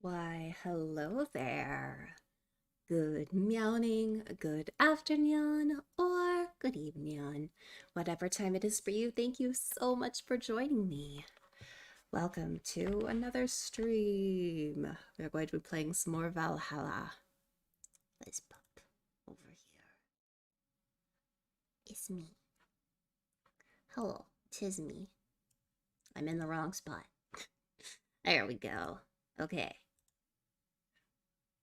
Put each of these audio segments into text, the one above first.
Why, hello there. Good morning, good afternoon, or good evening. Whatever time it is for you, thank you so much for joining me. Welcome to another stream. We're going to be playing some more Valhalla. Let's pop over here. It's me. Hello, 'tis me. I'm in the wrong spot. There we go. Okay.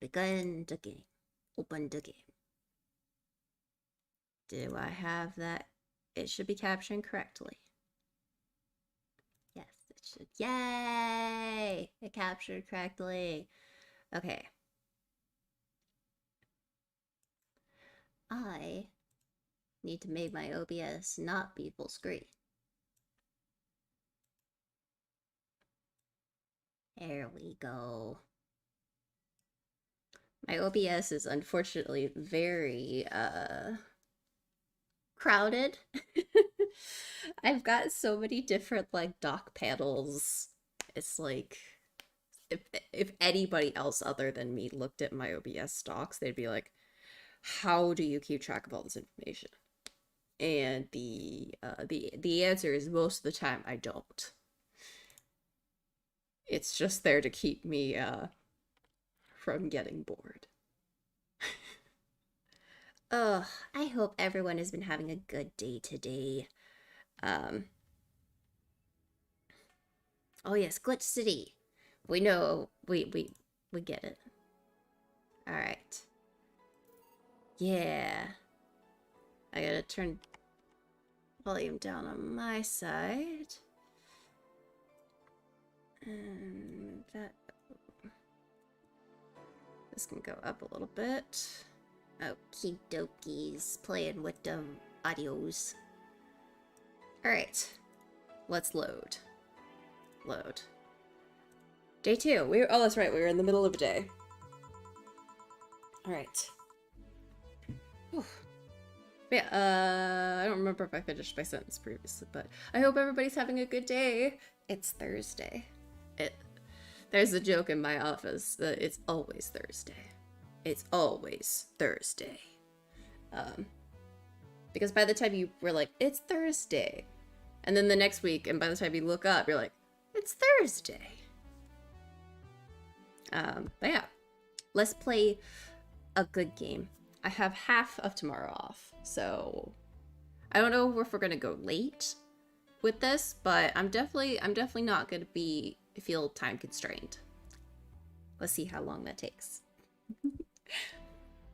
Begin the game. Open the game. Do I have that? It should be capturing correctly. Yes, it should. Yay! It captured correctly. Okay. I need to make my OBS not be full screen. There we go. My OBS is unfortunately very, crowded. I've got so many different, like, dock panels. It's like, if anybody else other than me looked at my OBS docs, they'd be like, how do you keep track of all this information? And the answer is most of the time I don't. It's just there to keep me, from getting bored. Ugh, I hope everyone has been having a good day today. Oh yes, Glitch City. We know, we get it. All right. Yeah. I gotta turn volume down on my side. And that... This can go up a little bit. Okie dokies. Playing with the audios. Alright. Let's load. Load. Day 2. Oh, that's right. We were in the middle of a day. Alright. Yeah, I don't remember if I finished my sentence previously, but I hope everybody's having a good day. It's Thursday. There's a joke in my office that it's always Thursday. It's always Thursday. Because by the time you were like, it's Thursday, and then the next week, and by the time you look up, you're like, it's Thursday. But yeah, let's play a good game. I have half of tomorrow off, so I don't know if we're gonna go late with this, but I'm definitely not gonna feel time constrained. Let's see how long that takes.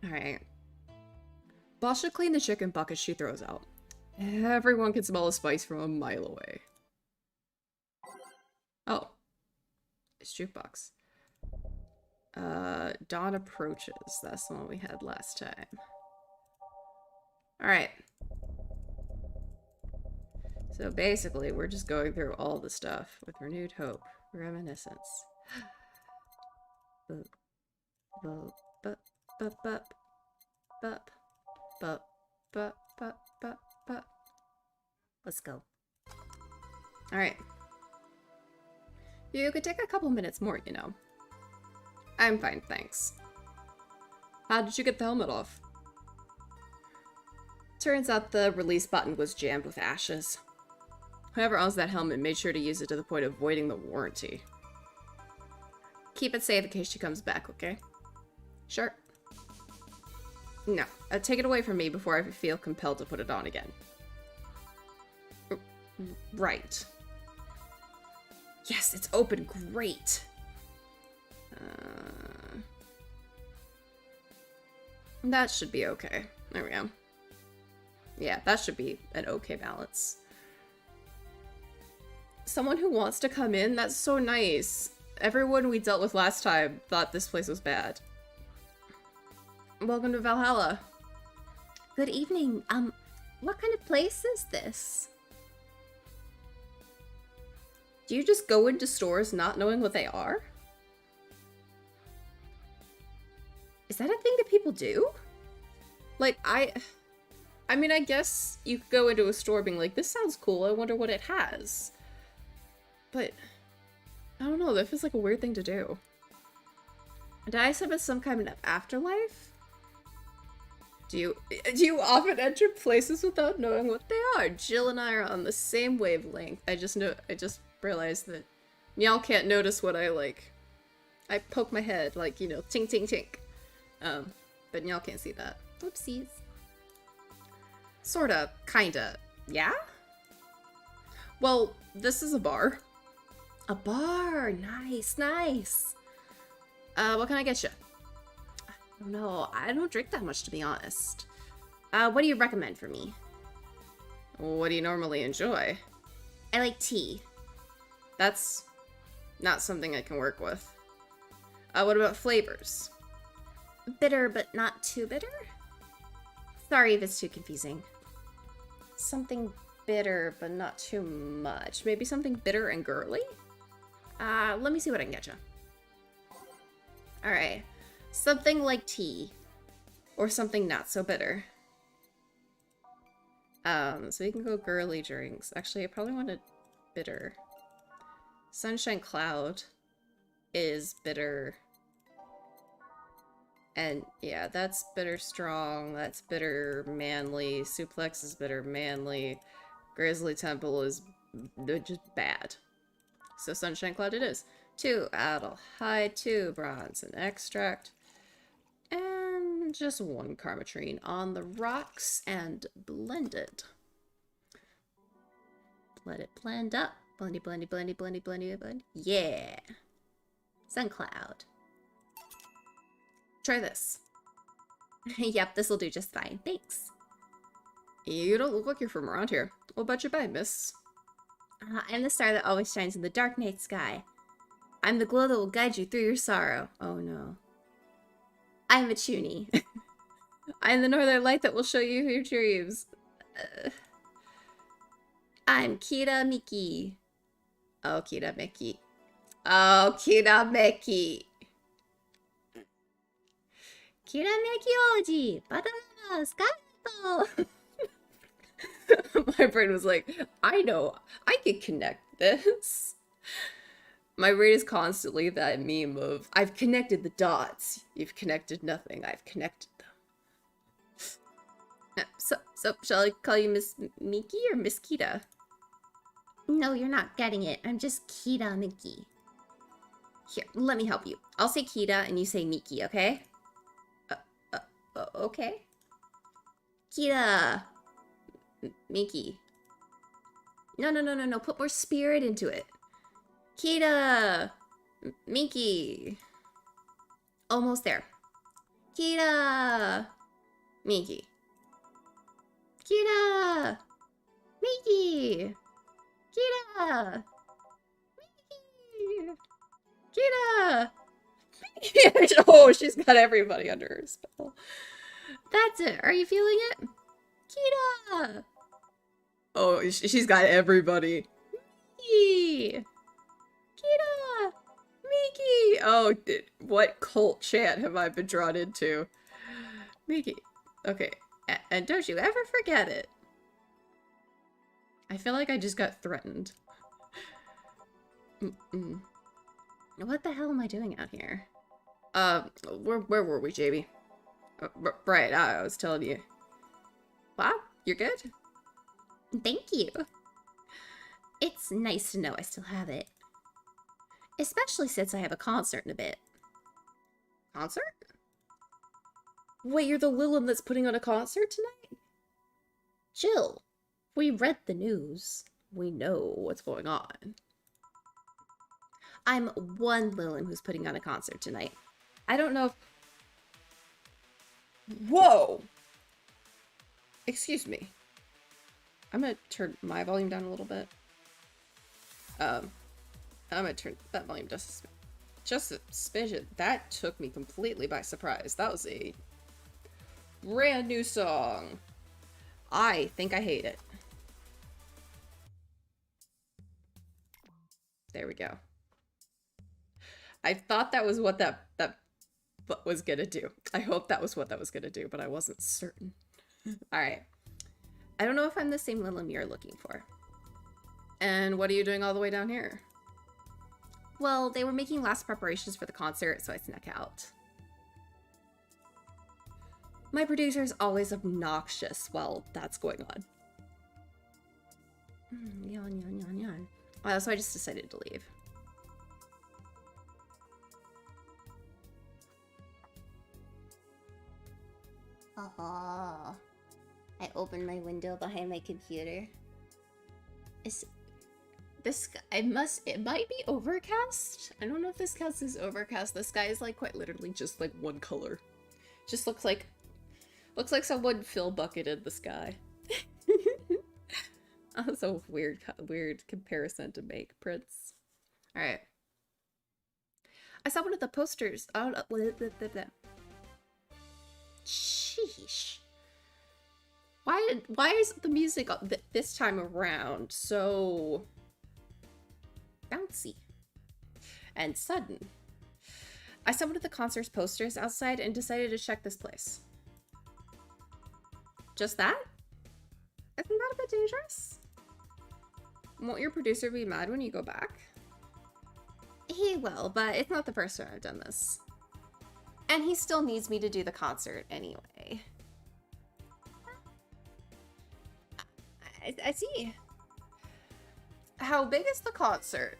All right. Boss should clean the chicken bucket she throws out. Everyone can smell the spice from a mile away. Oh, it's jukebox. Dawn approaches. That's the one we had last time. All right. So basically, we're just going through all the stuff with renewed hope, reminiscence. Bup, bup, bup, bup, bup, bup, bup, bup, bup, bup, bup. Let's go. All right. You could take a couple minutes more, you know. I'm fine, thanks. How did you get the helmet off? Turns out the release button was jammed with ashes. Whoever owns that helmet made sure to use it to the point of voiding the warranty. Keep it safe in case she comes back, okay? Sure. No, take it away from me before I feel compelled to put it on again. Right. Yes, it's open, great. That should be okay. There we go. Yeah, that should be an okay balance. Someone who wants to come in? That's so nice. Everyone we dealt with last time thought this place was bad. Welcome to Valhalla. Good evening. What kind of place is this? Do you just go into stores not knowing what they are? Is that a thing that people do? Like, I mean, I guess you could go into a store being like, this sounds cool, I wonder what it has. But, I don't know, that feels like a weird thing to do. Did I summon some kind of afterlife? Do you often enter places without knowing what they are? Jill and I are on the same wavelength. I just realized that Meow can't notice what I like. I poke my head like, you know, tink tink tink. But Meow can't see that. Whoopsies. Sorta, kinda. Yeah? Well, this is a bar. A bar! Nice, nice! What can I get you? I don't know. I don't drink that much, to be honest. What do you recommend for me? What do you normally enjoy? I like tea. That's not something I can work with. What about flavors? Bitter, but not too bitter? Sorry if it's too confusing. Something bitter, but not too much. Maybe something bitter and girly? Let me see what I can get you. Alright. Something like tea. Or something not so bitter. So we can go girly drinks. Actually, I probably wanted bitter. Sunshine Cloud is bitter. And yeah, that's bitter strong, that's bitter manly, Suplex is bitter manly, Grizzly Temple is just bad. So Sunshine Cloud it is. 2 Adelhyde, 2 Bronze Extract, and just 1 Karmatrine on the rocks and blend it. Let it blend up. Blendy, blendy, blendy, blendy, blendy, blendy. Yeah! Suncloud. Try this. Yep, this'll do just fine. Thanks. You don't look like you're from around here. What about your bag, miss? I'm the star that always shines in the dark night sky. I'm the glow that will guide you through your sorrow. Oh no. I'm a Chuny. I'm the northern light that will show you your dreams. I'm Kira Miki. Oh, Kira Miki. Oh, Kira Miki. Kira Mekiology! Badana! Skyto! My brain was like, I know, I can connect this. My brain is constantly that meme of, I've connected the dots. You've connected nothing. I've connected them. So shall I call you Miss Miki or Miss Kita? No, you're not getting it. I'm just Kita Miki. Here, let me help you. I'll say Kita and you say Miki, okay? Okay. Kita. Miki. No. Put more spirit into it. Kita. Miki. Almost there. Kita. Miki. Kita. Miki. Kita. Miki. Kita. Oh, she's got everybody under her spell. That's it. Are you feeling it? Kita! Oh, she's got everybody. Miki! Kita! Miki! Oh, what cult chant have I been drawn into? Miki. Okay, and don't you ever forget it. I feel like I just got threatened. What the hell am I doing out here? Where were we, JB? Right, I was telling you. Wow, you're good? Thank you. It's nice to know I still have it. Especially since I have a concert in a bit. Concert? Wait, you're the Lilum that's putting on a concert tonight? Jill, we read the news. We know what's going on. I'm one Lilum who's putting on a concert tonight. I don't know if... Whoa! Excuse me. I'm gonna turn my volume down a little bit. I'm gonna turn that volume just a smidgen. That took me completely by surprise. That was a brand new song. I think I hate it. There we go. I thought that was what that was gonna do. I hope that was what that was gonna do, but I wasn't certain. Alright. I don't know if I'm the same Lilum you're looking for. And what are you doing all the way down here? Well, they were making last preparations for the concert, so I snuck out. My producer is always obnoxious while that's going on. Yawn, yawn, yawn, yawn. So I just decided to leave. Oh, I opened my window behind my computer. It might be overcast. I don't know if this counts as overcast. The sky is like quite literally just like one color. Just looks like someone Phil bucketed the sky. That's a weird comparison to make, Prince. All right. I saw one of the posters. Oh, sheesh. Why is the music this time around so bouncy and sudden? I saw one of the concert's posters outside and decided to check this place. Just that? Isn't that a bit dangerous? Won't your producer be mad when you go back? He will, but it's not the first time I've done this. And he still needs me to do the concert anyway. I see. How big is the concert?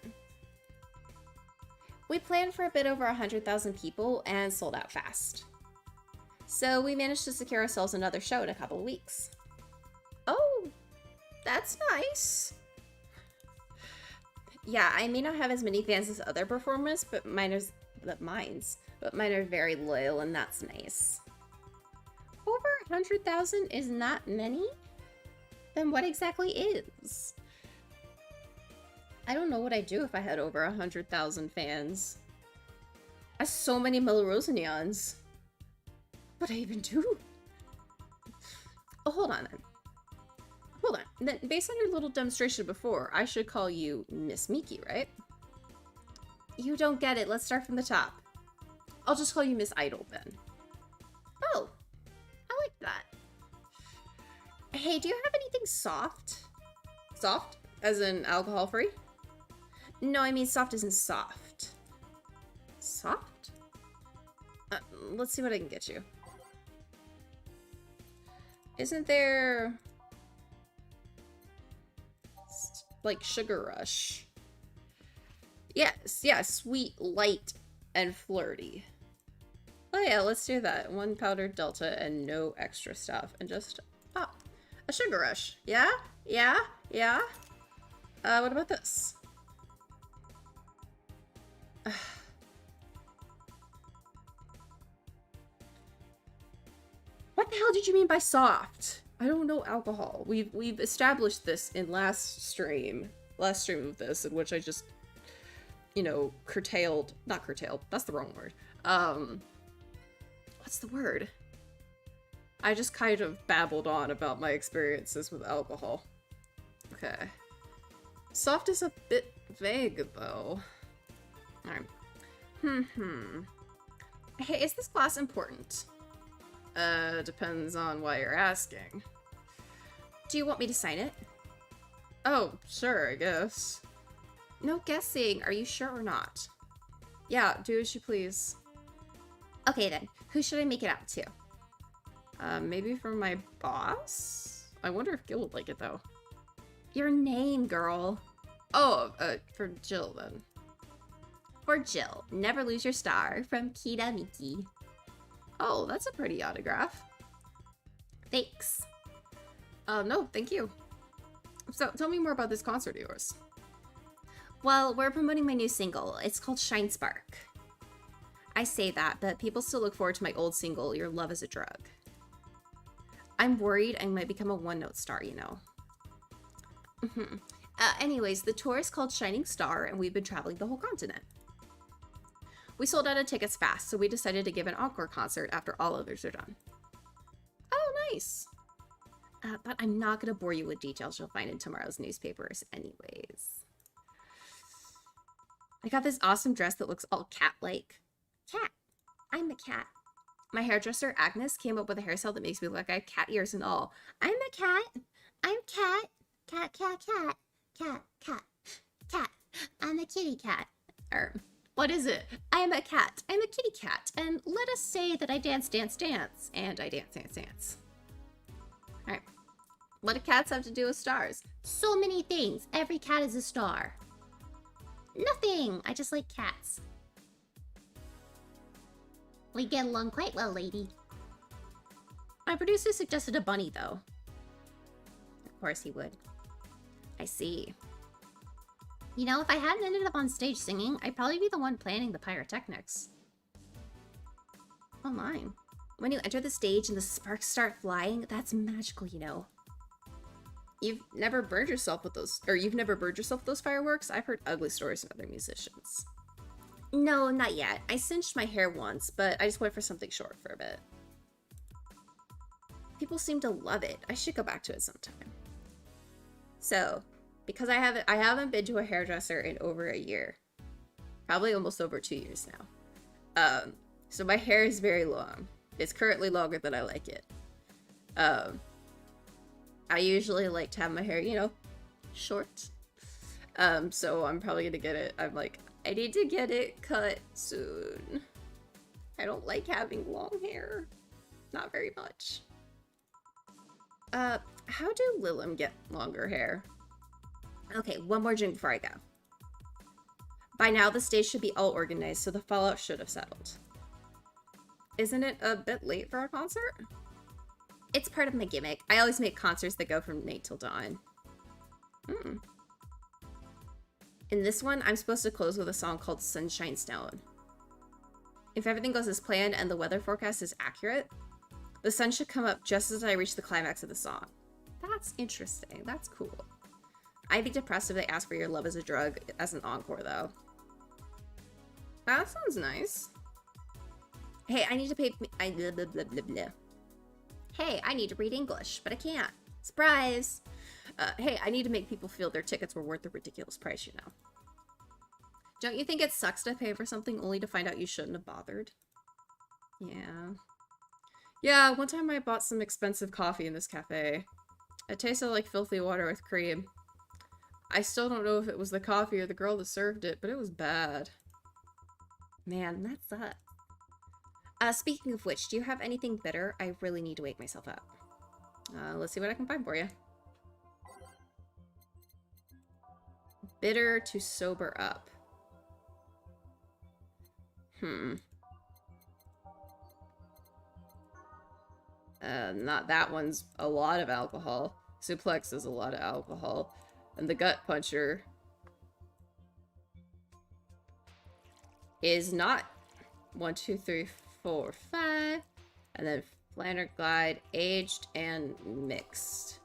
We planned for a bit over 100,000 people and sold out fast. So we managed to secure ourselves another show in a couple of weeks. Oh, that's nice. Yeah, I may not have as many fans as other performers, but mine are very loyal, and that's nice. Over 100,000 is not many? Then what exactly is? I don't know what I'd do if I had over 100,000 fans. I have so many Melrosinians. What I even do? Oh, hold on then. Hold on. Then, based on your little demonstration before, I should call you Miss Miki, right? You don't get it. Let's start from the top. I'll just call you Miss Idol then. Oh, I like that. Hey, do you have anything soft? Soft? As in alcohol-free? No, I mean soft as in soft. Soft? Let's see what I can get you. Isn't there... like Sugar Rush? Yes, yeah, sweet, light, and flirty. Oh yeah, let's do that. 1 powdered Delta and no extra stuff. And just, a Sugar Rush. Yeah? Yeah? Yeah? What about this? What the hell did you mean by soft? I don't know alcohol. We've established this in last stream of this, in which I just, you know, not curtailed, that's the wrong word. What's the word? I just kind of babbled on about my experiences with alcohol. Okay. Soft is a bit vague, though. Alright. Hey, is this class important? Depends on why you're asking. Do you want me to sign it? Oh, sure, I guess. No guessing. Are you sure or not? Yeah, do as you please. Okay then, who should I make it out to? Maybe from my boss? I wonder if Gil would like it, though. Your name, girl. Oh, for Jill, then. For Jill, never lose your star, from Kita Miki. Oh, that's a pretty autograph. Thanks. No, thank you. So, tell me more about this concert of yours. Well, we're promoting my new single. It's called Shine Spark. I say that, but people still look forward to my old single, Your Love is a Drug. I'm worried I might become a one-note star, you know. Anyways, the tour is called Shining Star, and we've been traveling the whole continent. We sold out of tickets fast, so we decided to give an encore concert after all others are done. Oh, nice. But I'm not going to bore you with details you'll find in tomorrow's newspapers anyways. I got this awesome dress that looks all cat-like. Cat. I'm a cat. My hairdresser, Agnes, came up with a hairstyle that makes me look like cat ears and all. I'm a cat. I'm cat. Cat, cat, cat. Cat, cat. Cat. I'm a kitty cat. What is it? I am a cat. I'm a kitty cat. And let us say that I dance, dance, dance. And I dance, dance, dance. Alright. What do cats have to do with stars? So many things. Every cat is a star. Nothing. I just like cats. We get along quite well, lady. My producer suggested a bunny, though. Of course he would. I see. You know, if I hadn't ended up on stage singing, I'd probably be the one planning the pyrotechnics. Oh my. When you enter the stage and the sparks start flying, that's magical, you know. You've never burned yourself with those, or you've never burned yourself with those fireworks? I've heard ugly stories from other musicians. No, not yet. I cinched my hair once, but I just went for something short for a bit. People seem to love it. I should go back to it sometime. So, because I haven't been to a hairdresser in over a year. Probably almost over 2 years now. So my hair is very long. It's currently longer than I like it. I usually like to have my hair, you know, short. So I'm probably gonna get it. I'm like, I need to get it cut soon. I don't like having long hair. Not very much. How do Lilim get longer hair? Okay, one more drink before I go. By now, the stage should be all organized, so the fallout should have settled. Isn't it a bit late for a concert? It's part of my gimmick. I always make concerts that go from night till dawn. In this one, I'm supposed to close with a song called Sunshine Stone. If everything goes as planned and the weather forecast is accurate, the sun should come up just as I reach the climax of the song. That's interesting. That's cool. I'd be depressed if they ask for your love as a drug as an encore, though. That sounds nice. Hey, I need to pay... blah, blah, blah, blah. Hey, I need to read English, but I can't. Surprise! Hey, I need to make people feel their tickets were worth the ridiculous price, you know. Don't you think it sucks to pay for something only to find out you shouldn't have bothered? Yeah. Yeah, one time I bought some expensive coffee in this cafe. It tasted like filthy water with cream. I still don't know if it was the coffee or the girl that served it, but it was bad. Man, that sucks. Speaking of which, do you have anything bitter? I really need to wake myself up. Let's see what I can find for you. Bitter to sober up. Not that one's a lot of alcohol. Suplex is a lot of alcohol. And the gut puncher is not 1, 2, 3, 4, 5. And then Flanner Glide, aged and mixed.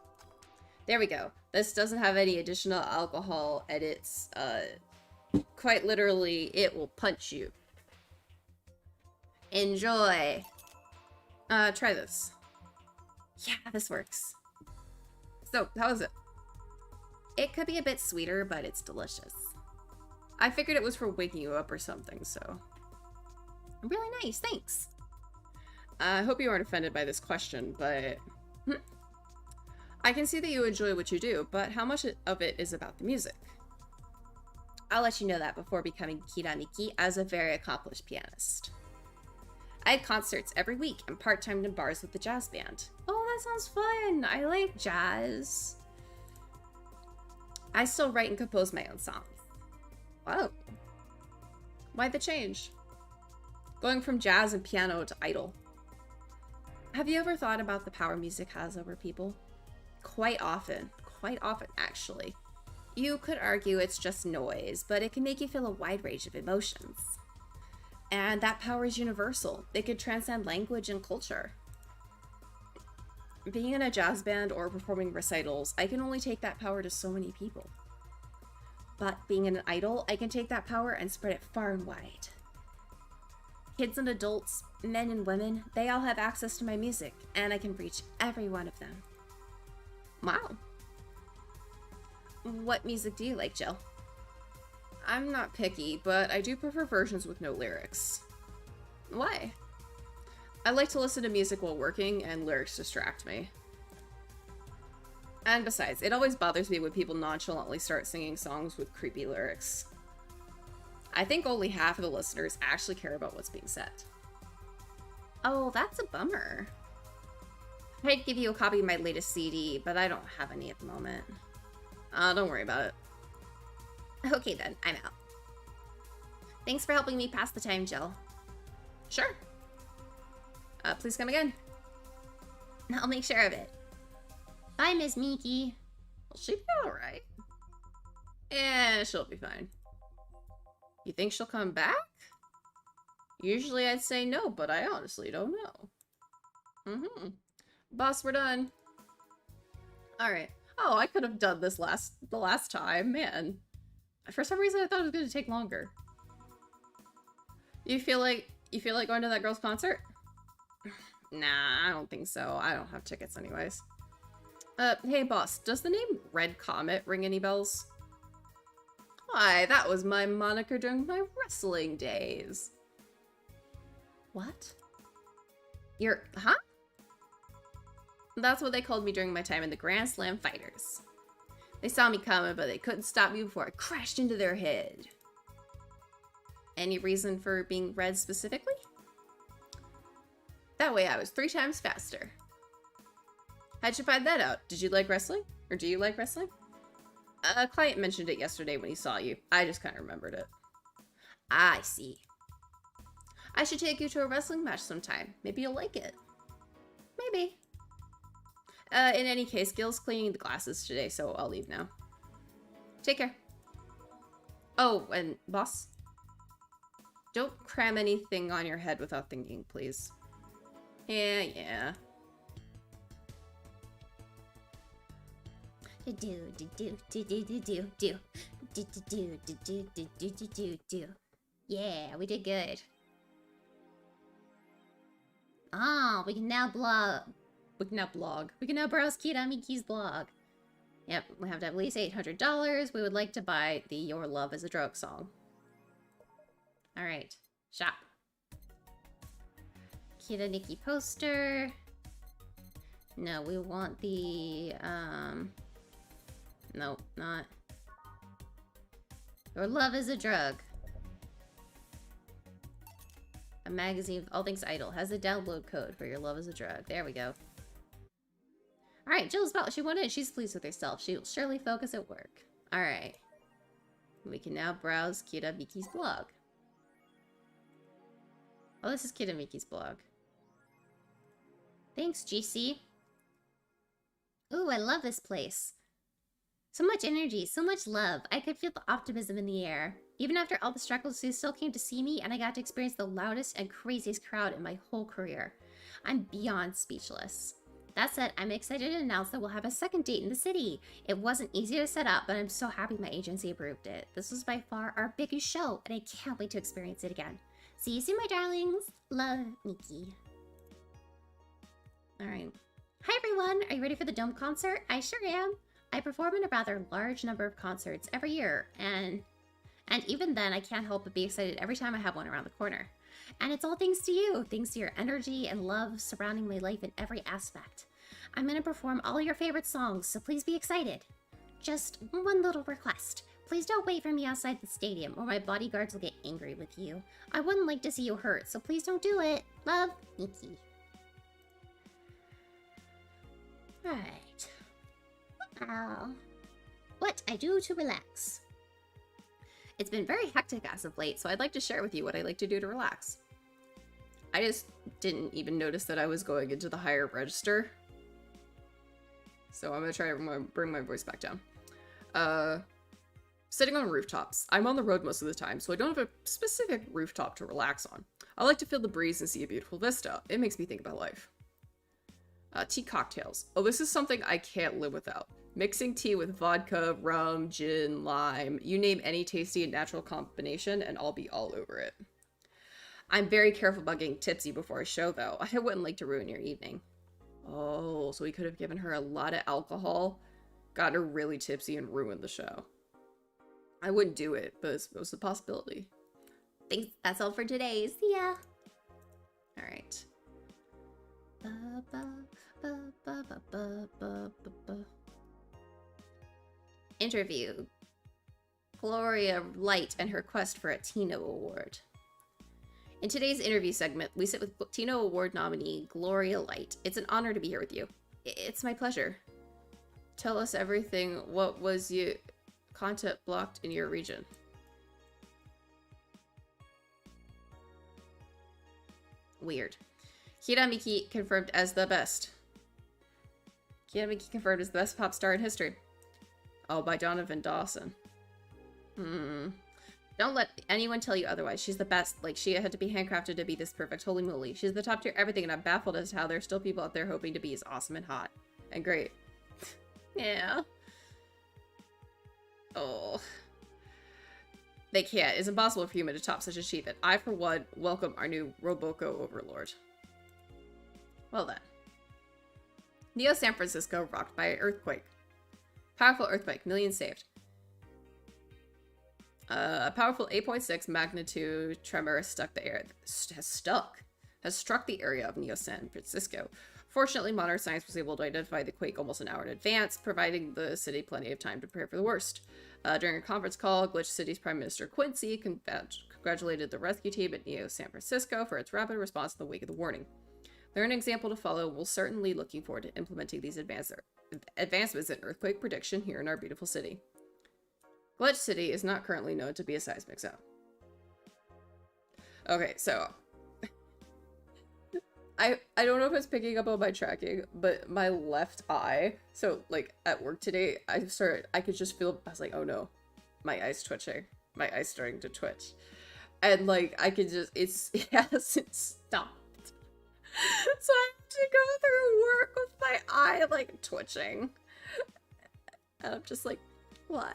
There we go. This doesn't have any additional alcohol, and it's, quite literally, it will punch you. Enjoy. Try this. Yeah, this works. So, how is it? It could be a bit sweeter, but it's delicious. I figured it was for waking you up or something, so... Really nice, thanks! I hope you aren't offended by this question, but... I can see that you enjoy what you do, but how much of it is about the music? I'll let you know that before becoming Kiramiki as a very accomplished pianist. I had concerts every week and part-time in bars with the jazz band. Oh, that sounds fun! I like jazz. I still write and compose my own songs. Wow. Why the change? Going from jazz and piano to idol. Have you ever thought about the power music has over people? Quite often actually. You could argue it's just noise, but it can make you feel a wide range of emotions. And that power is universal. It could transcend language and culture. Being in a jazz band or performing recitals, I can only take that power to so many people. But being an idol, I can take that power and spread it far and wide. Kids and adults, men and women, they all have access to my music, and I can reach every one of them. Wow. What music do you like, Jill? I'm not picky, but I do prefer versions with no lyrics. Why? I like to listen to music while working, and lyrics distract me. And besides, it always bothers me when people nonchalantly start singing songs with creepy lyrics. I think only half of the listeners actually care about what's being said. Oh, that's a bummer. I'd give you a copy of my latest CD, but I don't have any at the moment. Don't worry about it. Okay then, I'm out. Thanks for helping me pass the time, Jill. Sure. Please come again. I'll make sure of it. Bye, Miss Miki. Will she be alright? Yeah, she'll be fine. You think she'll come back? Usually I'd say no, but I honestly don't know. Boss, we're done. Alright. Oh, I could have done this the last time, man. For some reason I thought it was gonna take longer. You feel like going to that girl's concert? Nah, I don't think so. I don't have tickets anyways. Hey boss, does the name Red Comet ring any bells? Why, that was my moniker during my wrestling days. What? Huh? That's what they called me during my time in the Grand Slam Fighters. They saw me coming, but they couldn't stop me before I crashed into their head. Any reason for being red specifically? That way I was 3 times faster. How'd you find that out? Did you like wrestling? Or do you like wrestling? A client mentioned it yesterday when he saw you. I just kind of remembered it. I see. I should take you to a wrestling match sometime. Maybe you'll like it. Maybe. In any case, Gil's cleaning the glasses today, so I'll leave now. Take care. Oh, and boss? Don't cram anything on your head without thinking, please. Yeah. Yeah, we did good. Ah, we can now blog. We can now blog. We can now browse Kira Miki's blog. Yep, we have to have at least $800. We would like to buy the Your Love is a Drug song. Alright, shop. Kira Nikki poster. No, we want the, nope, not. Your Love is a Drug. A magazine of all things idle has a download code for Your Love is a Drug. There we go. Alright, Jill's about what she wanted. She's pleased with herself. She will surely focus at work. Alright. We can now browse Kira Miki's blog. Oh, this is Kira Miki's blog. Thanks, GC. Ooh, I love this place. So much energy, so much love. I could feel the optimism in the air. Even after all the struggles, they still came to see me, and I got to experience the loudest and craziest crowd in my whole career. I'm beyond speechless. That said, I'm excited to announce that we'll have a second date in the city. It wasn't easy to set up, but I'm so happy my agency approved it. This was by far our biggest show, and I can't wait to experience it again. See you soon, my darlings. Love, Nikki. Alright. Hi, everyone. Are you ready for the Dome concert? I sure am. I perform in a rather large number of concerts every year, and even then, I can't help but be excited every time I have one around the corner. And it's all thanks to you, thanks to your energy and love surrounding my life in every aspect. I'm going to perform all your favorite songs, so please be excited. Just one little request. Please don't wait for me outside the stadium, or my bodyguards will get angry with you. I wouldn't like to see you hurt, so please don't do it. Love, Nikki. Right. What I do to relax. It's been very hectic as of late, so I'd like to share with you what I like to do to relax. I just didn't even notice that I was going into the higher register. So I'm gonna try to bring my voice back down. Sitting on rooftops. I'm on the road most of the time, so I don't have a specific rooftop to relax on. I like to feel the breeze and see a beautiful vista. It makes me think about life. Tea cocktails. Oh, this is something I can't live without. Mixing tea with vodka, rum, gin, lime, you name any tasty and natural combination and I'll be all over it. I'm very careful about getting tipsy before a show though. I wouldn't like to ruin your evening. Oh, so we could have given her a lot of alcohol, got her really tipsy and ruined the show. I wouldn't do it, but it was a possibility. Thanks, that's all for today. See ya! Alright. Interview. Gloria Light and her quest for a Tino Award. In today's interview segment, we sit with Tino Award nominee Gloria Light. It's an honor to be here with you. It's my pleasure. Tell us everything. What was your content blocked in your region? Weird. Hiramiki confirmed as the best. Hiramiki confirmed as the best pop star in history. Oh, by Donovan Dawson. Don't let anyone tell you otherwise. She's the best. Like, she had to be handcrafted to be this perfect. Holy moly. She's the top tier everything, and I'm baffled as to how there's still people out there hoping to be as awesome and hot. And great. Yeah. Oh. They can't. It's impossible for human to top such achievement. I, for one, welcome our new Roboco overlord. Well then. Neo San Francisco rocked by an earthquake. Powerful earthquake. Millions saved. A powerful 8.6 magnitude tremor has struck the area of Neo San Francisco. Fortunately, modern science was able to identify the quake almost an hour in advance, providing the city plenty of time to prepare for the worst. During a conference call, Glitch City's Prime Minister Quincy congratulated the rescue team at Neo San Francisco for its rapid response in the wake of the warning. They're an example to follow. We're certainly looking forward to implementing these advancements in earthquake prediction here in our beautiful city. Glitch City is not currently known to be a seismic zone. Okay, so I don't know if it's picking up on my tracking, but my left eye, so like at work today, I could just feel, I was like, oh no, my eye's twitching. My eye's starting to twitch. And like, I could just, it hasn't stopped. So I have to go through work with my eye like twitching. And I'm just like, why?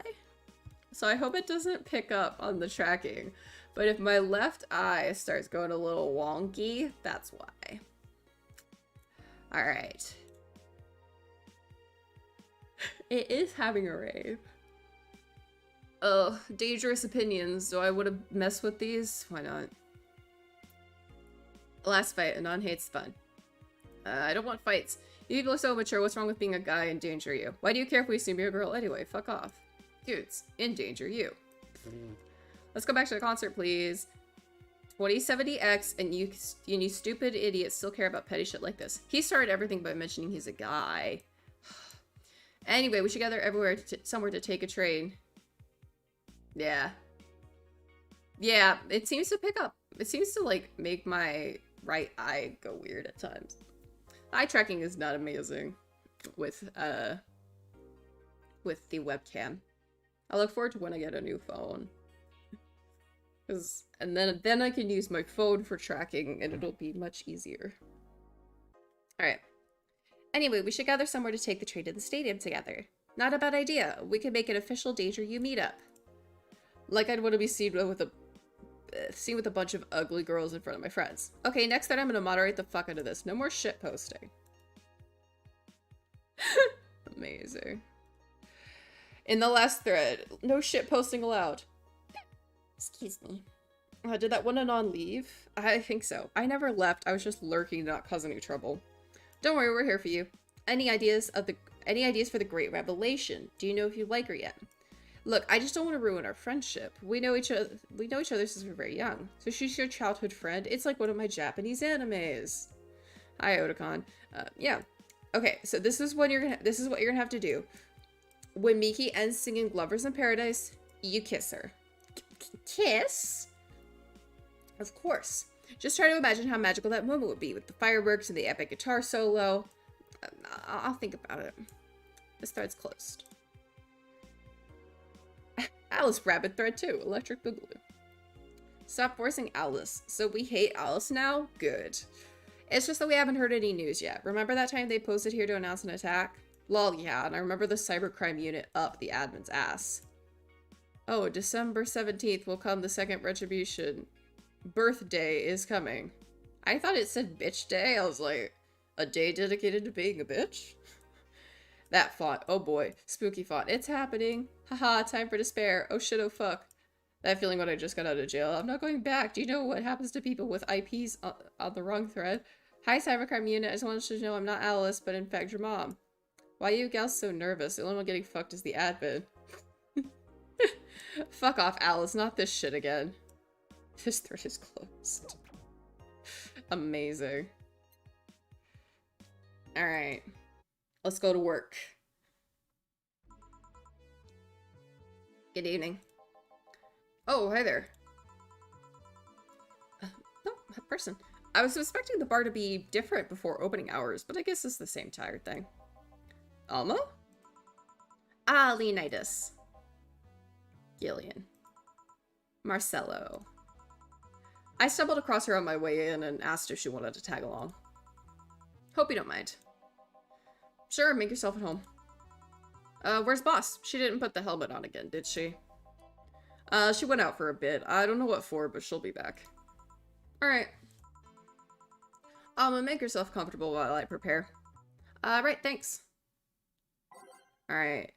So I hope it doesn't pick up on the tracking. But if my left eye starts going a little wonky, that's why. Alright. It is having a rave. Oh, dangerous opinions. Do I want to mess with these? Why not? Last fight. Anon hates fun. I don't want fights. You people are so mature. What's wrong with being a guy in danger you? Why do you care if we assume you're a girl anyway? Fuck off. Dudes, in danger you. Let's go back to the concert, please. 2070X, and you stupid idiots still care about petty shit like this. He started everything by mentioning he's a guy. Anyway, we should gather everywhere, somewhere to take a train. Yeah. Yeah, it seems to pick up. It seems to, like, make my right eye go weird at times. Eye tracking is not amazing with the webcam. I look forward to when I get a new phone. And then I can use my phone for tracking, and it'll be much easier. Alright. Anyway, we should gather somewhere to take the train to the stadium together. Not a bad idea. We could make an official Danger You meetup. Like I'd want to be seen with a bunch of ugly girls in front of my friends. Okay, next thread I'm gonna moderate the fuck out of this. No more shit posting. Amazing. In the last thread, no shit posting allowed. Excuse me. Did that one Anon leave? I think so. I never left. I was just lurking to not cause any trouble. Don't worry, we're here for you. Any ideas for the Great Revelation? Do you know if you like her yet? Look, I just don't want to ruin our friendship. We know each other since we're very young. So she's your childhood friend. It's like one of my Japanese animes. Hi, Otakon. Yeah. Okay, so this is what you're gonna have to do. When Miki ends singing Lovers in Paradise, you kiss her. Kiss? Of course. Just try to imagine how magical that moment would be with the fireworks and the epic guitar solo. I'll think about it. This thread's closed. Alice Rabbit thread 2, Electric Boogaloo. Stop forcing Alice. So we hate Alice now? Good. It's just that we haven't heard any news yet. Remember that time they posted here to announce an attack? Lol, yeah, and I remember the cybercrime unit up the admin's ass. Oh, December 17th will come the second retribution. Birthday is coming. I thought it said bitch day. I was like, a day dedicated to being a bitch? That font, oh boy, spooky font. It's happening. Haha, time for despair. Oh shit, oh fuck. That feeling when I just got out of jail. I'm not going back. Do you know what happens to people with IPs on the wrong thread? Hi, cybercrime unit. I just wanted you to know I'm not Alice, but in fact your mom. Why are you gals so nervous? The only one getting fucked is the admin. Fuck off, Alice. Not this shit again. This thread is closed. Amazing. Alright. Let's go to work. Good evening. Oh, hi there. Oh, a person. I was expecting the bar to be different before opening hours, but I guess it's the same tired thing. Alma? Ah, Leonidas. Gillian. Marcello. I stumbled across her on my way in and asked if she wanted to tag along. Hope you don't mind. Sure, make yourself at home. Where's Boss? She didn't put the helmet on again, did she? She went out for a bit. I don't know what for, but she'll be back. Alright. Make yourself comfortable while I prepare. Right, thanks. Alright.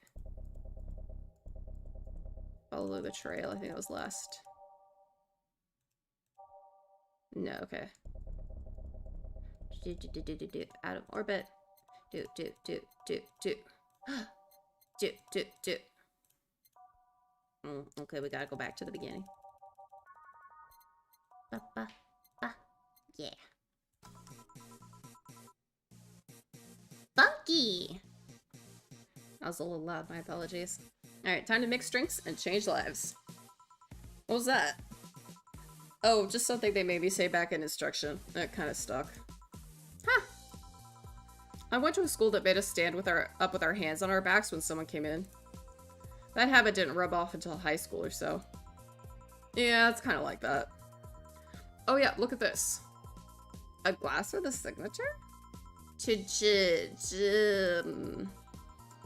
Follow the trail. I think that was last. No, okay. Out of orbit. Do. Do. Okay, we gotta go back to the beginning. Yeah. Funky! I was a little loud, my apologies. Alright, time to mix drinks and change lives. What was that? Oh, just something they made me say back in instruction. That kind of stuck. Huh. I went to a school that made us stand up with our hands on our backs when someone came in. That habit didn't rub off until high school or so. Yeah, it's kind of like that. Oh yeah, look at this. A glass with a signature?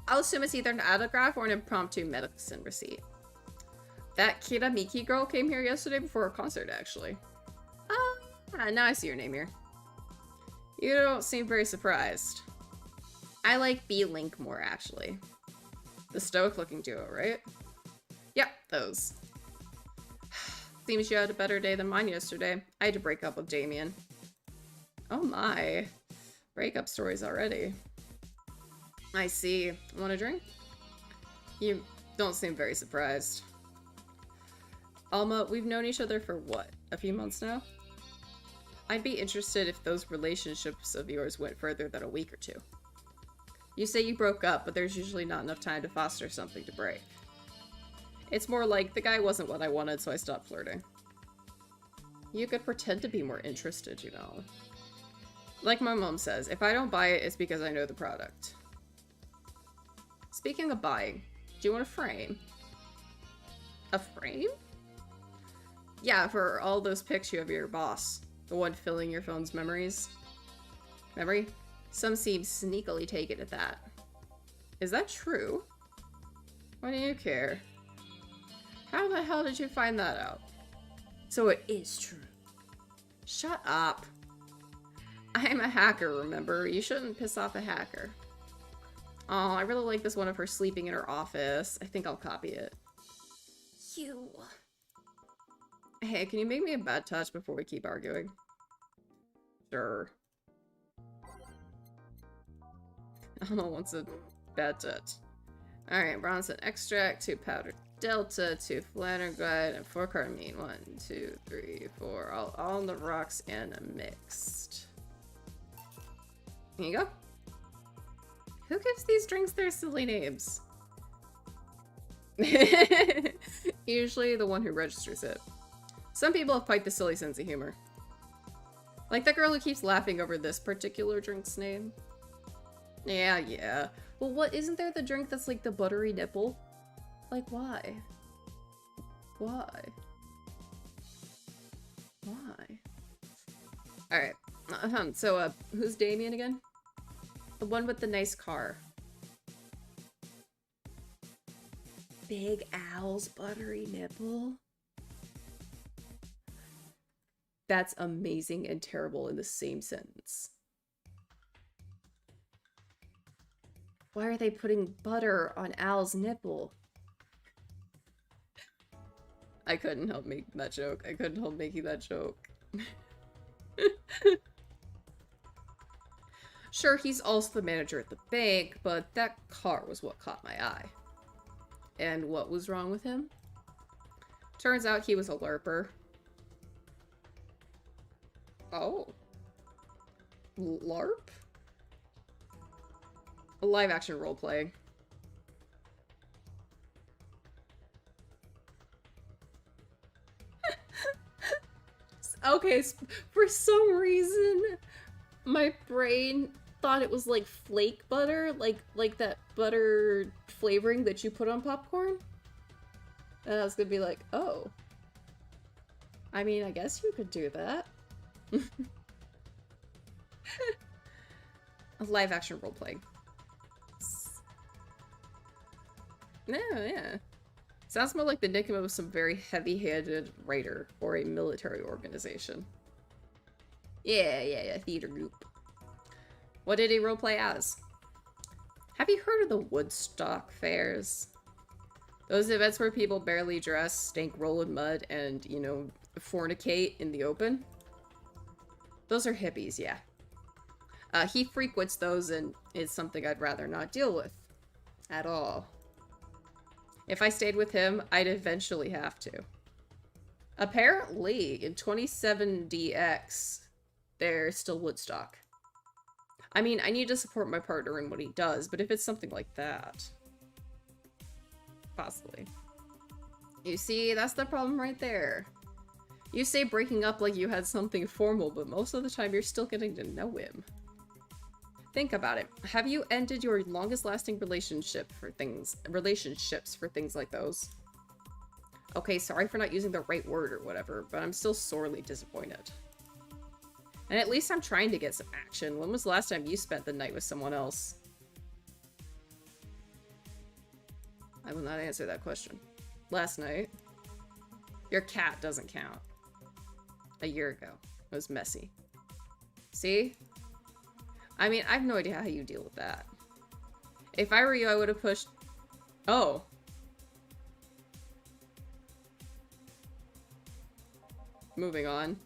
I'll assume it's either an autograph or an impromptu medicine receipt. That Kira Miki girl came here yesterday before a concert, actually. Oh, yeah, now I see your name here. You don't seem very surprised. I like B-Link more, actually. The stoic-looking duo, right? Yep, those. Seems you had a better day than mine yesterday. I had to break up with Damien. Oh my. Breakup stories already. I see. Want a drink? You don't seem very surprised. Alma, we've known each other for what? A few months now? I'd be interested if those relationships of yours went further than a week or two. You say you broke up, but there's usually not enough time to foster something to break. It's more like, the guy wasn't what I wanted, so I stopped flirting. You could pretend to be more interested, you know. Like my mom says, if I don't buy it, it's because I know the product. Speaking of buying, do you want a frame? A frame? Yeah, for all those pics you have of your boss. The one filling your phone's memories. Memory? Some seem sneakily taken at that. Is that true? Why do you care? How the hell did you find that out? So it is true. Shut up. I'm a hacker, remember? You shouldn't piss off a hacker. Oh, I really like this one of her sleeping in her office. I think I'll copy it. You. Hey, can you make me a bad touch before we keep arguing? Sure. Alma wants a bad touch. Alright, Bronson extract, 2 powdered delta, 2 flanergide, and 4 carmine. 1, 2, 3, 4. All on the rocks and mixed. Here you go. Who gives these drinks their silly names? Usually the one who registers it. Some people have quite the silly sense of humor. Like that girl who keeps laughing over this particular drink's name. Yeah. Well, what, isn't there the drink that's like the buttery nipple? Like, why? Why? Alright. So, who's Damien again? The one with the nice car. Big Al's buttery nipple? That's amazing and terrible in the same sentence. Why are they putting butter on Al's nipple? I couldn't help making that joke. I couldn't help making that joke. Sure, he's also the manager at the bank, but that car was what caught my eye. And what was wrong with him? Turns out he was a LARPer. Oh. LARP? A live action role-playing. Okay, for some reason, my brain thought it was like flake butter, like that butter flavoring that you put on popcorn. And I was gonna be like, oh. I mean, I guess you could do that. A live action role-playing. Yeah. Sounds more like the nickname of some very heavy-handed writer or a military organization. Yeah, theater group. What did he roleplay as? Have you heard of the Woodstock fairs? Those events where people barely dress, stink, roll in mud, and, you know, fornicate in the open? Those are hippies, yeah. He frequents those, and it's something I'd rather not deal with. At all. If I stayed with him, I'd eventually have to. Apparently, in 27DX, there's still Woodstock. I mean, I need to support my partner in what he does, but if it's something like that... Possibly. You see, that's the problem right there. You say breaking up like you had something formal, but most of the time you're still getting to know him. Think about it. Have you ended your longest lasting relationships for things like those? Okay, sorry for not using the right word or whatever, but I'm still sorely disappointed. And at least I'm trying to get some action. When was the last time you spent the night with someone else? I will not answer that question. Last night. Your cat doesn't count. A year ago. It was messy. See? I mean, I have no idea how you deal with that. If I were you, I would have pushed... Oh. Moving on.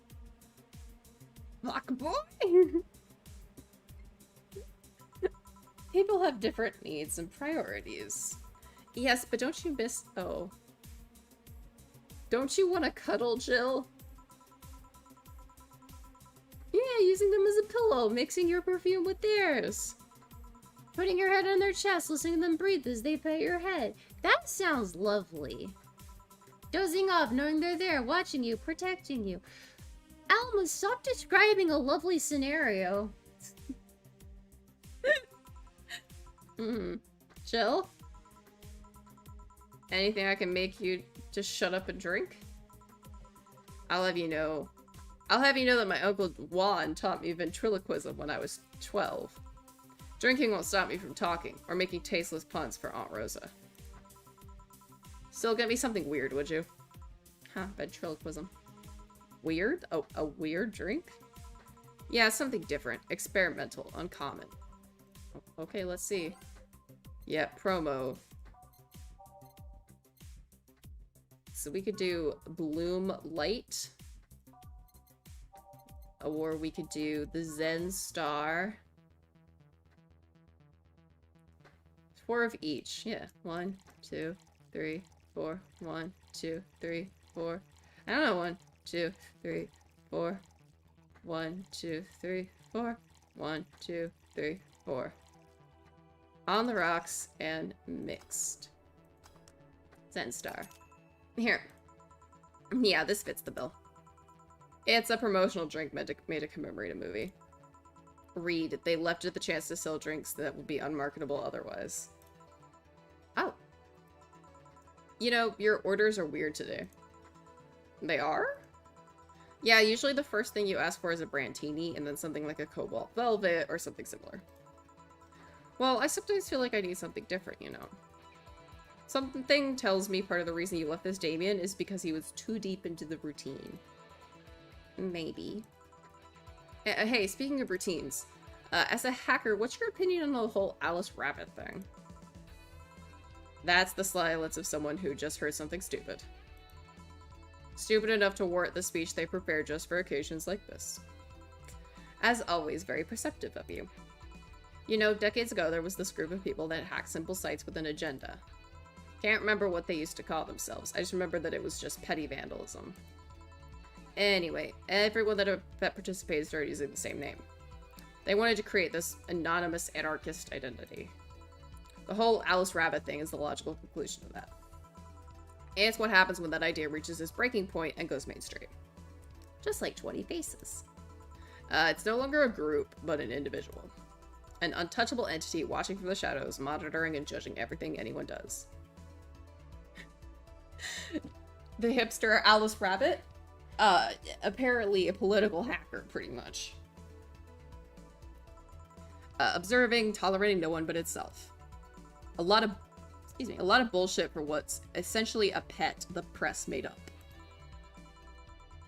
Lock boy! People have different needs and priorities. Yes, but don't you miss... Oh. Don't you want to cuddle, Jill? Yeah, using them as a pillow, mixing your perfume with theirs. Putting your head on their chest, listening to them breathe as they pet your head. That sounds lovely. Dozing off, knowing they're there, watching you, protecting you. Alma, stop describing a lovely scenario. Jill? Anything I can make you just shut up and drink? I'll have you know that my Uncle Juan taught me ventriloquism when I was 12. Drinking won't stop me from talking, or making tasteless puns for Aunt Rosa. Still get me something weird, would you? Huh, ventriloquism. Weird? Oh, a weird drink? Yeah, something different. Experimental. Uncommon. Okay, let's see. Yeah, promo. So we could do Bloom Light. Or we could do the Zen Star. 4 of each. Yeah. 1, 2, 3, 4. 1, 2, 3, 4. I don't know. 1, 2, 3, 4. 1, 2, 3, 4. 1, 2, 3, 4. On the rocks and mixed. Zen Star. Here. Yeah, this fits the bill. It's a promotional drink made to commemorate a movie. Read. They left it the chance to sell drinks that would be unmarketable otherwise. Oh. You know, your orders are weird today. They are? Yeah, usually the first thing you ask for is a Brantini, and then something like a Cobalt Velvet, or something similar. Well, I sometimes feel like I need something different, you know. Something tells me part of the reason you left this Damien is because he was too deep into the routine. Maybe. Hey, speaking of routines, as a hacker, what's your opinion on the whole Alice Rabbit thing? That's the silence of someone who just heard something stupid. Stupid enough to warrant the speech they prepared just for occasions like this. As always, very perceptive of you. You know, decades ago there was this group of people that hacked simple sites with an agenda. Can't remember what they used to call themselves. I just remember that it was just petty vandalism. Anyway, everyone that participated started using the same name. They wanted to create this anonymous anarchist identity. The whole Alice Rabbit thing is the logical conclusion of that. And it's what happens when that idea reaches its breaking point and goes mainstream. Just like 20 Faces. It's no longer a group, but an individual. An untouchable entity watching from the shadows, monitoring and judging everything anyone does. The hipster Alice Rabbit? Apparently a political hacker, pretty much. Observing, tolerating no one but itself. A lot of bullshit for what's essentially a pet the press made up.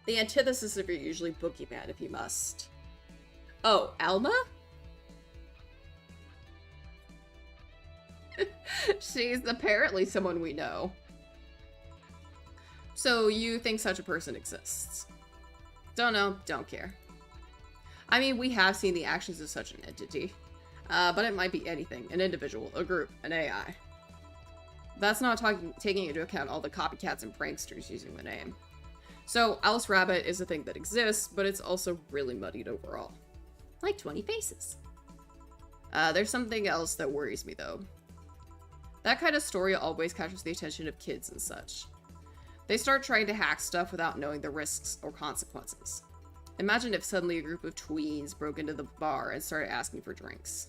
The antithesis of your usually boogeyman, if you must. Oh, Alma? She's apparently someone we know. So you think such a person exists? Don't know, don't care. I mean, we have seen the actions of such an entity. But it might be anything. An individual, a group, an AI. That's not taking into account all the copycats and pranksters using the name. So, Alice Rabbit is a thing that exists, but it's also really muddied overall. Like 20 Faces. There's something else that worries me, though. That kind of story always catches the attention of kids and such. They start trying to hack stuff without knowing the risks or consequences. Imagine if suddenly a group of tweens broke into the bar and started asking for drinks.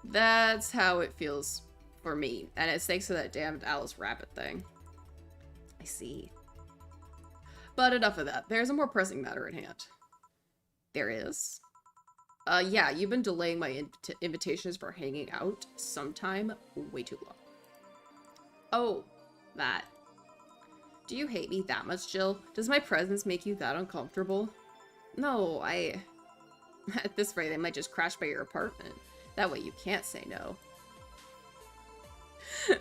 That's how it feels for me, and it's thanks to that damned Alice Rabbit thing. I see. But enough of that. There's a more pressing matter at hand. There is? Yeah, you've been delaying my invitations for hanging out sometime way too long. Oh, that. Do you hate me that much, Jill? Does my presence make you that uncomfortable? No, at this rate, I might just crash by your apartment. That way you can't say no.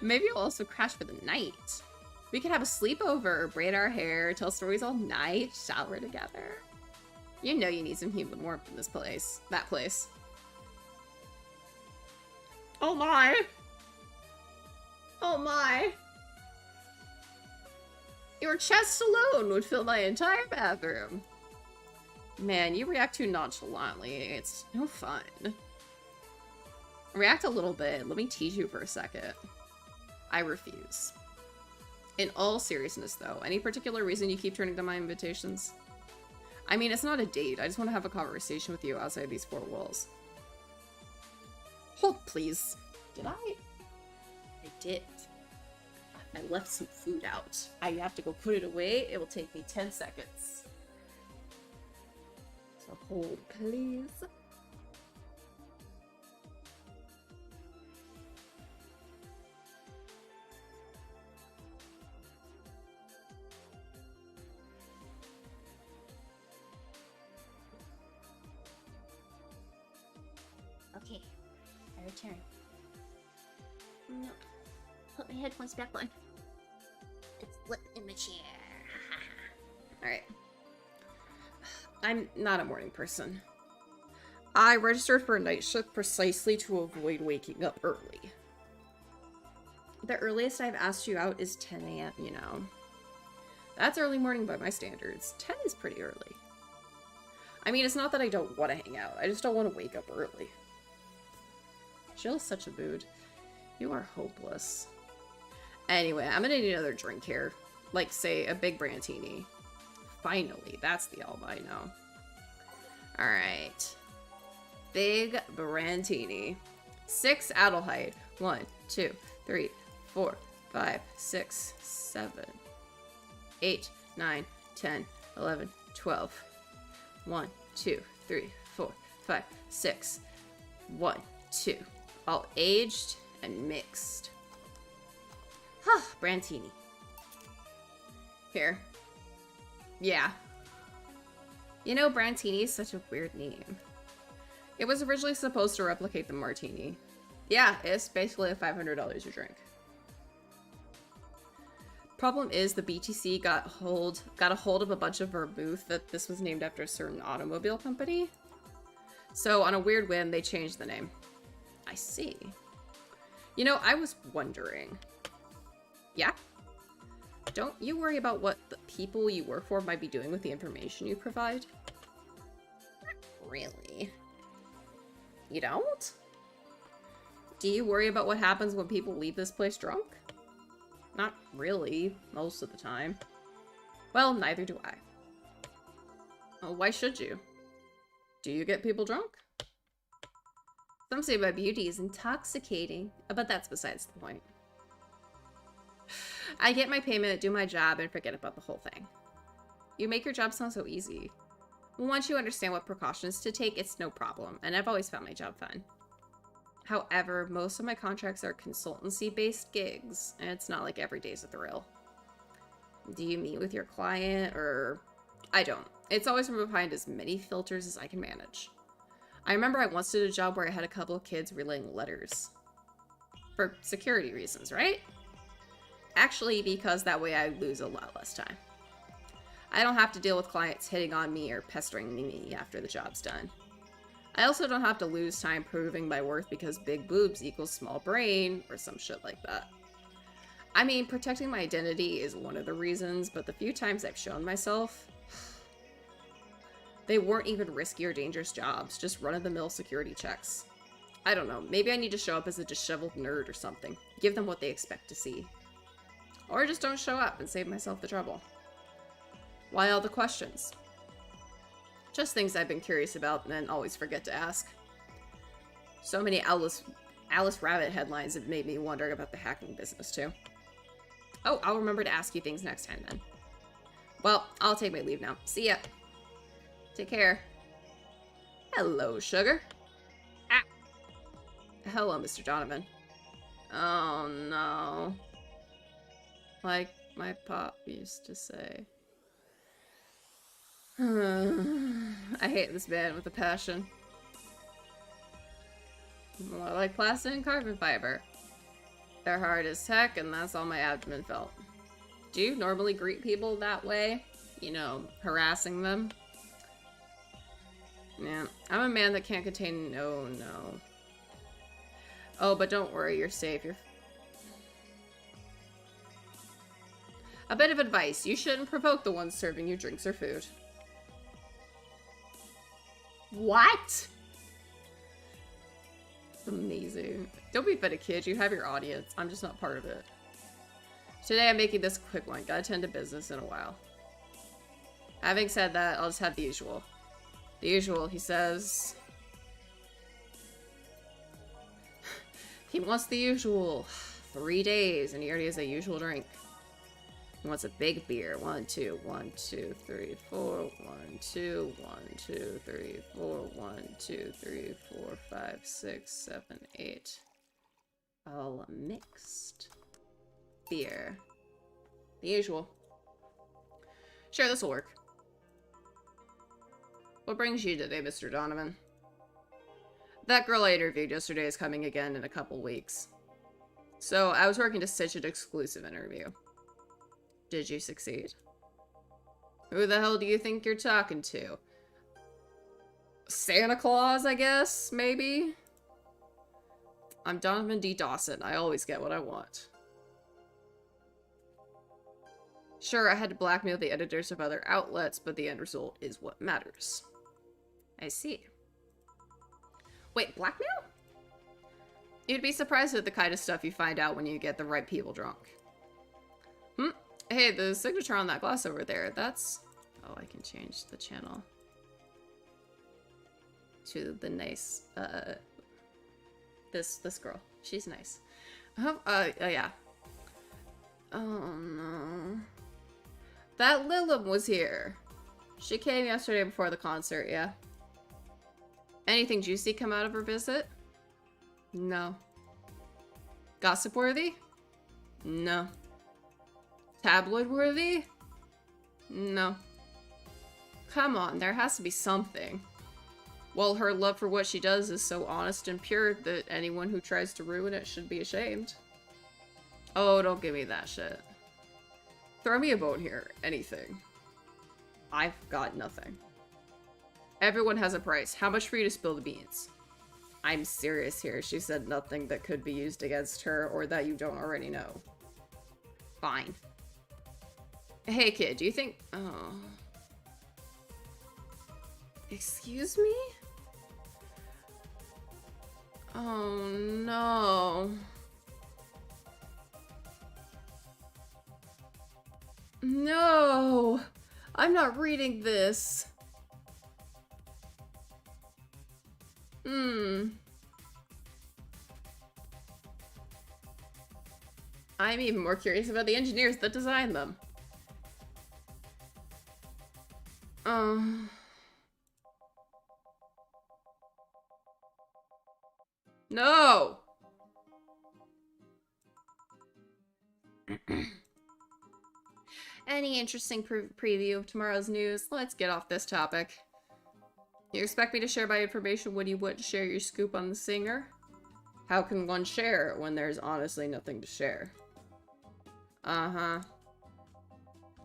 Maybe I'll also crash for the night. We could have a sleepover, braid our hair, tell stories all night, shower together. You know you need some human warmth in this place. That place. Oh my! Oh my! Your chest alone would fill my entire bathroom. Man, you react too nonchalantly. It's no fun. React a little bit. Let me tease you for a second. I refuse. In all seriousness, though, any particular reason you keep turning down my invitations? I mean, it's not a date. I just want to have a conversation with you outside these four walls. Hold, please. Did I? I did. I left some food out. I have to go put it away. It will take me 10 seconds. So hold, please. Okay, I return. No. Put my headphones back on. It's flip in the chair. Alright. I'm not a morning person. I registered for a night shift precisely to avoid waking up early. The earliest I've asked you out is 10 a.m., you know. That's early morning by my standards. 10 is pretty early. I mean, it's not that I don't want to hang out. I just don't want to wake up early. Jill's such a mood. You are hopeless. Anyway, I'm gonna need another drink here. Like, say, a big Brantini. Finally, that's the Alma I know. Alright. Big Brantini. 6 Adelheid. 1, 2, 3, 4, 5, 6, 7, 8, 9, 10, 11, 12. 1, 2, 3, 4, 5, 6. 1, 2. All aged and mixed. Huh, Brantini. Here. Yeah. You know, Brantini is such a weird name. It was originally supposed to replicate the Martini. Yeah, it's basically a $500 a drink. Problem is, the BTC got a hold of a bunch of vermouth that this was named after a certain automobile company. So, on a weird whim, they changed the name. I see. You know, I was wondering. Yeah? Don't you worry about what the people you work for might be doing with the information you provide? Really? You don't? Do you worry about what happens when people leave this place drunk? Not really, most of the time. Well, neither do I. Well, why should you? Do you get people drunk? Some say my beauty is intoxicating, but that's besides the point. I get my payment, do my job, and forget about the whole thing. You make your job sound so easy. Once you understand what precautions to take, it's no problem, and I've always found my job fun. However, most of my contracts are consultancy-based gigs, and it's not like every day's a thrill. Do you meet with your client, or... I don't. It's always from behind as many filters as I can manage. I remember I once did a job where I had a couple of kids relaying letters. For security reasons, right? Actually, because that way I lose a lot less time. I don't have to deal with clients hitting on me or pestering me after the job's done. I also don't have to lose time proving my worth because big boobs equals small brain or some shit like that. I mean, protecting my identity is one of the reasons, but the few times I've shown myself, they weren't even risky or dangerous jobs, just run-of-the-mill security checks. I don't know, maybe I need to show up as a disheveled nerd or something. Give them what they expect to see. Or just don't show up and save myself the trouble. Why all the questions? Just things I've been curious about and then always forget to ask. So many Alice Rabbit headlines have made me wonder about the hacking business too. Oh, I'll remember to ask you things next time then. Well, I'll take my leave now. See ya. Take care. Hello, sugar. Ah. Hello, Mr. Donovan. Oh no. Like my pop used to say. I hate this band with a passion. More like plastic and carbon fiber. They're hard as heck, and that's all my abdomen felt. Do you normally greet people that way? You know, harassing them? Yeah, I'm a man that can't contain no. Oh, but don't worry, you're safe. A bit of advice, you shouldn't provoke the ones serving you drinks or food. What? Amazing. Don't be fed a kid, you have your audience. I'm just not part of it. Today I'm making this a quick one. Gotta tend to business in a while. Having said that, I'll just have the usual. The usual, he says. He wants the usual. 3 days, and he already has a usual drink. He wants a big beer. 1, 2, 1, 2, 3, 4. 1, 2, 1, 2, 3, 4. 1, 2, 3, 4, 5, 6, 7, 8. All mixed. Beer. The usual. Sure, this'll work. What brings you today, Mr. Donovan? That girl I interviewed yesterday is coming again in a couple weeks. So, I was working to stitch an exclusive interview. Did you succeed? Who the hell do you think you're talking to? Santa Claus, I guess, maybe? I'm Donovan D. Dawson. I always get what I want. Sure, I had to blackmail the editors of other outlets, but the end result is what matters. I see. Wait, blackmail? You'd be surprised at the kind of stuff you find out when you get the right people drunk. Hey, the signature on that glass over there, that's... Oh, I can change the channel. To the nice, This girl. She's nice. Yeah. Oh, no. That Lilum was here. She came yesterday before the concert, yeah. Anything juicy come out of her visit? No. Gossip worthy? No. Tabloid worthy? No. Come on, there has to be something. Well, her love for what she does is so honest and pure that anyone who tries to ruin it should be ashamed. Oh, don't give me that shit. Throw me a bone here. Anything. I've got nothing. Everyone has a price. How much for you to spill the beans? I'm serious here. She said nothing that could be used against her or that you don't already know. Fine. Hey, kid, do you think... Oh... Excuse me? Oh, no. No! I'm not reading this. I'm even more curious about the engineers that designed them. No! Any interesting preview of tomorrow's news? Let's get off this topic. You expect me to share my information when you wouldn't share your scoop on the singer? How can one share when there's honestly nothing to share? Uh-huh.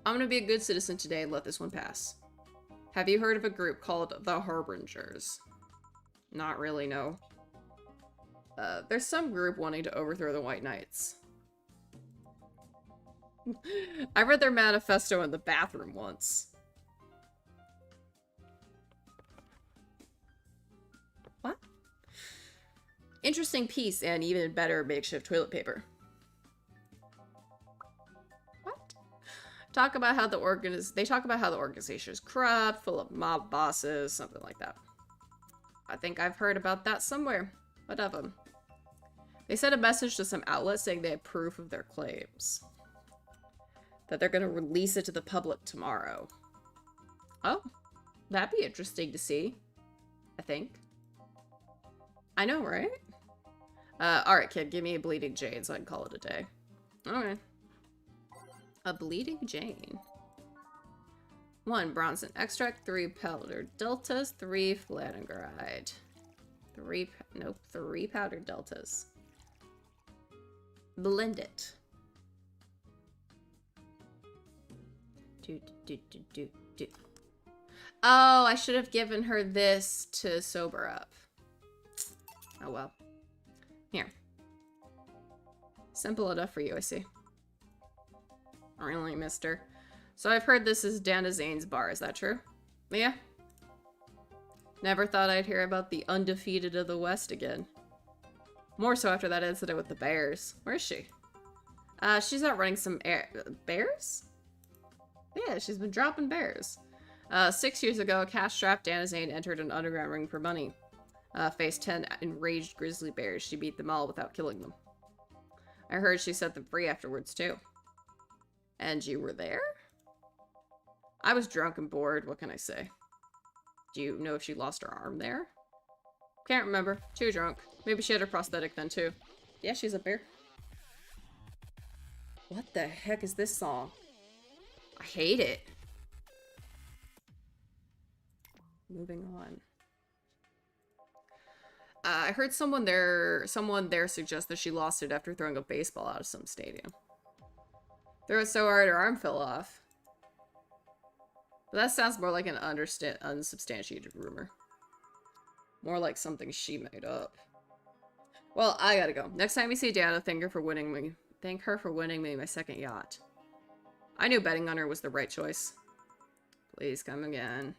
I'm gonna be a good citizen today and let this one pass. Have you heard of a group called the Harbingers? Not really, no. There's some group wanting to overthrow the White Knights. I read their manifesto in the bathroom once. What? Interesting piece and even better makeshift toilet paper. What? Talk about how they talk about how the organization is corrupt, full of mob bosses, something like that. I think I've heard about that somewhere. What of them? They sent a message to some outlet saying they had proof of their claims. That they're gonna release it to the public tomorrow. Oh, that'd be interesting to see. I think. I know, right? Alright, kid, give me a bleeding Jane so I can call it a day. Okay. A bleeding Jane. 1 Bronson extract, 3 powdered deltas, 3 flanogride. 3 powdered deltas. Blend it. Oh, I should have given her this to sober up. Oh well. Here. Simple enough for you, I see. Really, mister? So I've heard this is Dana Zane's bar, is that true? Yeah. Never thought I'd hear about the undefeated of the West again. More so after that incident with the bears. Where is she? She's out running some bears? Yeah, she's been dropping bears. 6 years ago, a cash-strapped Dana Zane entered an underground ring for money. Faced 10 enraged grizzly bears. She beat them all without killing them. I heard she set them free afterwards, too. And you were there? I was drunk and bored, what can I say? Do you know if she lost her arm there? Can't remember. Too drunk. Maybe she had her prosthetic then, too. Yeah, she's a bear. What the heck is this song? I hate it. Moving on. I heard someone there suggest that she lost it after throwing a baseball out of some stadium. Threw it so hard her arm fell off. But that sounds more like an unsubstantiated rumor. More like something she made up. Well, I gotta go. Next time you see Dana, thank her for winning me my second yacht. I knew betting on her was the right choice. Please come again.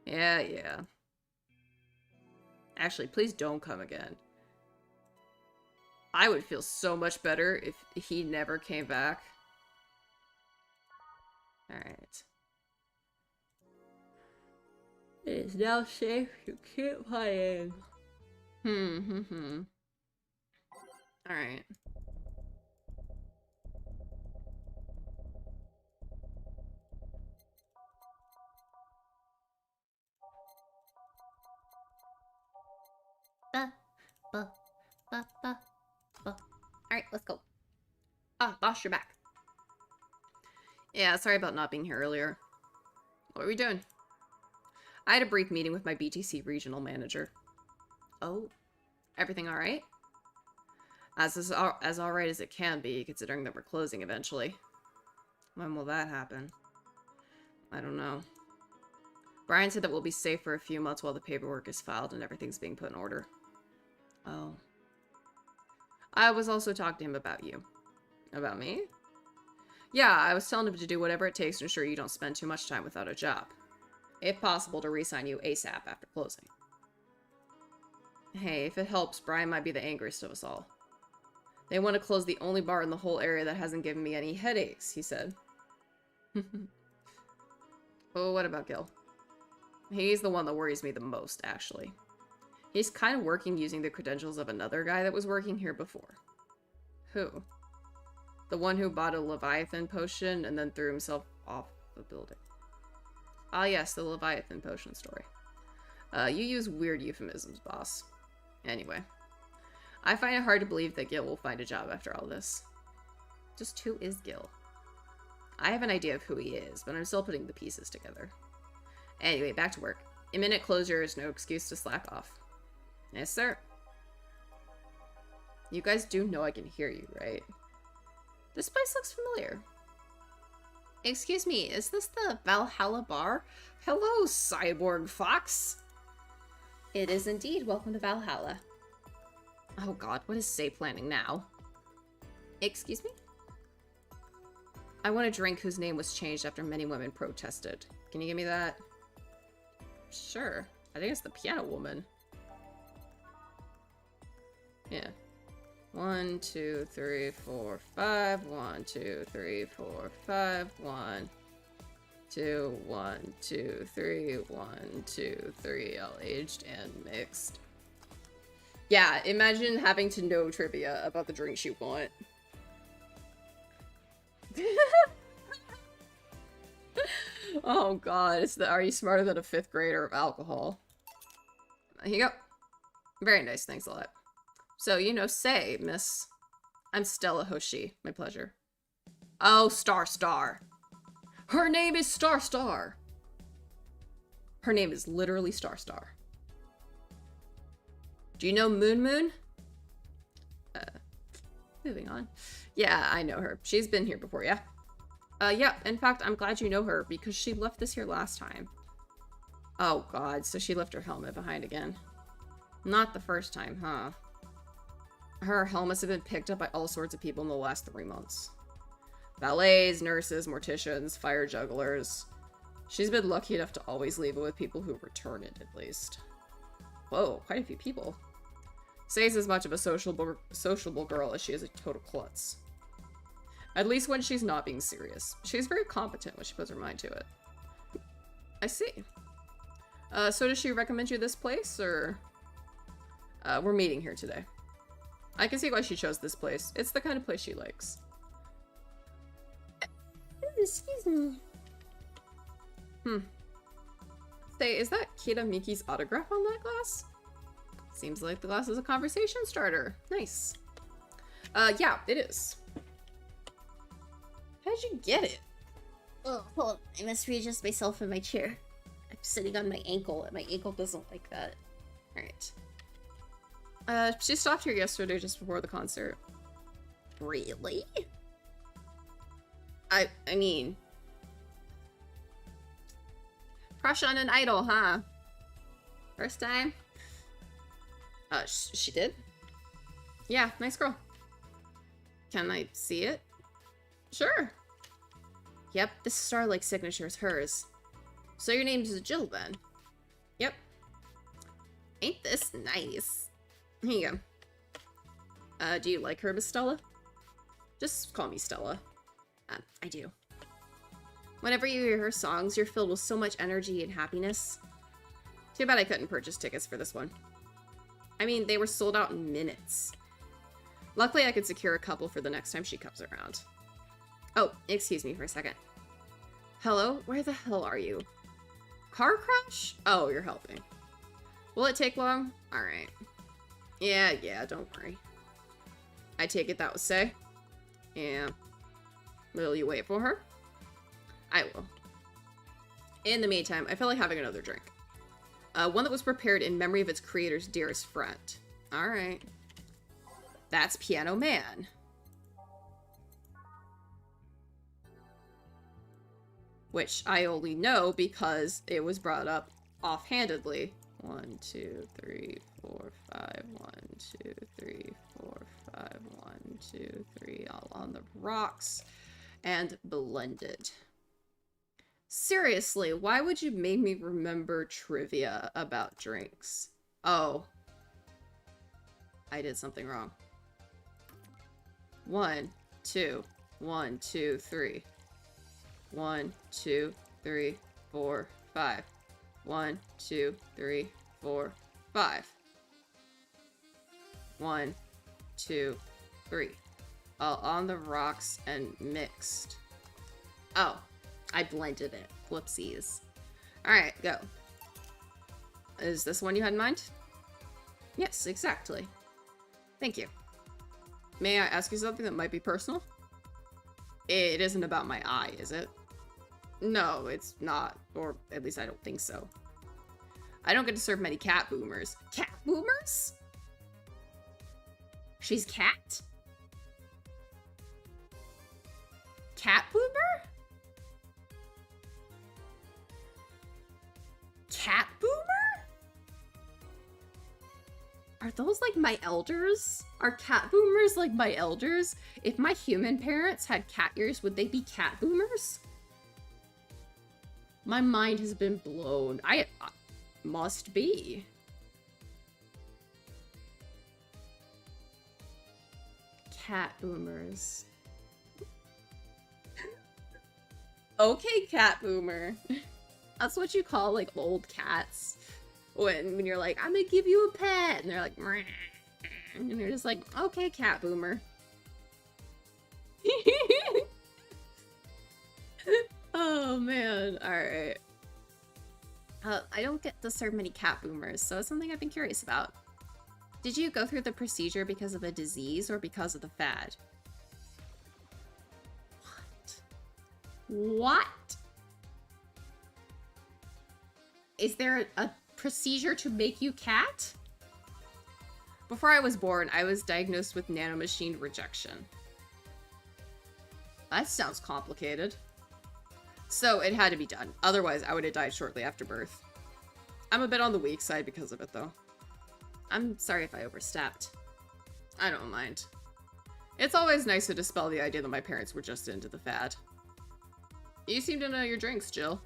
Yeah. Actually, please don't come again. I would feel so much better if he never came back. Alright. It is now safe to keep playing. Alright. Alright, let's go. Ah, boss, you're back. Yeah, sorry about not being here earlier. What are we doing? I had a brief meeting with my BTC regional manager. Oh, everything alright? As alright as it can be, considering that we're closing eventually. When will that happen? I don't know. Brian said that we'll be safe for a few months while the paperwork is filed and everything's being put in order. Oh. I was also talking to him about you. About me? Yeah, I was telling him to do whatever it takes to ensure you don't spend too much time without a job. If possible, to re-sign you ASAP after closing. Hey, if it helps, Brian might be the angriest of us all. They want to close the only bar in the whole area that hasn't given me any headaches, he said. Oh, what about Gil? He's the one that worries me the most, actually. He's kind of working using the credentials of another guy that was working here before. Who? The one who bought a Leviathan potion and then threw himself off the building. Ah yes, the Leviathan potion story. You use weird euphemisms, boss. Anyway. I find it hard to believe that Gil will find a job after all this. Just who is Gil? I have an idea of who he is, but I'm still putting the pieces together. Anyway, back to work. Imminent closure is no excuse to slack off. Yes, sir. You guys do know I can hear you, right? This place looks familiar. Excuse me, is this the Valhalla bar? Hello, cyborg fox. It is indeed. Welcome to Valhalla. Oh god, what is Say planning now? Excuse me? I want a drink whose name was changed after many women protested. Can you give me that? Sure. I think it's the piano woman. Yeah. 1, 2, 3, 4, 5. 1, 2, 3, 4, 5. 1, 2, 1, 2, 3. 1, 2, 3. All aged and mixed. Yeah, imagine having to know trivia about the drinks you want. Oh god, it's the are you smarter than a 5th grader of alcohol? Here you go. Very nice, thanks a lot. So, you know, say, miss. I'm Stella Hoshi. My pleasure. Oh, Star. Her name is Star. Her name is literally Star. Do you know Moon? Moving on. Yeah, I know her. She's been here before, yeah? Yeah, in fact, I'm glad you know her, because she left this here last time. Oh god, so she left her helmet behind again. Not the first time, huh? Her helmets have been picked up by all sorts of people in the last 3 months. Valets, nurses, morticians, fire jugglers. She's been lucky enough to always leave it with people who return it, at least. Whoa, quite a few people. Say's as much of a sociable girl as she is a total klutz. At least when she's not being serious. She's very competent when she puts her mind to it. I see. So does she recommend you this place, or? We're meeting here today. I can see why she chose this place. It's the kind of place she likes. Excuse me. Say, is that Kira Miki's autograph on that glass? Seems like the glass is a conversation starter. Nice. Yeah, it is. How'd you get it? Oh, hold on. I must readjust myself in my chair. I'm sitting on my ankle, and my ankle doesn't like that. Alright. She stopped here yesterday just before the concert. Really? I mean... Crush on an idol, huh? First time? She did? Yeah, nice girl. Can I see it? Sure. Yep, this star-like signature is hers. So your name's Jill, then? Yep. Ain't this nice? Here you go. Do you like her, Miss Stella? Just call me Stella. I do. Whenever you hear her songs, you're filled with so much energy and happiness. Too bad I couldn't purchase tickets for this one. I mean, they were sold out in minutes. Luckily, I could secure a couple for the next time she comes around. Oh, excuse me for a second. Hello? Where the hell are you? Car crash? Oh, you're helping. Will it take long? Alright. Yeah, don't worry. I take it that was Say? Yeah. Will you wait for her? I will. In the meantime, I feel like having another drink. One that was prepared in memory of its creator's dearest friend. Alright. That's Piano Man. Which I only know because it was brought up offhandedly 1, 2, 3, 4, 5. 1, 2, 3, 4, 5. 1, 2, 3. All on the rocks and blended. Seriously, why would you make me remember trivia about drinks? Oh. I did something wrong. 1, 2, 1, 2, 3. 1, 2, 3, 4, 5. 1, 2, 3, 4, 5. 1, 2, 3. All on the rocks and mixed. Oh, I blended it. Whoopsies. Alright, go. Is this one you had in mind? Yes, exactly. Thank you. May I ask you something that might be personal? It isn't about my eye, is it? No, it's not. Or at least I don't think so. I don't get to serve many cat boomers. Cat boomers? She's cat? Cat boomer? Cat boomer? Are those like my elders? Are cat boomers like my elders? If my human parents had cat ears, would they be cat boomers? My mind has been blown. I must be. Cat boomers. Okay, cat boomer. That's what you call like old cats. When you're like, I'm gonna give you a pet, and they're like, meh. And you're just like, okay, cat boomer. Oh man, alright. I don't get to serve many cat boomers, so it's something I've been curious about. Did you go through the procedure because of a disease or because of the fad? What? Is there a procedure to make you cat? Before I was born, I was diagnosed with nanomachine rejection. That sounds complicated. So it had to be done. Otherwise, I would have died shortly after birth. I'm a bit on the weak side because of it, though. I'm sorry if I overstepped. I don't mind. It's always nice to dispel the idea that my parents were just into the fad. You seem to know your drinks, Jill.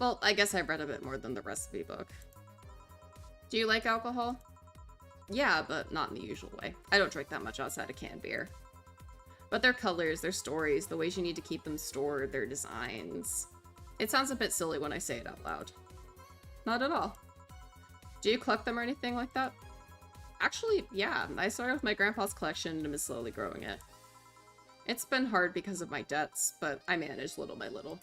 Well, I guess I've read a bit more than the recipe book. Do you like alcohol? Yeah, but not in the usual way. I don't drink that much outside of canned beer. But their colors, their stories, the ways you need to keep them stored, their designs. It sounds a bit silly when I say it out loud. Not at all. Do you collect them or anything like that? Actually, yeah. I started with my grandpa's collection and am slowly growing it. It's been hard because of my debts, but I manage little by little.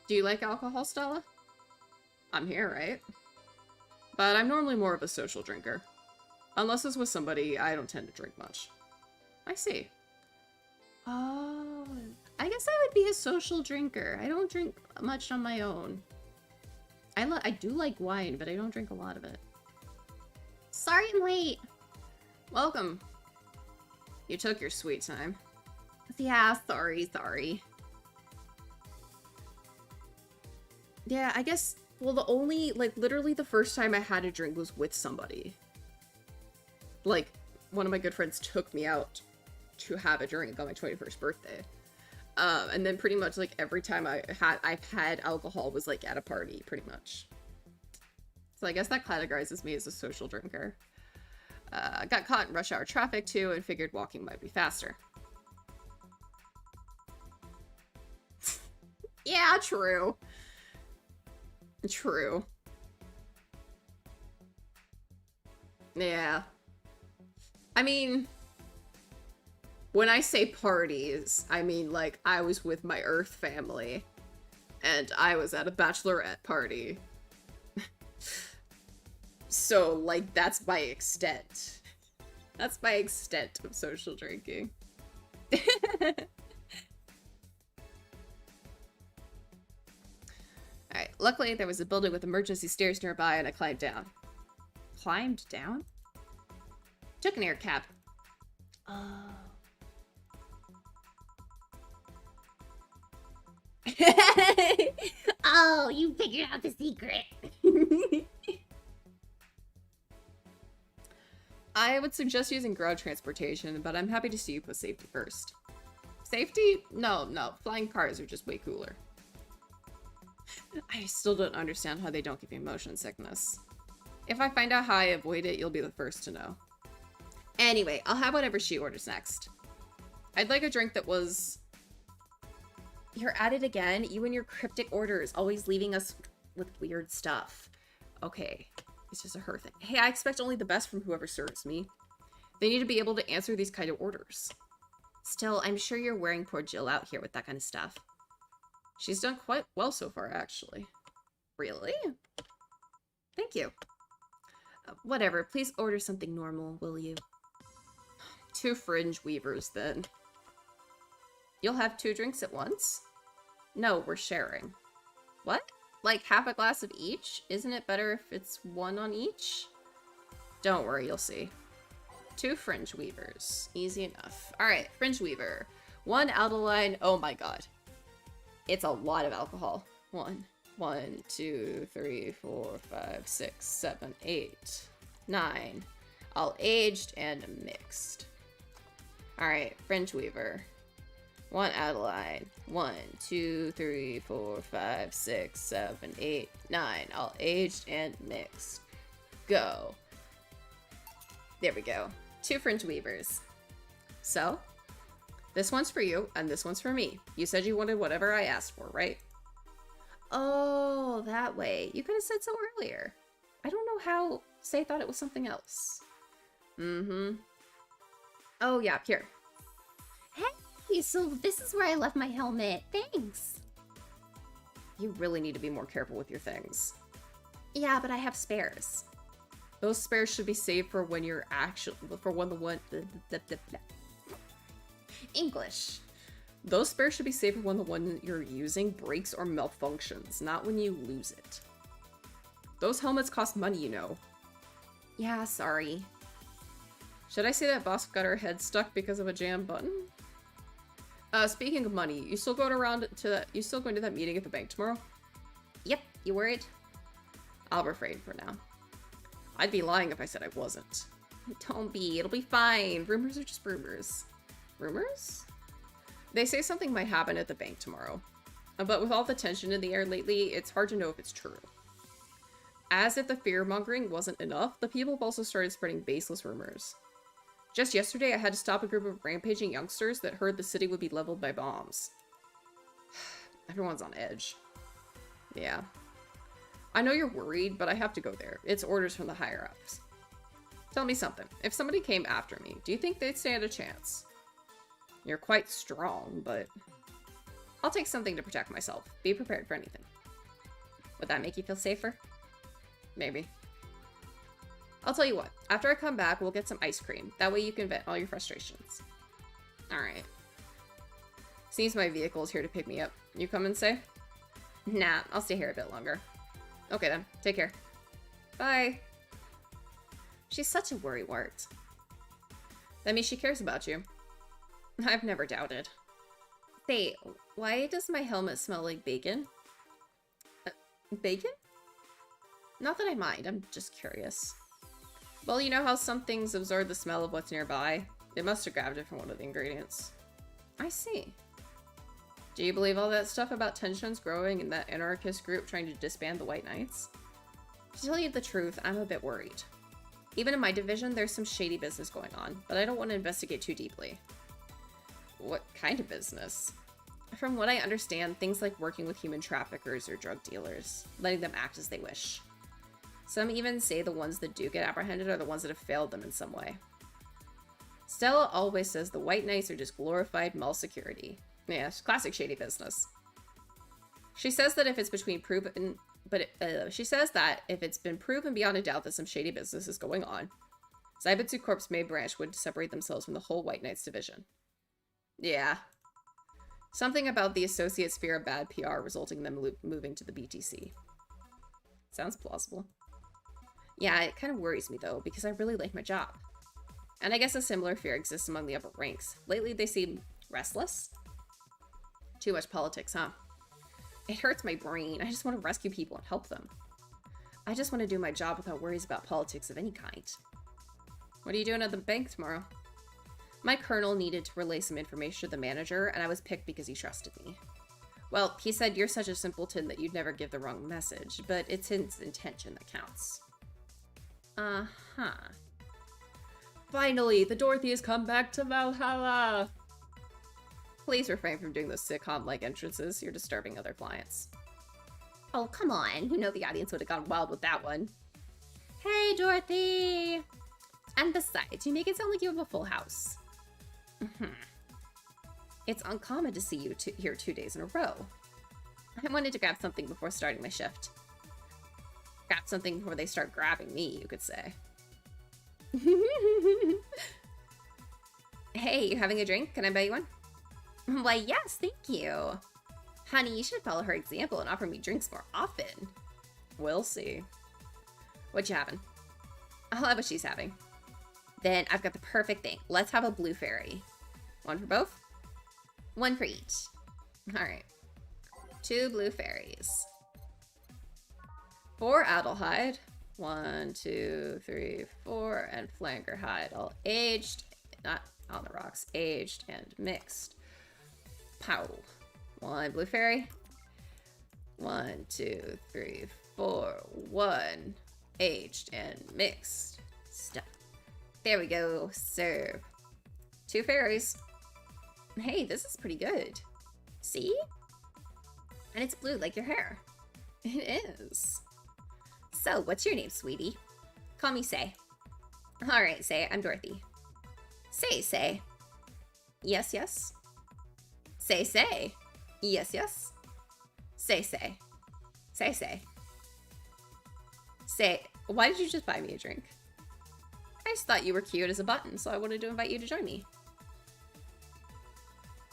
Do you like alcohol, Stella? I'm here, right? But I'm normally more of a social drinker. Unless it's with somebody, I don't tend to drink much. I see. Oh, I guess I would be a social drinker. I don't drink much on my own. I do like wine, but I don't drink a lot of it. Sorry I'm late. Welcome. You took your sweet time. Yeah, sorry. Yeah, I guess, well, the only, like, literally the first time I had a drink was with somebody. Like, one of my good friends took me out to have a drink on my 21st birthday. And then pretty much, like, every time I've had alcohol was, like, at a party, pretty much. So I guess that categorizes me as a social drinker. I got caught in rush hour traffic, too, and figured walking might be faster. Yeah, true. True. Yeah. I mean, when I say parties, I mean, like, I was with my Earth family, and I was at a bachelorette party. So, like, that's my extent. That's my extent of social drinking. Alright, luckily there was a building with emergency stairs nearby and I climbed down. Climbed down? Took an air cab. Oh. Oh, you figured out the secret. I would suggest using ground transportation, but I'm happy to see you put safety first. Safety? No, no. Flying cars are just way cooler. I still don't understand how they don't give you motion sickness. If I find out how I avoid it, you'll be the first to know. Anyway, I'll have whatever she orders next. I'd like a drink that was... You're at it again? You and your cryptic orders, always leaving us with weird stuff. Okay, it's just a her thing. Hey, I expect only the best from whoever serves me. They need to be able to answer these kind of orders. Still, I'm sure you're wearing poor Jill out here with that kind of stuff. She's done quite well so far, actually. Really? Thank you. Whatever, please order something normal, will you? 2 fringe weavers, then. You'll have 2 drinks at once? No, we're sharing. What? Like half a glass of each? Isn't it better if it's 1 on each? Don't worry, you'll see. 2 fringe weavers. Easy enough. Alright, fringe weaver. 1 Aldeline. Oh my god. It's a lot of alcohol. 1, 2, 3, 4, 5, 6, 7, 8, 9. All aged and mixed. Alright, fringe weaver. 1 Adeline. 1, 2, 3, 4, 5, 6, 7, 8, 9. All aged and mixed. Go. There we go. 2 fringe weavers. So, this one's for you, and this one's for me. You said you wanted whatever I asked for, right? Oh, that way. You could have said so earlier. I don't know how Say thought it was something else. Mm-hmm. Oh, yeah, here. Hey, so this is where I left my helmet. Thanks. You really need to be more careful with your things. Yeah, but I have spares. Those spares should be saved for when you're actually... For when the one... English. Those spares should be saved for when the one you're using breaks or malfunctions, not when you lose it. Those helmets cost money, you know. Yeah, sorry. Should I say that boss got her head stuck because of a jam button? Speaking of money, you still going to that meeting at the bank tomorrow? Yep, you worried? I'll refrain for now. I'd be lying if I said I wasn't. Don't be, it'll be fine. Rumors are just rumors. Rumors? They say something might happen at the bank tomorrow. But with all the tension in the air lately, it's hard to know if it's true. As if the fear-mongering wasn't enough, the people have also started spreading baseless rumors. Just yesterday, I had to stop a group of rampaging youngsters that heard the city would be leveled by bombs. Everyone's on edge. Yeah. I know you're worried, but I have to go there. It's orders from the higher-ups. Tell me something. If somebody came after me, do you think they'd stand a chance? You're quite strong, but... I'll take something to protect myself. Be prepared for anything. Would that make you feel safer? Maybe. I'll tell you what. After I come back, we'll get some ice cream. That way you can vent all your frustrations. Alright. Seems my vehicle's here to pick me up. You come and say? Nah, I'll stay here a bit longer. Okay then. Take care. Bye. She's such a worrywart. That means she cares about you. I've never doubted. Say, why does my helmet smell like bacon? Bacon? Not that I mind, I'm just curious. Well, you know how some things absorb the smell of what's nearby? It must have grabbed it from one of the ingredients. I see. Do you believe all that stuff about tensions growing in that anarchist group trying to disband the White Knights? To tell you the truth, I'm a bit worried. Even in my division, there's some shady business going on, but I don't want to investigate too deeply. What kind of business? From what I understand, things like working with human traffickers or drug dealers, letting them act as they wish. Some even say the ones that do get apprehended are the ones that have failed them in some way. Stella always says the White Knights are just glorified mall security. Yeah, classic shady business. She says that if it's between proven, she says that if it's been proven beyond a doubt that some shady business is going on, Zaibutsu Corp's May branch would separate themselves from the whole White Knights division. Yeah. Something about the associates fear of bad PR resulting in them moving to the BTC. Sounds plausible. Yeah, it kind of worries me though, because I really like my job. And I guess a similar fear exists among the upper ranks. Lately they seem restless. Too much politics, huh? It hurts my brain. I just want to rescue people and help them. I just want to do my job without worries about politics of any kind. What are you doing at the bank tomorrow? My colonel needed to relay some information to the manager, and I was picked because he trusted me. Well, he said you're such a simpleton that you'd never give the wrong message, but it's his intention that counts. Uh-huh. Finally, the Dorothy has come back to Valhalla! Please refrain from doing those sitcom-like entrances. You're disturbing other clients. Oh, come on. You know the audience would have gone wild with that one. Hey, Dorothy! And besides, you make it sound like you have a full house. It's uncommon to see you here 2 days in a row. I wanted to grab something before starting my shift. Grab something before they start grabbing me, you could say. Hey, you having a drink? Can I buy you one? Why, yes, thank you. Honey, you should follow her example and offer me drinks more often. We'll see. What you having? I'll have what she's having. Then I've got the perfect thing. Let's have a blue fairy. One for both? One for each. Alright. 2 blue fairies. 4 Adelheid. 1, 2, 3, 4. And Flanker Hide. All aged. Not on the rocks. Aged and mixed. Pow. 1 blue fairy. 1, 2, 3, 4. 1. Aged and mixed. Stuff. There we go. Serve. 2 fairies. Hey, this is pretty good. See? And it's blue like your hair. It is. So, what's your name, sweetie? Call me Say. Alright, Say. I'm Dorothy. Say. Yes, yes. Say. Yes, yes. Say. Say. Why did you just buy me a drink? I just thought you were cute as a button, so I wanted to invite you to join me.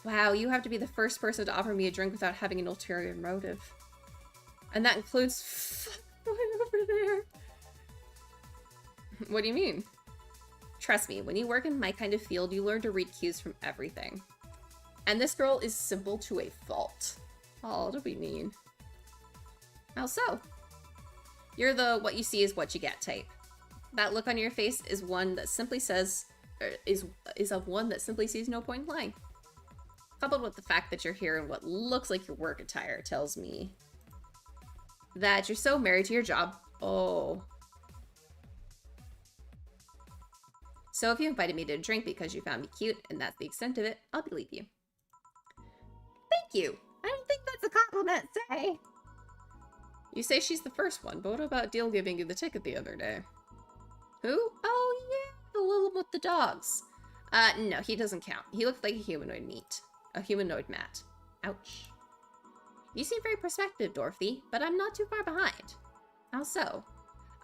Wow, you have to be the first person to offer me a drink without having an ulterior motive. And that includes over there. What do you mean? Trust me, when you work in my kind of field, you learn to read cues from everything. And this girl is simple to a fault. Oh, don't be mean. How so? You're the what you see is what you get type. That look on your face is one that simply says, is of one that simply sees no point in lying. Coupled with the fact that you're here in what looks like your work attire tells me that you're so married to your job. Oh. So if you invited me to a drink because you found me cute and that's the extent of it, I'll believe you. Thank you. I don't think that's a compliment, Say. You say she's the first one, but what about Deal giving you the ticket the other day? Who? Oh yeah, the little with the dogs. No, he doesn't count. He looked like a humanoid meat. A humanoid mat. Ouch. You seem very perspective, Dorothy, but I'm not too far behind. How so?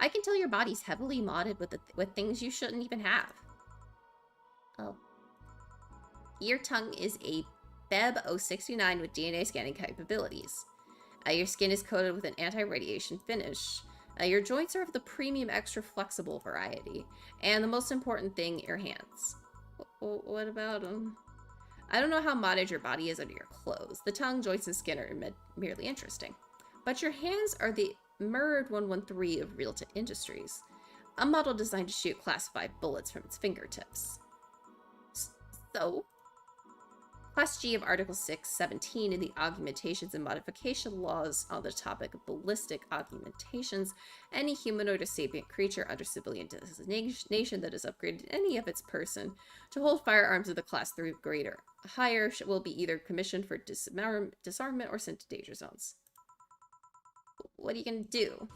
I can tell your body's heavily modded with things you shouldn't even have. Oh. Your tongue is a Beb 069 with DNA scanning capabilities. Your skin is coated with an anti-radiation finish. Your joints are of the premium extra flexible variety. And the most important thing, your hands. What about them? I don't know how modded your body is under your clothes. The tongue, joints, and skin are merely interesting. But your hands are the Mirrored 113 of Realta Industries, a model designed to shoot classified bullets from its fingertips. So, Class G of Article 617 in the Augmentations and Modification Laws on the topic of ballistic augmentations, any humanoid or sapient creature under civilian designation that has upgraded any of its person to hold firearms of the Class 3 grade or higher will be either commissioned for disarmament or sent to danger zones. What are you gonna do?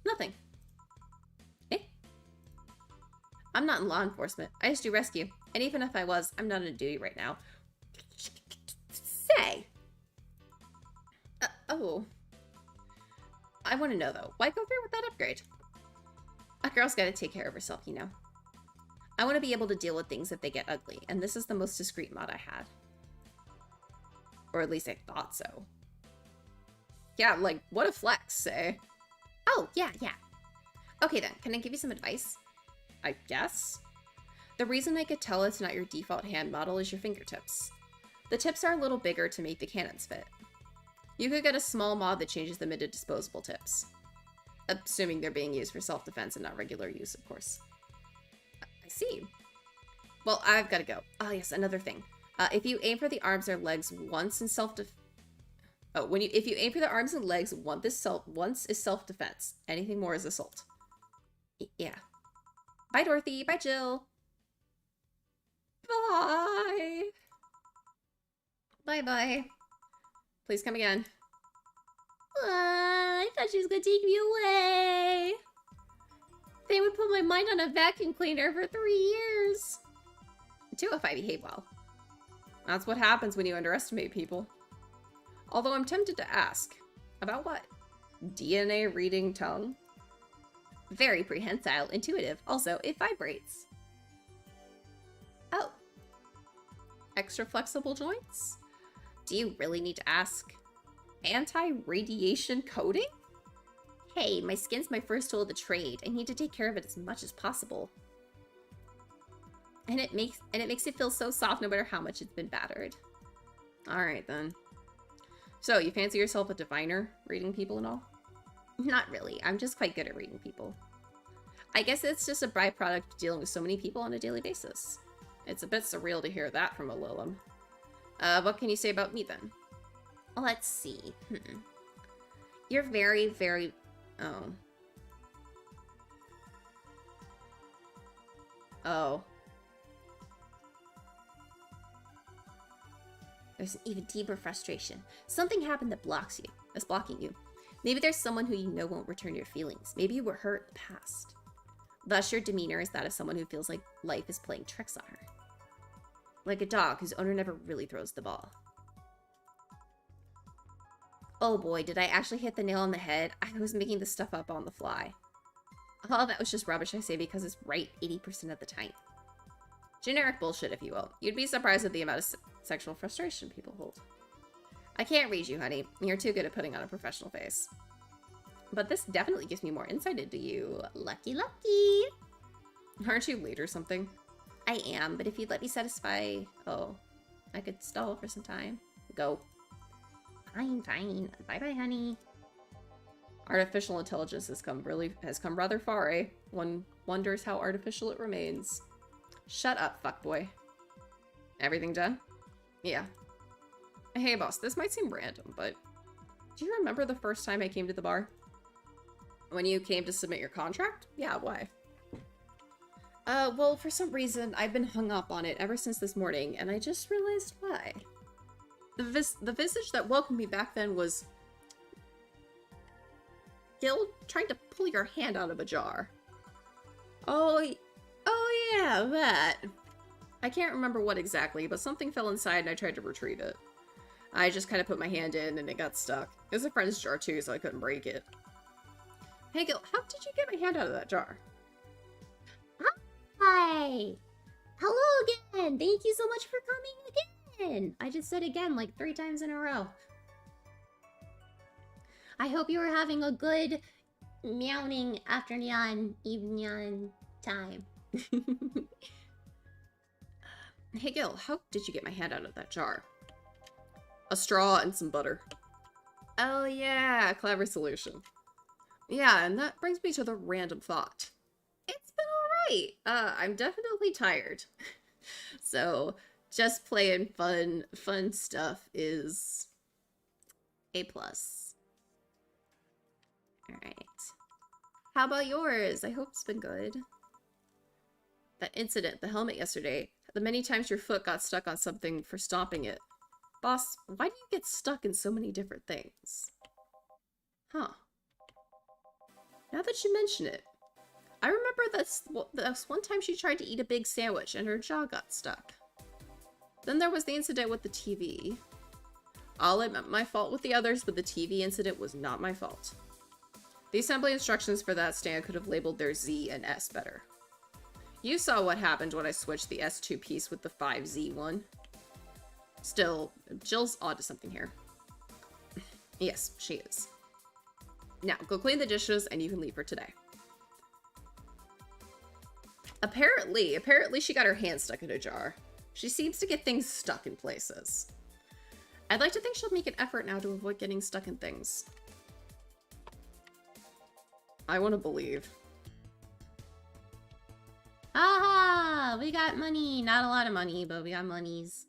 Nothing. Eh? I'm not in law enforcement. I just do rescue. And even if I was, I'm not on duty right now. Say! Oh. I want to know, though. Why go through with that upgrade? A girl's gotta take care of herself, you know. I want to be able to deal with things if they get ugly, and this is the most discreet mod I had. Or at least I thought so. Yeah, like, what a flex, Say. Oh, yeah. Okay then, can I give you some advice? I guess? The reason I could tell it's not your default hand model is your fingertips. The tips are a little bigger to make the cannons fit. You could get a small mod that changes them into disposable tips. Assuming they're being used for self-defense and not regular use, of course. I see. Well, I've got to go. Oh, yes, another thing. If you aim for the arms or legs once in self-defense... Oh, if you aim for the arms and legs once is self-defense. Anything more is assault. Yeah. Bye, Dorothy. Bye, Jill. Bye. Bye-bye. Please come again. I thought she was gonna take me away. They would put my mind on a vacuum cleaner for 3 years. Too, if I behave well. That's what happens when you underestimate people. Although I'm tempted to ask. About what? DNA reading tongue? Very prehensile, intuitive. Also, it vibrates. Oh. Extra flexible joints? Do you really need to ask? Anti-radiation coating? Hey, my skin's my first tool of the trade. I need to take care of it as much as possible. And it makes it feel so soft no matter how much it's been battered. Alright then. So, you fancy yourself a diviner, reading people and all? Not really. I'm just quite good at reading people. I guess it's just a byproduct of dealing with so many people on a daily basis. It's a bit surreal to hear that from a Lilum. What can you say about me then? Let's see. You're very, very... Oh. Oh. There's an even deeper frustration. Something happened that's blocking you. Maybe there's someone who you know won't return your feelings. Maybe you were hurt in the past. Thus, your demeanor is that of someone who feels like life is playing tricks on her. Like a dog whose owner never really throws the ball. Oh boy, did I actually hit the nail on the head? I was making this stuff up on the fly. All that was just rubbish, I say, because it's right 80% of the time. Generic bullshit, if you will. You'd be surprised at the amount of sexual frustration people hold. I can't read you, honey. You're too good at putting on a professional face. But this definitely gives me more insight into you. Lucky, lucky! Aren't you late or something? I am, but if you'd let me satisfy... Oh, I could stall for some time. Go. Fine, fine. Bye-bye, honey. Artificial intelligence has come rather far, eh? One wonders how artificial it remains. Shut up, fuckboy. Everything done? Yeah. Hey, boss, this might seem random, but do you remember the first time I came to the bar? When you came to submit your contract? Yeah, why? Well, for some reason, I've been hung up on it ever since this morning, and I just realized why. The visage that welcomed me back then was... Gil trying to pull your hand out of a jar. Oh yeah, that. I can't remember what exactly, but something fell inside and I tried to retrieve it. I just kind of put my hand in and it got stuck. It was a friend's jar too, so I couldn't break it. Hey Gil, how did you get my hand out of that jar? Hi! Hello again! Thank you so much for coming again! I just said again like 3 times in a row. I hope you were having a good meowing afternoon, evening time. Hey Gil, how did you get my hand out of that jar? A straw and some butter. Oh yeah, clever solution. Yeah, and that brings me to the random thought. It's been alright. I'm definitely tired. So, just playing fun stuff is A+. Alright. How about yours? I hope it's been good. That incident, the helmet yesterday, the many times your foot got stuck on something for stomping it. Boss, why do you get stuck in so many different things? Huh. Now that you mention it, I remember this one time she tried to eat a big sandwich and her jaw got stuck. Then there was the incident with the TV. I'll admit my fault with the others, but the TV incident was not my fault. The assembly instructions for that stand could have labeled their Z and S better. You saw what happened when I switched the S2 piece with the 5Z one. Still, Jill's onto something here. Yes, she is. Now, go clean the dishes and you can leave for today. Apparently she got her hand stuck in a jar. She seems to get things stuck in places. I'd like to think she'll make an effort now to avoid getting stuck in things. I want to believe. Aha! We got money. Not a lot of money, but we got monies.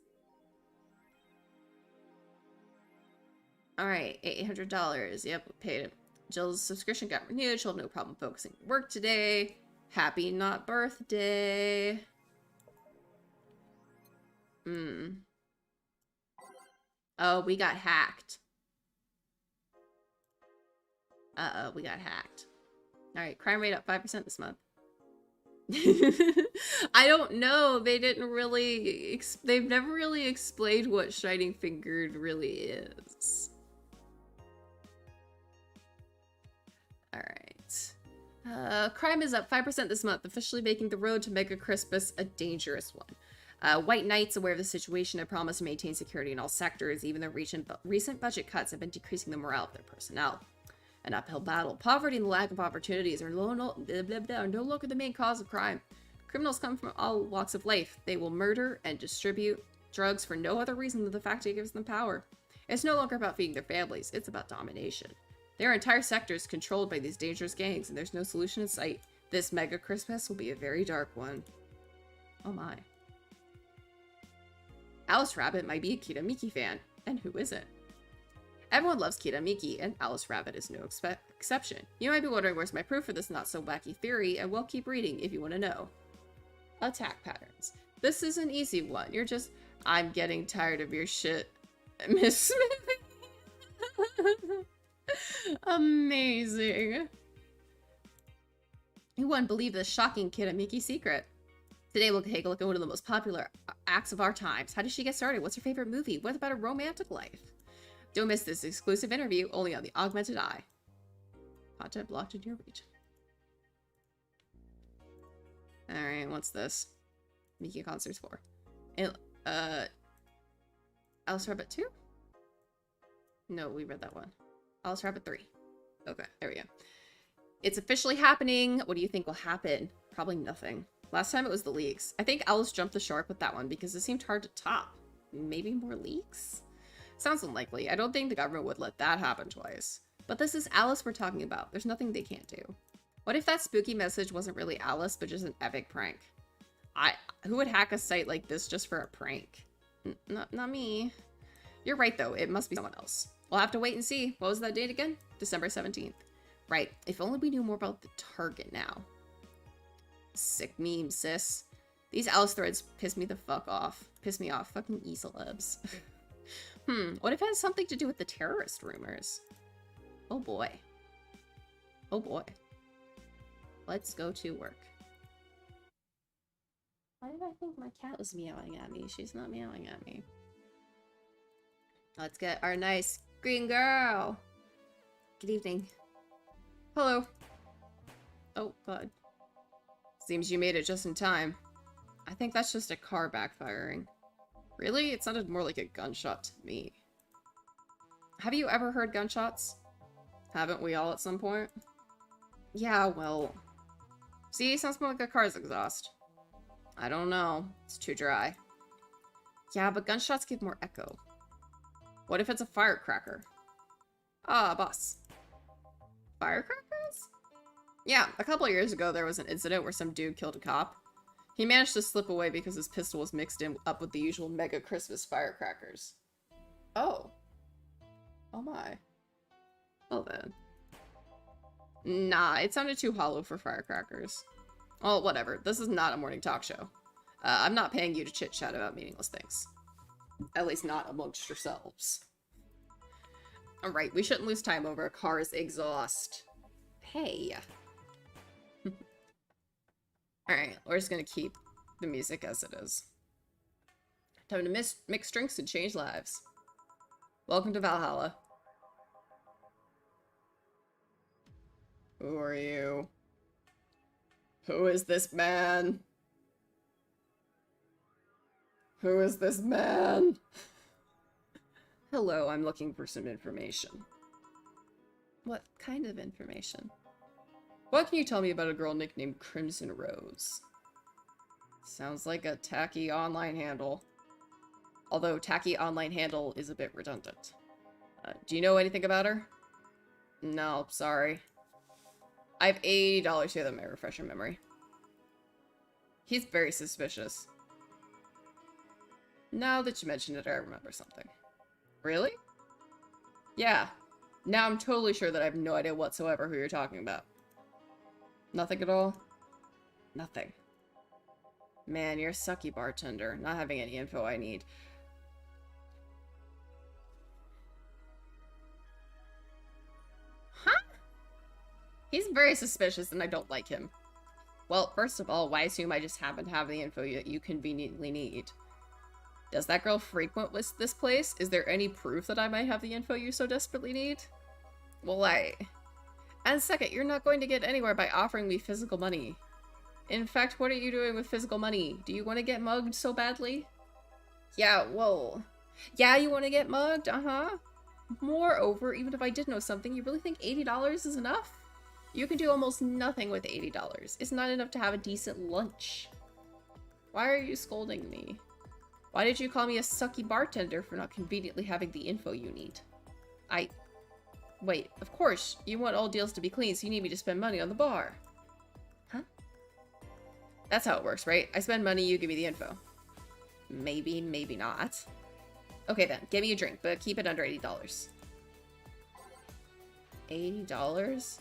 Alright, $800. Yep, we paid it. Jill's subscription got renewed. She'll have no problem focusing on work today. Happy not birthday. Oh, we got hacked. Uh-oh, we got hacked. Alright, crime rate up 5% this month. I don't know. They didn't really... They've never really explained what Shining Fingered really is. Alright. Crime is up 5% this month, officially making the road to Mega Christmas a dangerous one. White Knights, aware of the situation, have promised to maintain security in all sectors, even though recent budget cuts have been decreasing the morale of their personnel. An uphill battle. Poverty and the lack of opportunities are no longer the main cause of crime. Criminals come from all walks of life. They will murder and distribute drugs for no other reason than the fact it gives them power. It's no longer about feeding their families. It's about domination. Their entire sector is controlled by these dangerous gangs, and there's no solution in sight. This Mega Christmas will be a very dark one. Oh my. Alice Rabbit might be a Kita Miki fan, and who isn't? Everyone loves Kita Miki, and Alice Rabbit is no exception. You might be wondering where's my proof for this not-so-wacky theory, and we'll keep reading if you want to know. Attack patterns. This is an easy one. You're just, I'm getting tired of your shit, Miss Smith. Amazing. You wouldn't believe this shocking Kita Miki secret. Today we'll take a look at one of the most popular acts of our times. How did she get started? What's her favorite movie? What about her romantic life? Don't miss this exclusive interview only on the Augmented Eye. Content blocked in your region. Alright, what's this? Miki Concerts 4. Alice Rabbit 2? No, we read that one. Alice Rabbit 3. Okay, there we go. It's officially happening. What do you think will happen? Probably nothing. Last time it was the leaks. I think Alice jumped the shark with that one because it seemed hard to top. Maybe more leaks? Sounds unlikely. I don't think the government would let that happen twice. But this is Alice we're talking about. There's nothing they can't do. What if that spooky message wasn't really Alice, but just an epic prank? Who would hack a site like this just for a prank? Not me. You're right, though. It must be someone else. We'll have to wait and see. What was that date again? December 17th. Right. If only we knew more about the target now. Sick meme, sis. These Alice threads piss me the fuck off. Piss me off. Fucking e-celebs. What if it has something to do with the terrorist rumors? Oh boy. Oh boy. Let's go to work. Why did I think my cat was meowing at me? She's not meowing at me. Let's get our nice green girl. Good evening. Hello. Oh, God. Seems you made it just in time. I think that's just a car backfiring. Really? It sounded more like a gunshot to me. Have you ever heard gunshots? Haven't we all at some point? Yeah, well... See, sounds more like a car's exhaust. I don't know. It's too dry. Yeah, but gunshots give more echo. What if it's a firecracker? Ah, boss. Firecrackers? Yeah, a couple of years ago there was an incident where some dude killed a cop. He managed to slip away because his pistol was mixed in up with the usual Mega Christmas firecrackers. Oh. Oh my. Well then. Nah, it sounded too hollow for firecrackers. Well, whatever. This is not a morning talk show. I'm not paying you to chit-chat about meaningless things. At least not amongst yourselves. Alright, we shouldn't lose time over a car's exhaust. Hey. Alright, we're just gonna keep the music as it is. Time to mix drinks and change lives. Welcome to Valhalla. Who are you? Who is this man? Who is this man? Hello, I'm looking for some information. What kind of information? What can you tell me about a girl nicknamed Crimson Rose? Sounds like a tacky online handle. Although tacky online handle is a bit redundant. Do you know anything about her? No, sorry. I have $80 here that might refresh your memory. He's very suspicious. Now that you mention it, I remember something. Really? Yeah. Now I'm totally sure that I have no idea whatsoever who you're talking about. Nothing at all? Nothing. Man, you're a sucky bartender, not having any info I need. Huh? He's very suspicious and I don't like him. Well, first of all, why assume I just happen to have the info that you conveniently need? Does that girl frequent this place? Is there any proof that I might have the info you so desperately need? Well, And second, you're not going to get anywhere by offering me physical money. In fact, what are you doing with physical money? Do you want to get mugged so badly? Yeah, well... Yeah, you want to get mugged? Uh-huh. Moreover, even if I did know something, you really think $80 is enough? You can do almost nothing with $80. It's not enough to have a decent lunch. Why are you scolding me? Why did you call me a sucky bartender for not conveniently having the info you need? Wait, of course, you want all deals to be clean, so you need me to spend money on the bar. Huh? That's how it works, right? I spend money, you give me the info. Maybe, maybe not. Okay then, give me a drink, but keep it under $80. $80?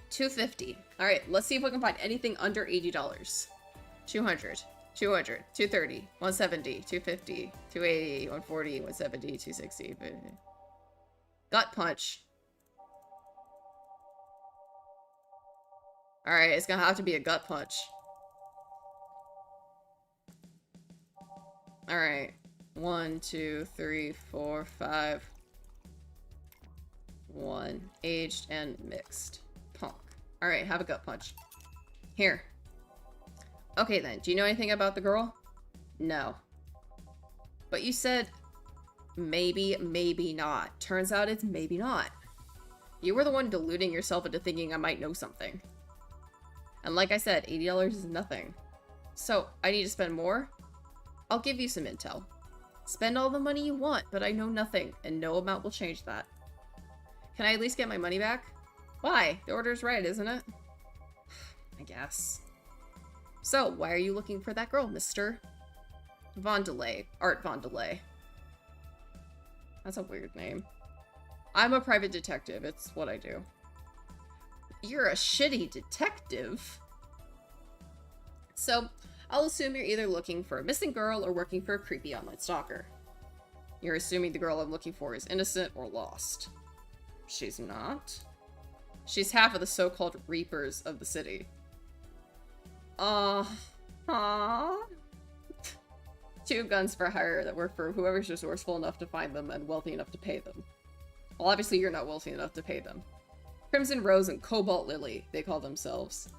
$250. Alright, let's see if we can find anything under $80. 200. 200, 230, 170, 250, 280, 140, 170, 260. Gut punch. Alright, it's gonna have to be a gut punch. Alright. 1, 2, 3, 4, 5. 1. Aged and mixed. Punk. Alright, have a gut punch. Here. Okay then, do you know anything about the girl? No. But you said maybe, maybe not. Turns out it's maybe not. You were the one deluding yourself into thinking I might know something. And like I said, $80 is nothing. So, I need to spend more? I'll give you some intel. Spend all the money you want, but I know nothing, and no amount will change that. Can I at least get my money back? Why? The order's right, isn't it? I guess. So, why are you looking for that girl, Mr. Vondelay? Art Vondelay. That's a weird name. I'm a private detective. It's what I do. You're a shitty detective? So, I'll assume you're either looking for a missing girl or working for a creepy online stalker. You're assuming the girl I'm looking for is innocent or lost. She's not. She's half of the so-called Reapers of the city. Two guns for hire that work for whoever's resourceful enough to find them and wealthy enough to pay them. Well, obviously you're not wealthy enough to pay them. Crimson Rose and Cobalt Lily, they call themselves.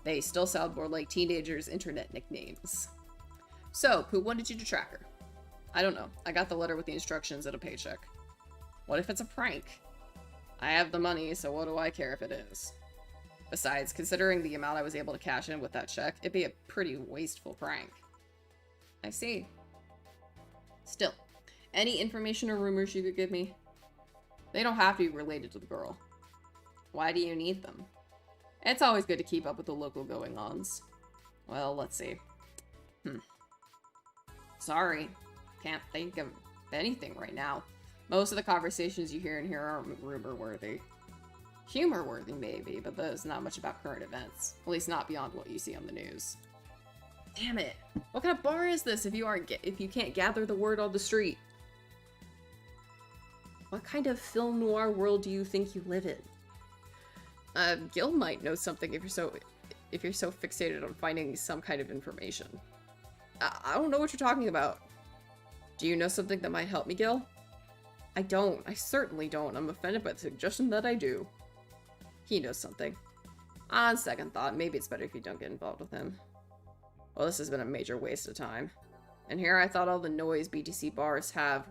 They still sound more like teenagers' internet nicknames. So, who wanted you to track her? I don't know. I got the letter with the instructions and a paycheck. What if it's a prank? I have the money, so what do I care if it is? Besides, considering the amount I was able to cash in with that check, it'd be a pretty wasteful prank. I see. Still, any information or rumors you could give me? They don't have to be related to the girl. Why do you need them? It's always good to keep up with the local going-ons. Well, let's see. Sorry. Can't think of anything right now. Most of the conversations you hear in here aren't rumor-worthy. Humor-worthy, maybe, but there's not much about current events. At least not beyond what you see on the news. Damn it. What kind of bar is this if you can't gather the word on the street? What kind of film noir world do you think you live in? Gil might know something if you're so fixated on finding some kind of information. I don't know what you're talking about. Do you know something that might help me, Gil? I don't. I certainly don't. I'm offended by the suggestion that I do. He knows something. On second thought, maybe it's better if you don't get involved with him. Well, this has been a major waste of time. And here I thought all the noise BTC bars have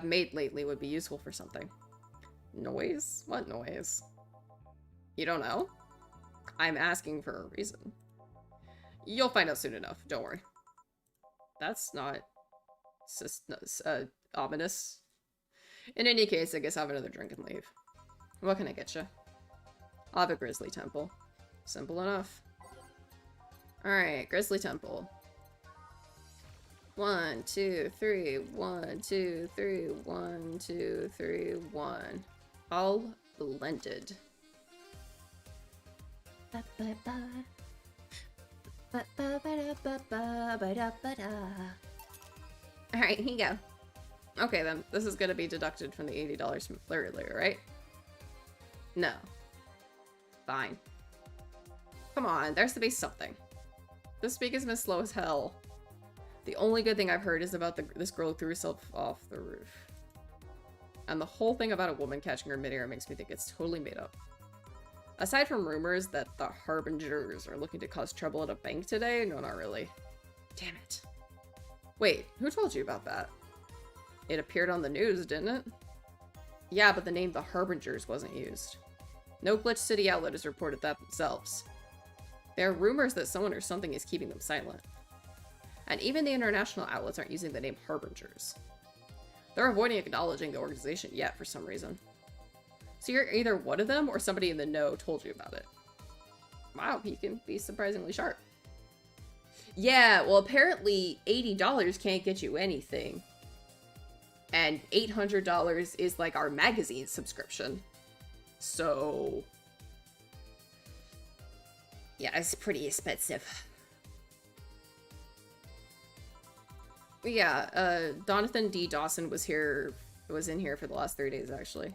made lately would be useful for something. Noise? What noise? You don't know? I'm asking for a reason. You'll find out soon enough. Don't worry. That's not ominous. In any case, I guess I'll have another drink and leave. What can I get you? I'll have a grizzly temple. Simple enough. Alright, Grizzly Temple. 1, 2, 3, 1, 2, 3, 1, 2, 3, 1. All blended. Alright, here you go. Okay then, this is gonna be deducted from the $80 from earlier, right? No. Fine. Come on, there has to be something. This week has been slow as hell. The only good thing I've heard is about this girl who threw herself off the roof. And the whole thing about a woman catching her midair makes me think it's totally made up. Aside from rumors that the Harbingers are looking to cause trouble at a bank today, no, not really. Damn it. Wait, who told you about that? It appeared on the news, didn't it? Yeah, but the name the Harbingers wasn't used. No Glitch City outlet has reported that themselves. There are rumors that someone or something is keeping them silent. And even the international outlets aren't using the name Harbingers. They're avoiding acknowledging the organization yet for some reason. So you're either one of them or somebody in the know told you about it. Wow, he can be surprisingly sharp. Yeah, well apparently $80 can't get you anything. And $800 is like our magazine subscription. So... yeah, it's pretty expensive. Yeah, Donathan D. Dawson was in here for the last 3 days, actually.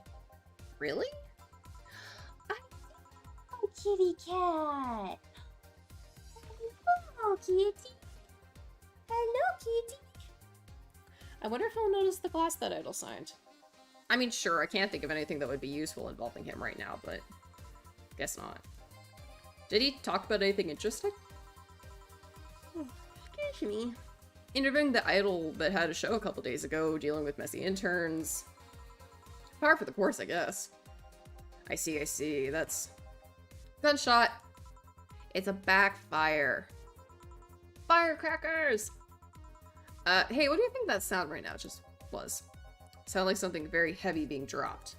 Really? Oh, kitty cat. Hello, kitty. Hello, kitty. I wonder if he'll notice the glass that Idol signed. I mean, sure, I can't think of anything that would be useful involving him right now, but guess not. Did he talk about anything interesting? Excuse me. Interviewing the Idol that had a show a couple days ago, dealing with messy interns. Par for the course, I guess. I see. That's... gunshot! It's a backfire. Firecrackers! Hey, what do you think that sound right now just was? Sounded like something very heavy being dropped.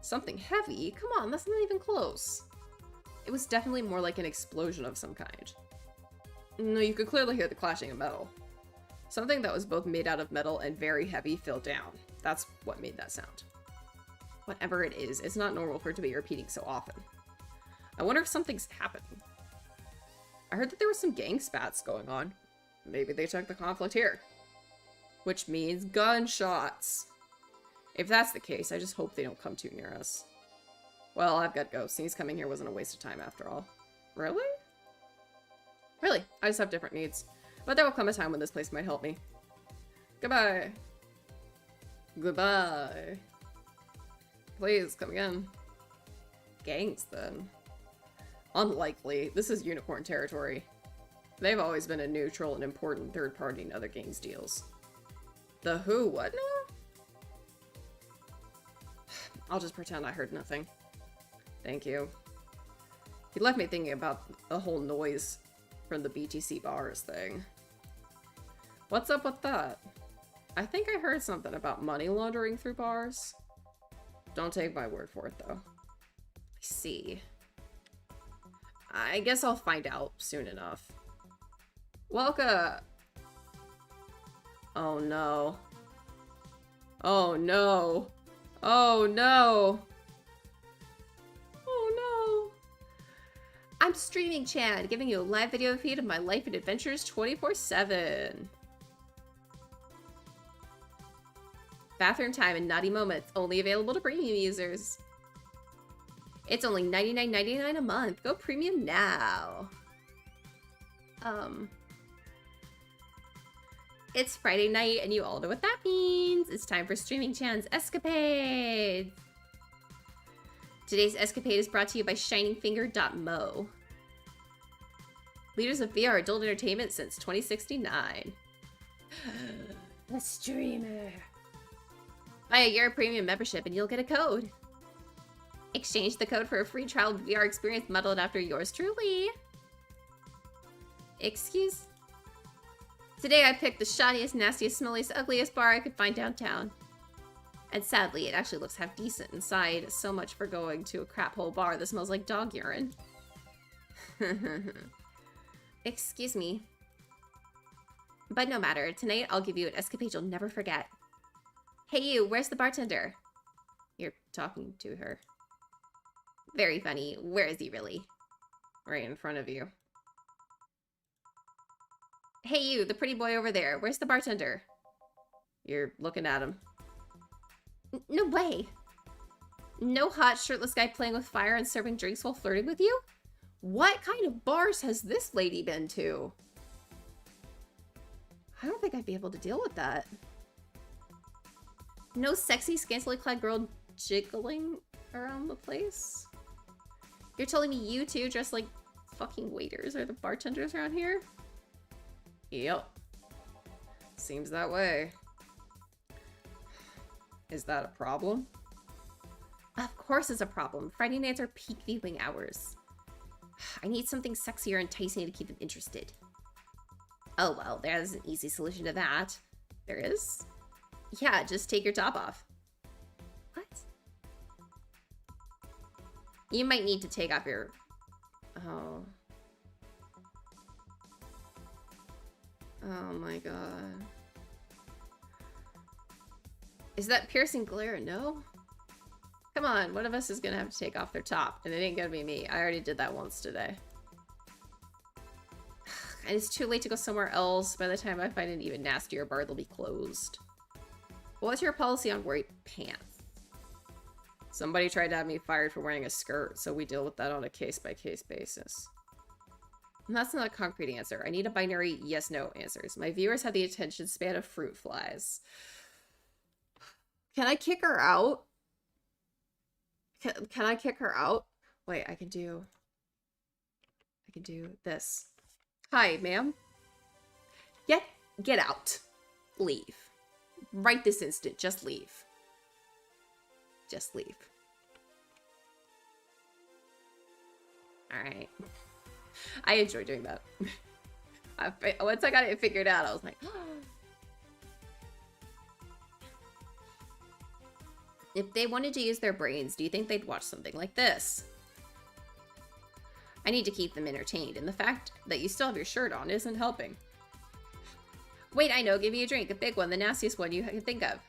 Something heavy? Come on, that's not even close. It was definitely more like an explosion of some kind. No, you could clearly hear the clashing of metal. Something that was both made out of metal and very heavy fell down. That's what made that sound. Whatever it is, it's not normal for it to be repeating so often. I wonder if something's happening. I heard that there was some gang spats going on. Maybe they took the conflict here. Which means gunshots. If that's the case, I just hope they don't come too near us. Well, I've got to go. Sneeze coming here wasn't a waste of time after all. Really? Really, I just have different needs. But there will come a time when this place might help me. Goodbye. Goodbye. Please, come again. Gangs, then. Unlikely. This is unicorn territory. They've always been a neutral and important third party in other gangs' deals. The who? What now? I'll just pretend I heard nothing. Thank you. He left me thinking about the whole noise from the BTC bars thing. What's up with that? I think I heard something about money laundering through bars. Don't take my word for it, though. I see. I guess I'll find out soon enough. Welcome! Oh no. Oh no. Oh no. Oh no. I'm streaming Chad, giving you a live video feed of my life and adventures 24/7. Bathroom time and naughty moments, only available to premium users. It's only $99.99 a month. Go premium now. It's Friday night, and you all know what that means. It's time for Streaming Chan's Escapades. Today's escapade is brought to you by ShiningFinger.mo. Leaders of VR adult entertainment since 2069. The streamer. Buy a year premium membership and you'll get a code. Exchange the code for a free trial VR experience modeled after yours truly. Excuse? Today I picked the shoddiest, nastiest, smelliest, ugliest bar I could find downtown. And sadly, it actually looks half decent inside. So much for going to a crap hole bar that smells like dog urine. Excuse me. But no matter, tonight I'll give you an escapade you'll never forget. Hey you, where's the bartender? You're talking to her. Very funny. Where is he really? Right in front of you. Hey you, the pretty boy over there. Where's the bartender? You're looking at him. No way. No hot, shirtless guy playing with fire and serving drinks while flirting with you? What kind of bars has this lady been to? I don't think I'd be able to deal with that. No sexy, scantily clad girl jiggling around the place? You're telling me you two, dressed like fucking waiters, are the bartenders around here? Yep. Seems that way. Is that a problem? Of course it's a problem. Friday nights are peak viewing hours. I need something sexy or enticing to keep them interested. Oh well, there's an easy solution to that. There is? Yeah, just take your top off. What? You might need to take off your... Oh. Oh my god. Is that piercing glare a no? Come on, one of us is gonna have to take off their top, and it ain't gonna be me. I already did that once today. And it's too late to go somewhere else. By the time I find an even nastier bar, they'll be closed. What's your policy on white pants? Somebody tried to have me fired for wearing a skirt, so we deal with that on a case-by-case basis. And that's not a concrete answer. I need a binary yes-no answers. My viewers have the attention span of fruit flies. Can I kick her out? Can I kick her out? Wait, I can do this. Hi, ma'am. Get out. Leave. Right this instant. Just leave. Just leave. Alright. I enjoy doing that. Once I got it figured out, I was like, if they wanted to use their brains, do you think they'd watch something like this? I need to keep them entertained, and the fact that you still have your shirt on isn't helping. Wait, I know, give me a drink, a big one, the nastiest one you can think of.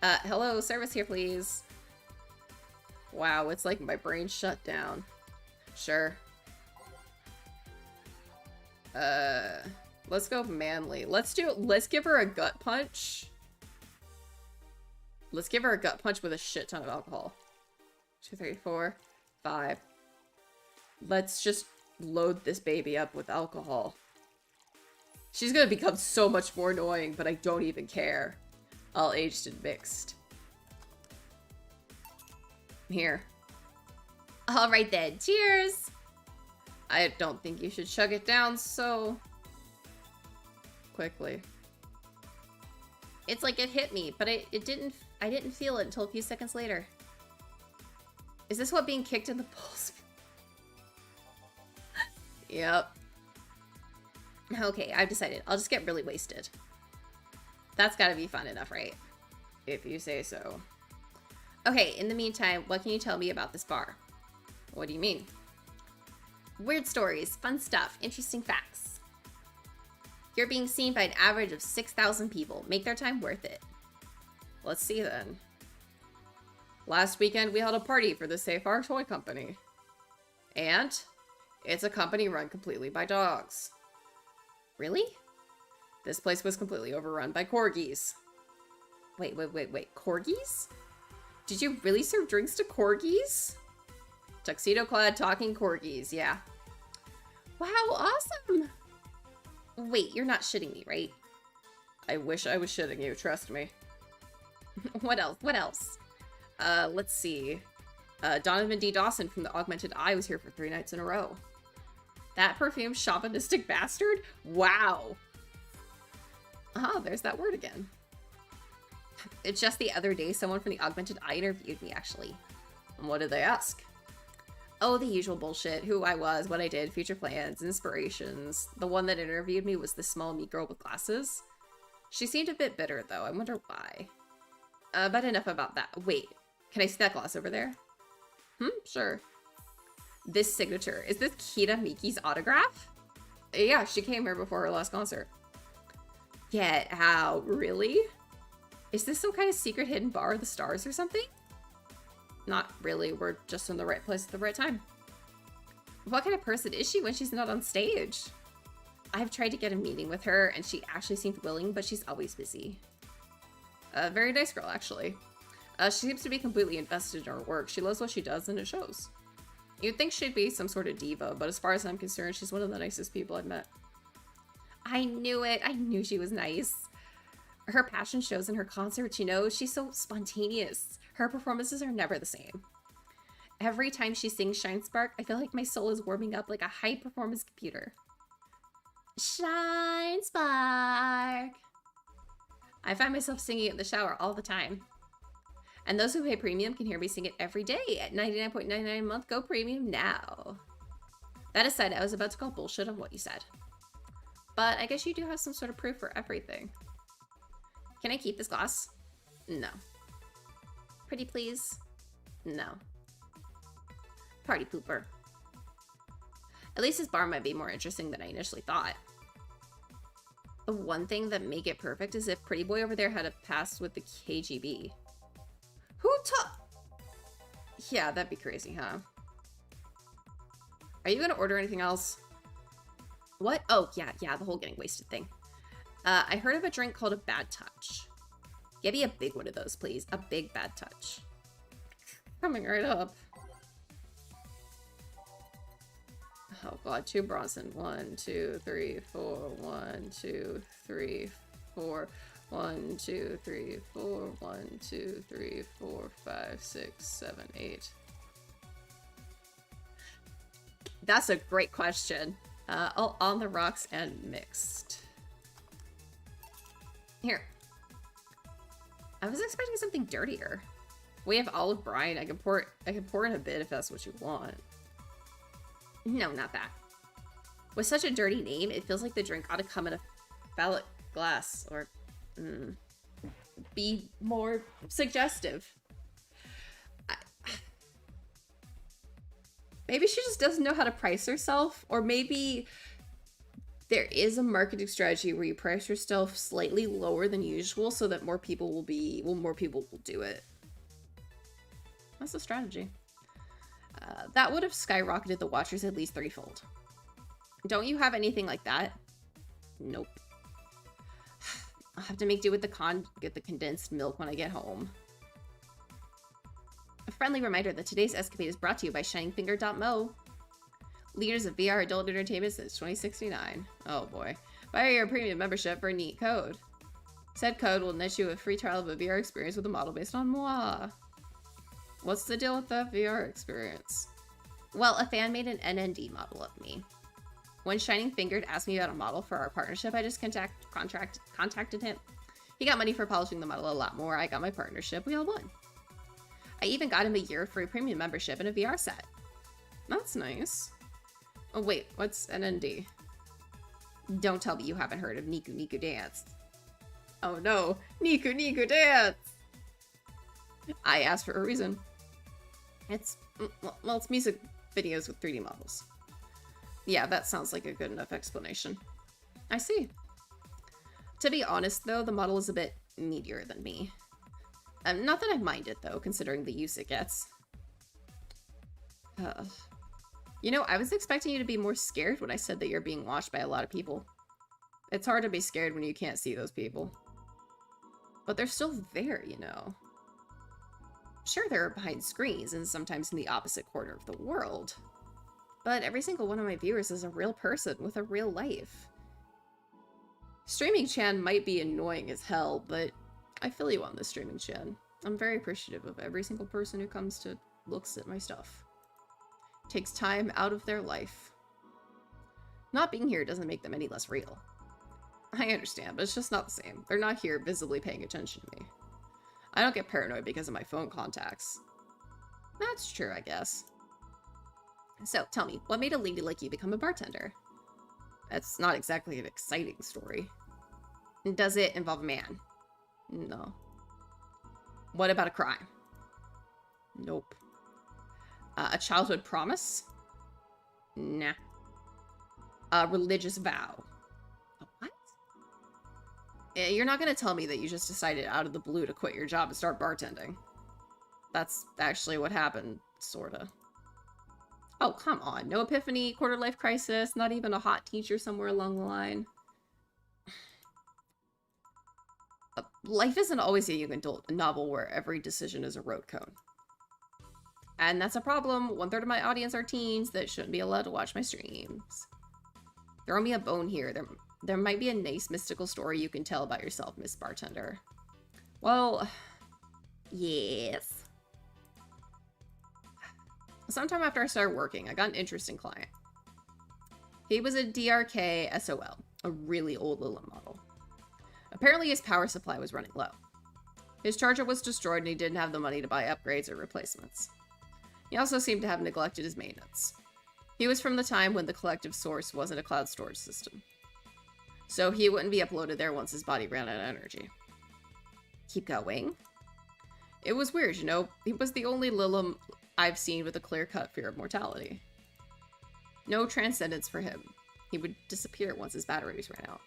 Hello, service here, please. Wow, it's like my brain shut down. Sure. Let's go manly. Let's give her a gut punch. Let's give her a gut punch with a shit ton of alcohol. 2, 3, 4, 5. Let's just load this baby up with alcohol. She's gonna become so much more annoying, but I don't even care. All aged and mixed. Here. Alright then, cheers! I don't think you should chug it down so quickly. It's like it hit me, but I didn't feel it until a few seconds later. Is this what being kicked in the balls? Yep. Okay, I've decided. I'll just get really wasted. That's gotta be fun enough, right? If you say so. Okay, in the meantime, what can you tell me about this bar? What do you mean? Weird stories, fun stuff, interesting facts. You're being seen by an average of 6,000 people. Make their time worth it. Let's see then. Last weekend we held a party for the Safe Our Toy Company. And it's a company run completely by dogs. Really? This place was completely overrun by corgis. Wait. Corgis? Did you really serve drinks to corgis? Tuxedo-clad talking corgis, yeah. Wow, awesome! Wait, you're not shitting me, right? I wish I was shitting you, trust me. What else? Let's see. Donovan D. Dawson from the Augmented Eye was here for 3 nights in a row. That perfumed chauvinistic bastard? Wow! There's that word again. It's just the other day someone from the Augmented Eye interviewed me, actually. And what did they ask? Oh, the usual bullshit. Who I was, what I did, future plans, inspirations. The one that interviewed me was the small meat girl with glasses. She seemed a bit bitter, though. I wonder why. But enough about that. Wait, can I see that glass over there? Sure. This signature. Is this Kita Miki's autograph? Yeah, she came here before her last concert. Get out. Really? Is this some kind of secret hidden bar of the stars or something? Not really. We're just in the right place at the right time. What kind of person is she when she's not on stage? I've tried to get a meeting with her, and she actually seemed willing, but she's always busy. Very nice girl, actually. She seems to be completely invested in her work. She loves what she does, and it shows. You'd think she'd be some sort of diva, but as far as I'm concerned, she's one of the nicest people I've met. I knew it. I knew she was nice. Her passion shows in her concerts, you know? She's so spontaneous. Her performances are never the same. Every time she sings Shine Spark, I feel like my soul is warming up like a high-performance computer. Shine Spark. I find myself singing it in the shower all the time. And those who pay premium can hear me sing it every day at 99.99 a month. Go premium now. That aside, I was about to call bullshit on what you said. But I guess you do have some sort of proof for everything. Can I keep this glass? No. Pretty please? No. Party pooper. At least this bar might be more interesting than I initially thought. The one thing that make it perfect is if Pretty Boy over there had a pass with the KGB. Who taught? Yeah, that'd be crazy, huh? Are you gonna order anything else? What? Oh, yeah, the whole getting wasted thing. I heard of a drink called a Bad Touch. Give me a big one of those, please. A big Bad Touch. Coming right up. Oh god, 2 Bronson. 1, 2, 3, 4. 1, 2, 3, 4. 1, 2, 3, 4. 1, 2, 3, 4, 5, 6, 7, 8. That's a great question. All on the rocks and mixed. Here. I was expecting something dirtier. We have olive brine. I can pour in a bit if that's what you want. No, not that. With such a dirty name, it feels like the drink ought to come in a phallic glass or be more suggestive. Maybe she just doesn't know how to price herself, or maybe there is a marketing strategy where you price yourself slightly lower than usual so that more people will do it. That's the strategy. That would have skyrocketed the watchers at least 3-fold. Don't you have anything like that? Nope. I'll have to make do with the condensed milk when I get home. A friendly reminder that today's escapade is brought to you by ShiningFinger.mo. Leaders of VR adult entertainment since 2069. Oh boy. Buy your premium membership for a neat code. Said code will net you a free trial of a VR experience with a model based on moi. What's the deal with that VR experience? Well, a fan made an NND model of me. When Shining Fingered asked me about a model for our partnership, I just contacted him. He got money for polishing the model a lot more. I got my partnership. We all won. I even got him a year free premium membership and a VR set. That's nice. Oh wait, what's NND? Don't tell me you haven't heard of Niku Niku Dance. Oh no, Niku Niku Dance! I asked for a reason. It's music videos with 3D models. Yeah, that sounds like a good enough explanation. I see. To be honest though, the model is a bit meatier than me. Not that I mind it though, considering the use it gets. You know, I was expecting you to be more scared when I said that you're being watched by a lot of people. It's hard to be scared when you can't see those people. But they're still there, you know. Sure, they're behind screens and sometimes in the opposite corner of the world. But every single one of my viewers is a real person with a real life. Streaming Chan might be annoying as hell, but I feel you on this, Streaming Chan. I'm very appreciative of every single person who comes to looks at my stuff. Takes time out of their life. Not being here doesn't make them any less real. I understand, but it's just not the same. They're not here visibly paying attention to me. I don't get paranoid because of my phone contacts. That's true, I guess. So, tell me, what made a lady like you become a bartender? That's not exactly an exciting story. Does it involve a man? No. What about a crime? Nope. A childhood promise? Nah. A religious vow. A what? You're not gonna tell me that you just decided out of the blue to quit your job and start bartending. That's actually what happened, sorta. Oh, come on. No epiphany, quarter life crisis, not even a hot teacher somewhere along the line. Life isn't always a young adult novel where every decision is a road cone. And that's a problem. 1/3 of my audience are teens that shouldn't be allowed to watch my streams. Throw me a bone here. There might be a nice mystical story you can tell about yourself, Miss Bartender. Well, yes. Sometime after I started working, I got an interesting client. He was a DRK SOL, a really old Lilith model. Apparently his power supply was running low. His charger was destroyed and he didn't have the money to buy upgrades or replacements. He also seemed to have neglected his maintenance. He was from the time when the collective source wasn't a cloud storage system. So he wouldn't be uploaded there once his body ran out of energy. Keep going. It was weird, you know? He was the only Lilith I've seen with a clear-cut fear of mortality. No transcendence for him. He would disappear once his batteries ran out.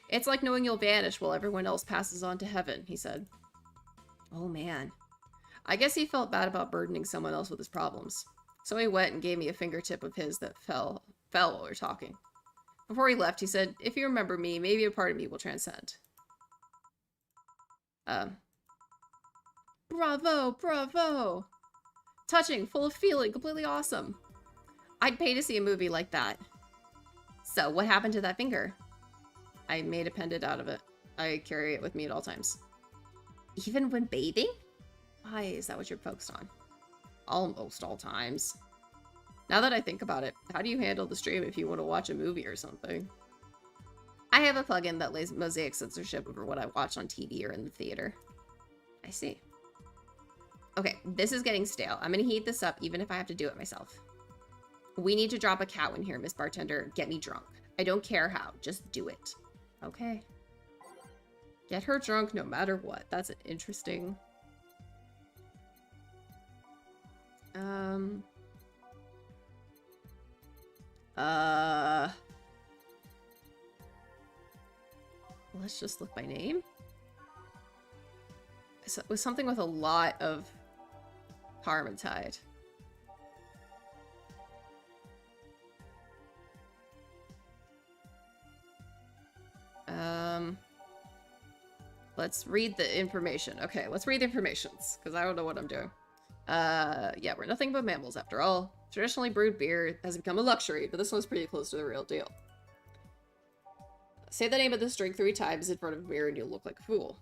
It's like knowing you'll vanish while everyone else passes on to heaven, he said. Oh man. I guess he felt bad about burdening someone else with his problems. So he went and gave me a fingertip of his that fell while we were talking. Before he left, he said, if you remember me, maybe a part of me will transcend. Bravo, bravo! Touching, full of feeling, completely awesome. I'd pay to see a movie like that. So, what happened to that finger? I made a pendant out of it. I carry it with me at all times. Even when bathing? Why is that what you're focused on? Almost all times. Now that I think about it, how do you handle the stream if you want to watch a movie or something? I have a plugin that lays mosaic censorship over what I watch on TV or in the theater. I see. Okay, this is getting stale. I'm gonna heat this up even if I have to do it myself. We need to drop a cow in here, Miss Bartender. Get me drunk. I don't care how. Just do it. Okay. Get her drunk no matter what. That's interesting. Let's just look by name. So it was something with a lot of Harmontide. Let's read the information. Okay, let's read the informations, because I don't know what I'm doing. Yeah, we're nothing but mammals after all. Traditionally brewed beer has become a luxury, but this one's pretty close to the real deal. Say the name of this drink 3 times in front of a mirror and you'll look like a fool.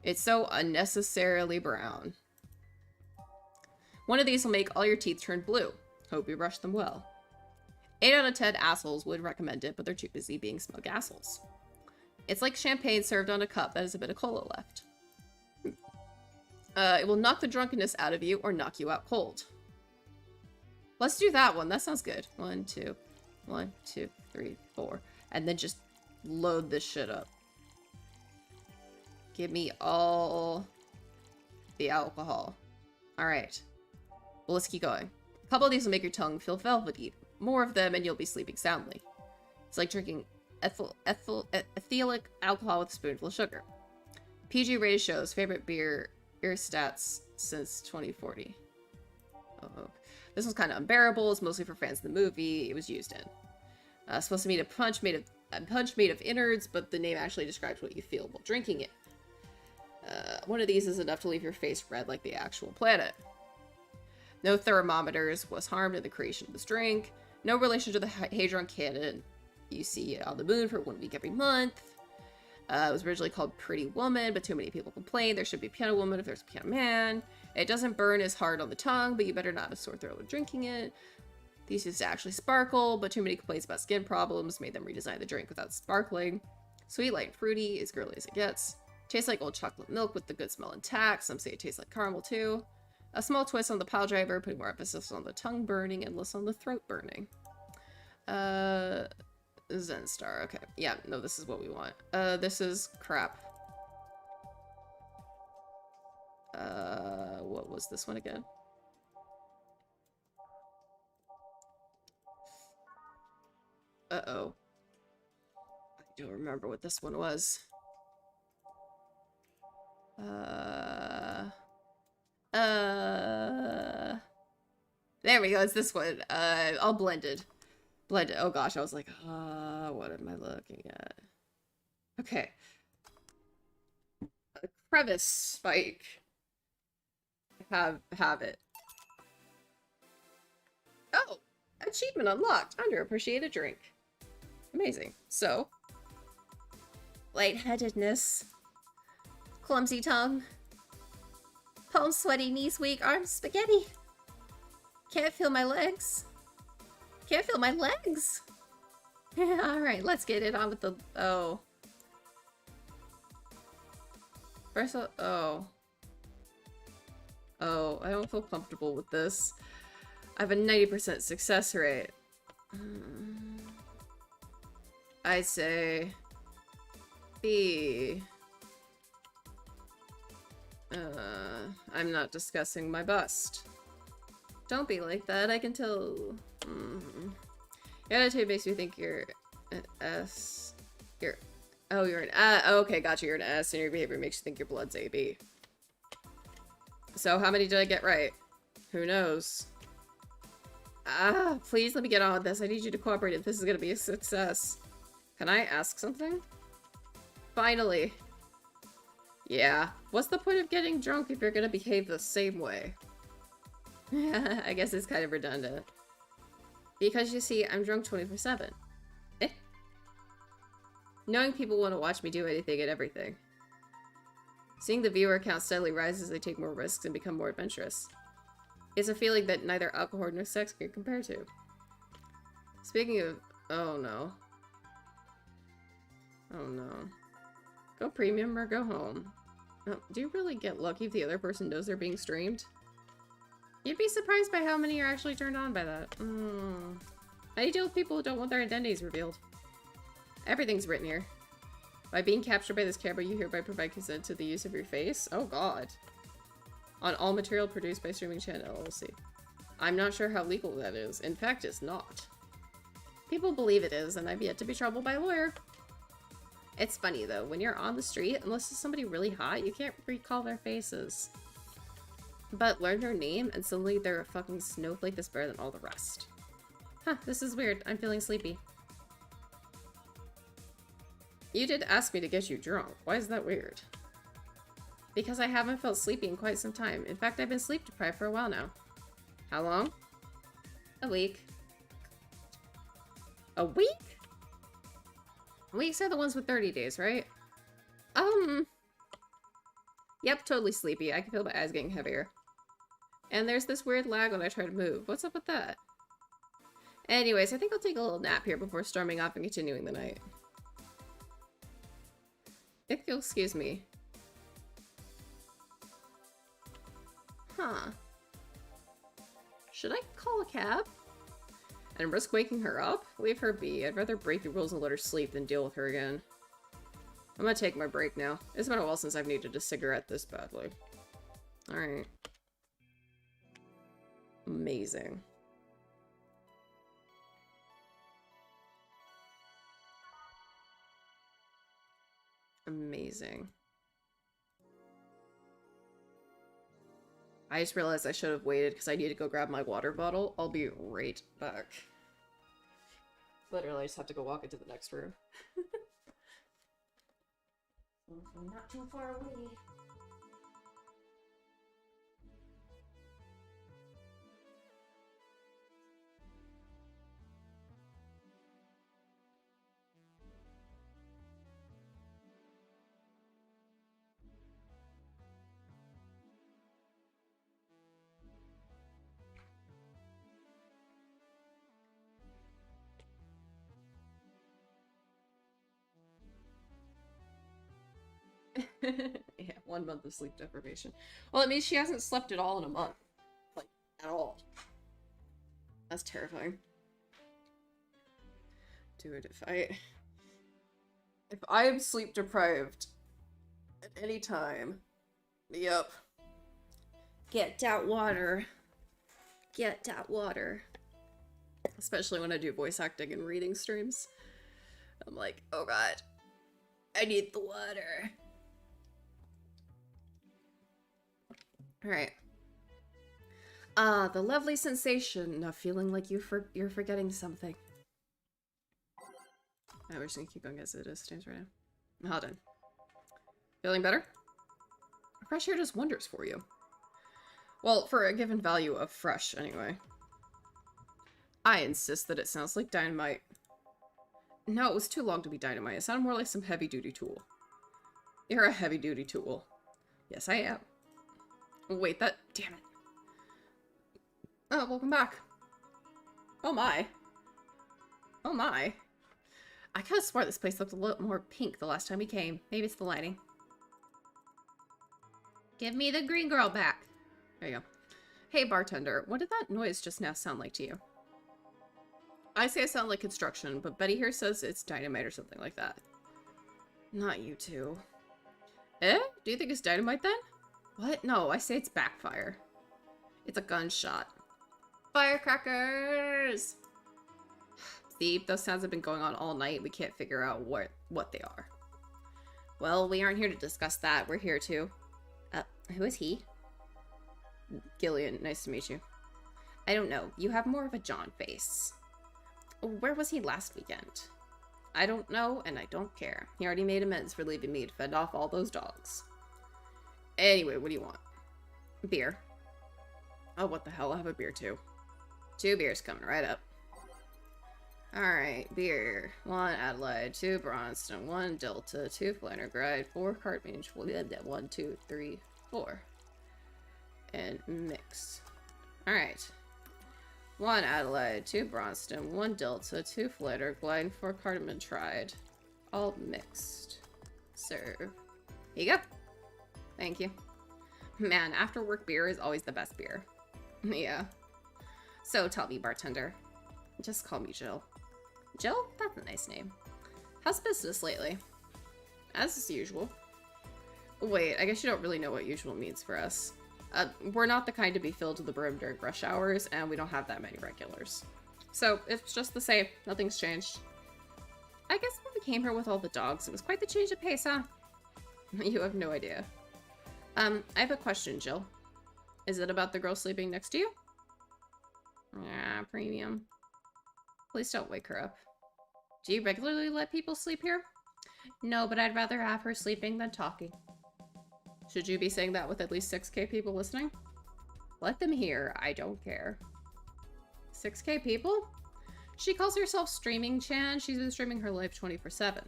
It's so unnecessarily brown. One of these will make all your teeth turn blue. Hope you brush them well. 8 out of 10 assholes would recommend it, but they're too busy being smug assholes. It's like champagne served on a cup that has a bit of cola left. It will knock the drunkenness out of you or knock you out cold. Let's do that one. That sounds good. 1, 2, 1, 2, 3, 4. And then just load this shit up. Give me all the alcohol. Alright. Well, let's keep going. A couple of these will make your tongue feel velvety. More of them and you'll be sleeping soundly. It's like drinking ethylene alcohol with a spoonful of sugar. PG rated shows favorite beer stats since 2040. Oh, this one's kind of unbearable. It's mostly for fans of the movie it was used in. Supposed to mean a punch made of innards, but the name actually describes what you feel while drinking it. One of these is enough to leave your face red like the actual planet. No thermometers was harmed in the creation of this drink. No relation to the Hadron Cannon you see on the moon for 1 week every month. It was originally called Pretty Woman, but too many people complained there should be a piano woman if there's a piano man. It doesn't burn as hard on the tongue, but you better not have a sore throat when drinking it. These used to actually sparkle, but too many complaints about skin problems made them redesign the drink without sparkling. Sweet, light, and fruity, as girly as it gets. Tastes like old chocolate milk with the good smell intact. Some say it tastes like caramel too. A small twist on the pile driver, putting more emphasis on the tongue burning and less on the throat burning. Zen Star. Okay. Yeah, no, this is what we want. This is crap. What was this one again? Uh-oh. I don't remember what this one was. There we go, it's this one. All blended. Blended. Oh gosh, I was like, what am I looking at? Okay. A crevice spike. Have it. Oh, achievement unlocked. Underappreciated drink. Amazing. So, lightheadedness, clumsy tongue, palms sweaty, knees weak, arms spaghetti. Can't feel my legs. Can't feel my legs. Alright, let's get it on with the... Oh. First of... Oh. Oh, I don't feel comfortable with this. I have a 90% success rate. I say... B. I'm not discussing my bust. Don't be like that, I can tell. Your attitude makes me think you're an S. Oh, you're an okay, gotcha, you're an S, and your behavior makes you think your blood's AB. So, how many did I get right? Who knows? Please let me get on with this. I need you to cooperate if this is gonna be a success. Can I ask something? Finally. Yeah. What's the point of getting drunk if you're gonna behave the same way? I guess it's kind of redundant. Because you see, I'm drunk 24/7. Eh? Knowing people want to watch me do anything and everything. Seeing the viewer count steadily rise as they take more risks and become more adventurous. It's a feeling that neither alcohol nor sex can compare to. Speaking of... Oh no. Oh no. Go premium or go home. Oh, do you really get lucky if the other person knows they're being streamed? You'd be surprised by how many are actually turned on by that. How do you deal with people who don't want their identities revealed? Everything's written here. By being captured by this camera, you hereby provide consent to the use of your face. Oh god. On all material produced by Streaming Channel LLC. I'm not sure how legal that is. In fact, it's not. People believe it is, and I've yet to be troubled by a lawyer. It's funny though, when you're on the street, unless it's somebody really hot, you can't recall their faces. But learn their name, and suddenly they're a fucking snowflake that's better than all the rest. Huh, this is weird. I'm feeling sleepy. You did ask me to get you drunk. Why is that weird? Because I haven't felt sleepy in quite some time. In fact, I've been sleep deprived for a while now. How long? A week. A week? Weeks are the ones with 30 days, right? Yep, totally sleepy. I can feel my eyes getting heavier. And there's this weird lag when I try to move. What's up with that? Anyways, I think I'll take a little nap here before storming off and continuing the night. If you'll excuse me. Huh. Should I call a cab? And risk waking her up? Leave her be. I'd rather break the rules and let her sleep than deal with her again. I'm gonna take my break now. It's been a while since I've needed a cigarette this badly. Alright. Amazing. Amazing. I just realized I should have waited because I need to go grab my water bottle. I'll be right back. Literally, I just have to go walk into the next room. I'm not too far away. Yeah, 1 month of sleep deprivation. Well, it means she hasn't slept at all in a month. Like, at all. That's terrifying. Dude, if I am sleep deprived at any time, yep. Get that water. Get that water. Especially when I do voice acting and reading streams. I'm like, oh god, I need the water. Alright. The lovely sensation of feeling like you're forgetting something. We're just gonna keep going as it is stands right now. All done. Feeling better? Fresh air does wonders for you. Well, for a given value of fresh, anyway. I insist that it sounds like dynamite. No, it was too long to be dynamite. It sounded more like some heavy-duty tool. You're a heavy-duty tool. Yes, I am. Wait, that... Damn it. Oh, welcome back. Oh my. Oh my. I could have swore this place looked a little more pink the last time we came. Maybe it's the lighting. Give me the green girl back. There you go. Hey, bartender, what did that noise just now sound like to you? I say it sounded like construction, but Betty here says it's dynamite or something like that. Not you two. Eh? Do you think it's dynamite then? What? No, I say it's backfire. It's a gunshot. Firecrackers! See, those sounds have been going on all night. We can't figure out what they are. Well, we aren't here to discuss that. We're here to... who is he? Gillian, nice to meet you. I don't know. You have more of a John face. Where was he last weekend? I don't know, and I don't care. He already made amends for leaving me to fend off all those dogs. Anyway, what do you want? Beer. Oh, what the hell? I'll have a beer too. 2 beers coming right up. Alright, beer. 1 Adelaide, 2 Bronston, 1 Delta, 2 Flannergride, 4 Cartmage, 1, 2, 3, 4. And mix. Alright. 1 Adelaide, 2 Bronston, 1 Delta, 2 Flannerglide, 4 Cardamom Tried. All mixed. Serve. Here you go. Thank you. Man, after work beer is always the best beer. Yeah. So tell me, bartender. Just call me Jill. Jill? That's a nice name. How's business lately? As is usual. Wait, I guess you don't really know what usual means for us. We're not the kind to be filled to the brim during rush hours, and we don't have that many regulars. So, it's just the same. Nothing's changed. I guess when we came here with all the dogs, it was quite the change of pace, huh? You have no idea. I have a question, Jill. Is it about the girl sleeping next to you? Yeah, premium. Please don't wake her up. Do you regularly let people sleep here? No, but I'd rather have her sleeping than talking. Should you be saying that with at least 6K people listening? Let them hear. I don't care. 6K people? She calls herself Streaming Chan. She's been streaming her life 24/7.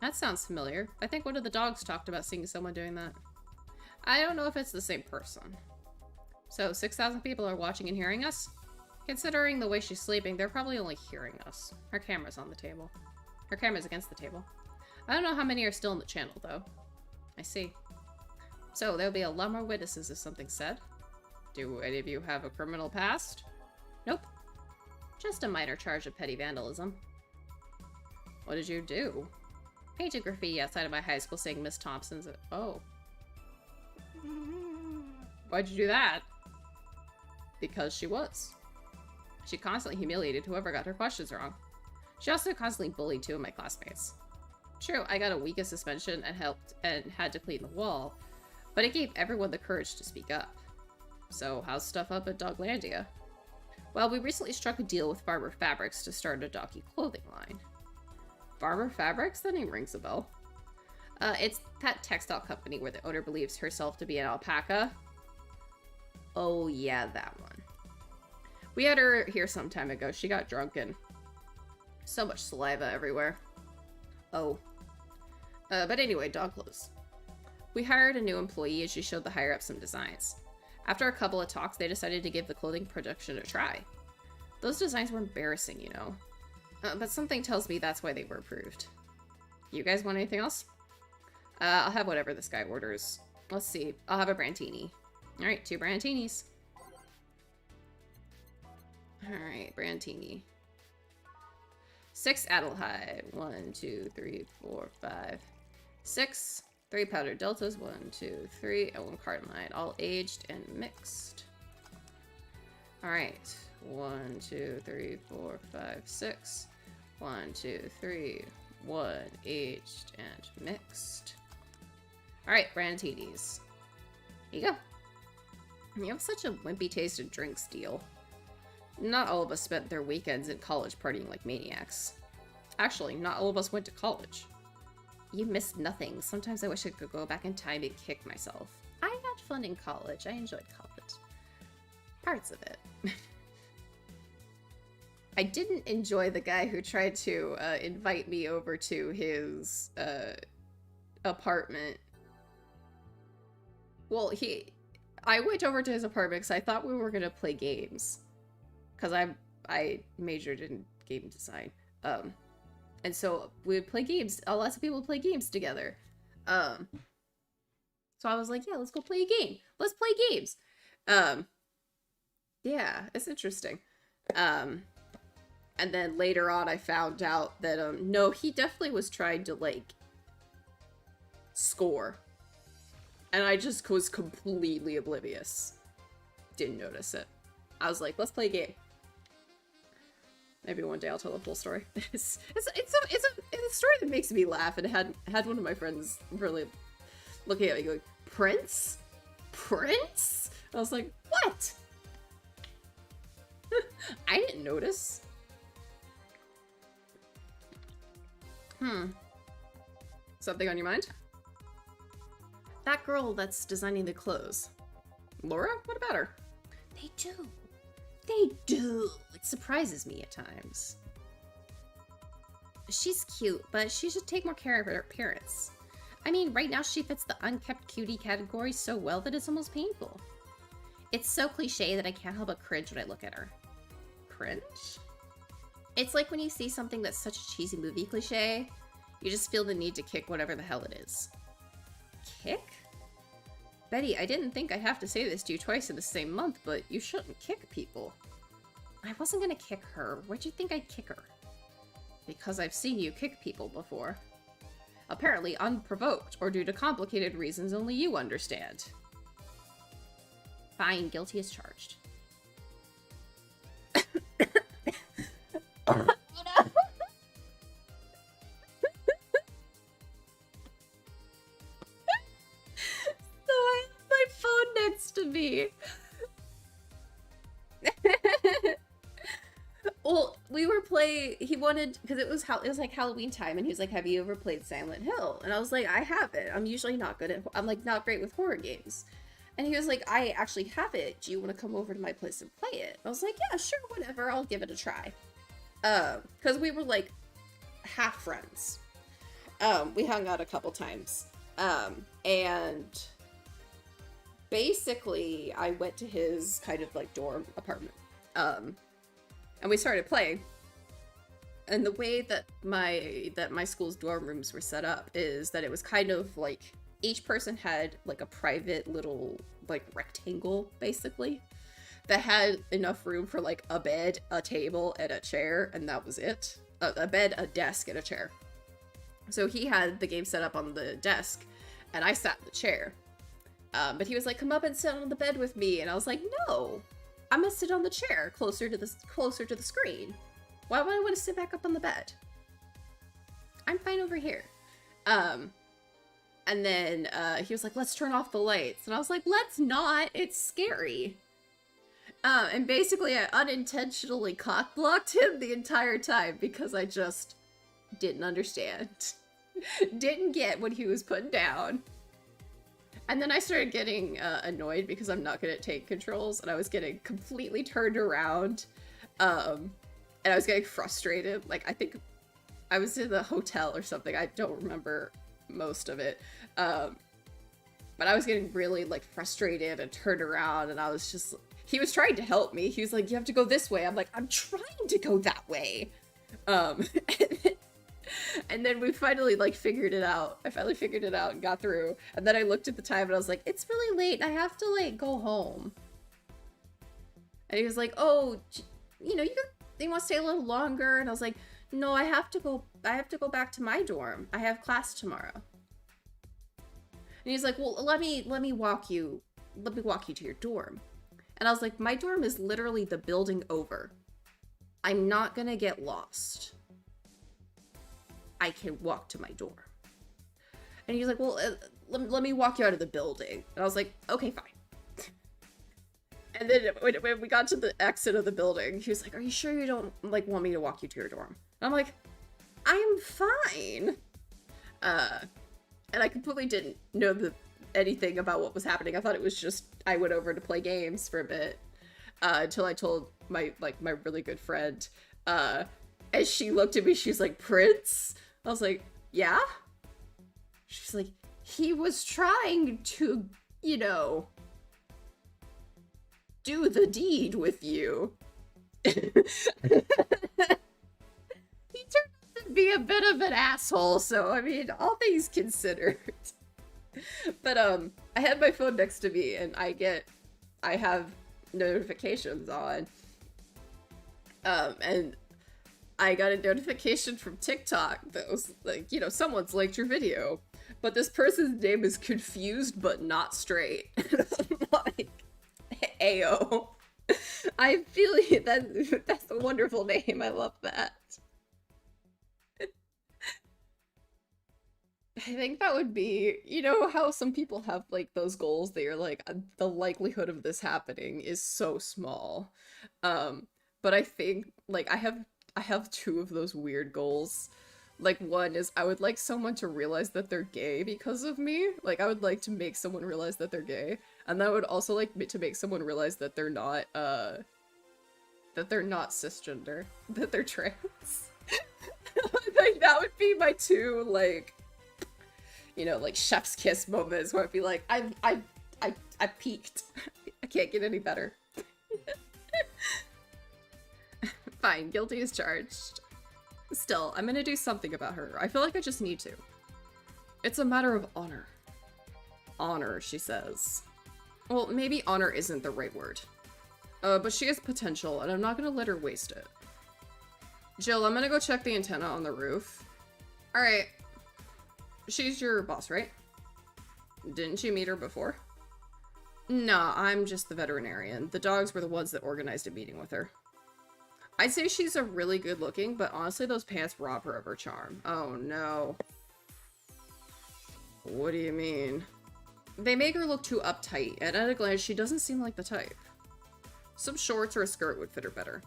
That sounds familiar. I think one of the dogs talked about seeing someone doing that. I don't know if it's the same person. So 6,000 people are watching and hearing us? Considering the way she's sleeping, they're probably only hearing us. Her camera's on the table. Her camera's against the table. I don't know how many are still in the channel, though. I see. So, there'll be a lot more witnesses if something's said. Do any of you have a criminal past? Nope. Just a minor charge of petty vandalism. What did you do? Painted graffiti outside of my high school saying Miss Thompson's... Oh. Why'd you do that? Because she was. She constantly humiliated whoever got her questions wrong. She also constantly bullied 2 of my classmates. True, I got a week of suspension and had to clean the wall, but it gave everyone the courage to speak up. So, how's stuff up at Doglandia? Well, we recently struck a deal with Barber Fabrics to start a doggy clothing line. Barber Fabrics? That name rings a bell. It's that textile company where the owner believes herself to be an alpaca. Oh yeah, that one. We had her here some time ago. She got drunk and so much saliva everywhere. Oh. But anyway, dog clothes. We hired a new employee and she showed the higher-ups some designs. After a couple of talks, they decided to give the clothing production a try. Those designs were embarrassing, you know. But something tells me that's why they were approved. You guys want anything else? I'll have whatever this guy orders. Let's see. I'll have a Brantini. Alright, 2 Brantinis. Alright, Brantini. 6 Adelheid. 1, 2, 3, 4, 5, 6. 3 powdered deltas. 1, 2, 3, and 1 cardamide. All aged and mixed. All right. 1, 2, 3, 4, 5, 6. 1, 2, 3. 1 aged and mixed. All right, Branatides. Here you go. You have such a wimpy taste of drinks, deal. Not all of us spent their weekends in college partying like maniacs. Actually, not all of us went to college. You missed nothing. Sometimes I wish I could go back in time and kick myself. I had fun in college. I enjoyed college. Parts of it. I didn't enjoy the guy who tried to invite me over to his apartment. Well, I went over to his apartment because I thought we were gonna play games. Because I majored in game design. And so we would play games. Lots of people play games together. So I was like, yeah, let's go play a game. Let's play games. Yeah, it's interesting. And then later on I found out that, no, he definitely was trying to, like, score. And I just was completely oblivious. Didn't notice it. I was like, let's play a game. Maybe one day I'll tell the full story. It's a story that makes me laugh, and had one of my friends really looking at me going, Prince? Prince? I was like, what? I didn't notice. Something on your mind? That girl that's designing the clothes. Laura? What about her? They do. They do. It surprises me at times. She's cute, but she should take more care of her appearance. I mean, right now she fits the unkept cutie category so well that it's almost painful. It's so cliche that I can't help but cringe when I look at her. Cringe? It's like when you see something that's such a cheesy movie cliche, you just feel the need to kick whatever the hell it is. Kick? Betty, I didn't think I'd have to say this to you twice in the same month, but you shouldn't kick people. I wasn't gonna kick her. Where'd you think I'd kick her? Because I've seen you kick people before. Apparently unprovoked, or due to complicated reasons only you understand. Fine, guilty as charged. To me. Well, we were playing, he wanted, because it was like Halloween time, and he was like, have you ever played Silent Hill? And I was like, I haven't. I'm usually not good at, I'm like not great with horror games. And he was like, I actually have it. Do you want to come over to my place and play it? I was like, yeah, sure, whatever. I'll give it a try. Because we were like half friends. We hung out a couple times. And basically, I went to his kind of like dorm apartment, and we started playing. And the way that my school's dorm rooms were set up is that it was kind of like each person had like a private little like rectangle, basically, that had enough room for like a bed, a table, and a chair, and that was it. A bed, a desk, and a chair. So he had the game set up on the desk, and I sat in the chair. But he was like, come up and sit on the bed with me. And I was like, no, I'm gonna sit on the chair closer to the screen. Why would I want to sit back up on the bed? I'm fine over here. And then he was like, let's turn off the lights. And I was like, let's not, it's scary. And basically I unintentionally cock-blocked him the entire time because I just didn't understand. Didn't get what he was putting down. And then I started getting annoyed because I'm not good at tank controls, and I was getting completely turned around, and I was getting frustrated. Like, I think I was in the hotel or something. I don't remember most of it. But I was getting really, like, frustrated and turned around, and I was just... He was trying to help me. He was like, you have to go this way. I'm like, I'm trying to go that way. And then we finally, like, figured it out. I finally figured it out and got through. And then I looked at the time and I was like, it's really late. I have to, like, go home. And he was like, oh, you want to stay a little longer? And I was like, no, I have to go back to my dorm. I have class tomorrow. And he's like, well, let me walk you to your dorm. And I was like, my dorm is literally the building over. I'm not gonna get lost. I can walk to my dorm. And he's like, well, let me walk you out of the building. And I was like, okay, fine. And then when we got to the exit of the building, he was like, are you sure you don't, like, want me to walk you to your dorm? And I'm like, I'm fine. And I completely didn't know anything about what was happening. I thought it was just, I went over to play games for a bit. Until I told my really good friend, as she looked at me, she's like, Prince? I was like, yeah? She's like, he was trying to, you know, do the deed with you. He turned out to be a bit of an asshole, so, I mean, all things considered. But, I had my phone next to me, and I have notifications on. And I got a notification from TikTok that was like, you know, someone's liked your video, but this person's name is Confused But Not Straight. And I'm like, Ayo. I feel that's a wonderful name. I love that. I think that would be, you know, how some people have like those goals that you're like, the likelihood of this happening is so small. But I think like I have two of those weird goals. Like one is I would like someone to realize that they're gay because of me. Like I would like to make someone realize that they're gay. And then I would also like to make someone realize that they're not cisgender, that they're trans. Like that would be my two like, you know, like chef's kiss moments where I'd be like, I peaked. I can't get any better. Fine, guilty as charged. Still, I'm gonna do something about her. I feel like I just need to. It's a matter of honor. Honor, she says. Well, maybe honor isn't the right word. But she has potential, and I'm not gonna let her waste it. Jill, I'm gonna go check the antenna on the roof. Alright. She's your boss, right? Didn't you meet her before? Nah, I'm just the veterinarian. The dogs were the ones that organized a meeting with her. I'd say she's a really good looking, but honestly those pants rob her of her charm. Oh no. What do you mean? They make her look too uptight, and at a glance she doesn't seem like the type. Some shorts or a skirt would fit her better.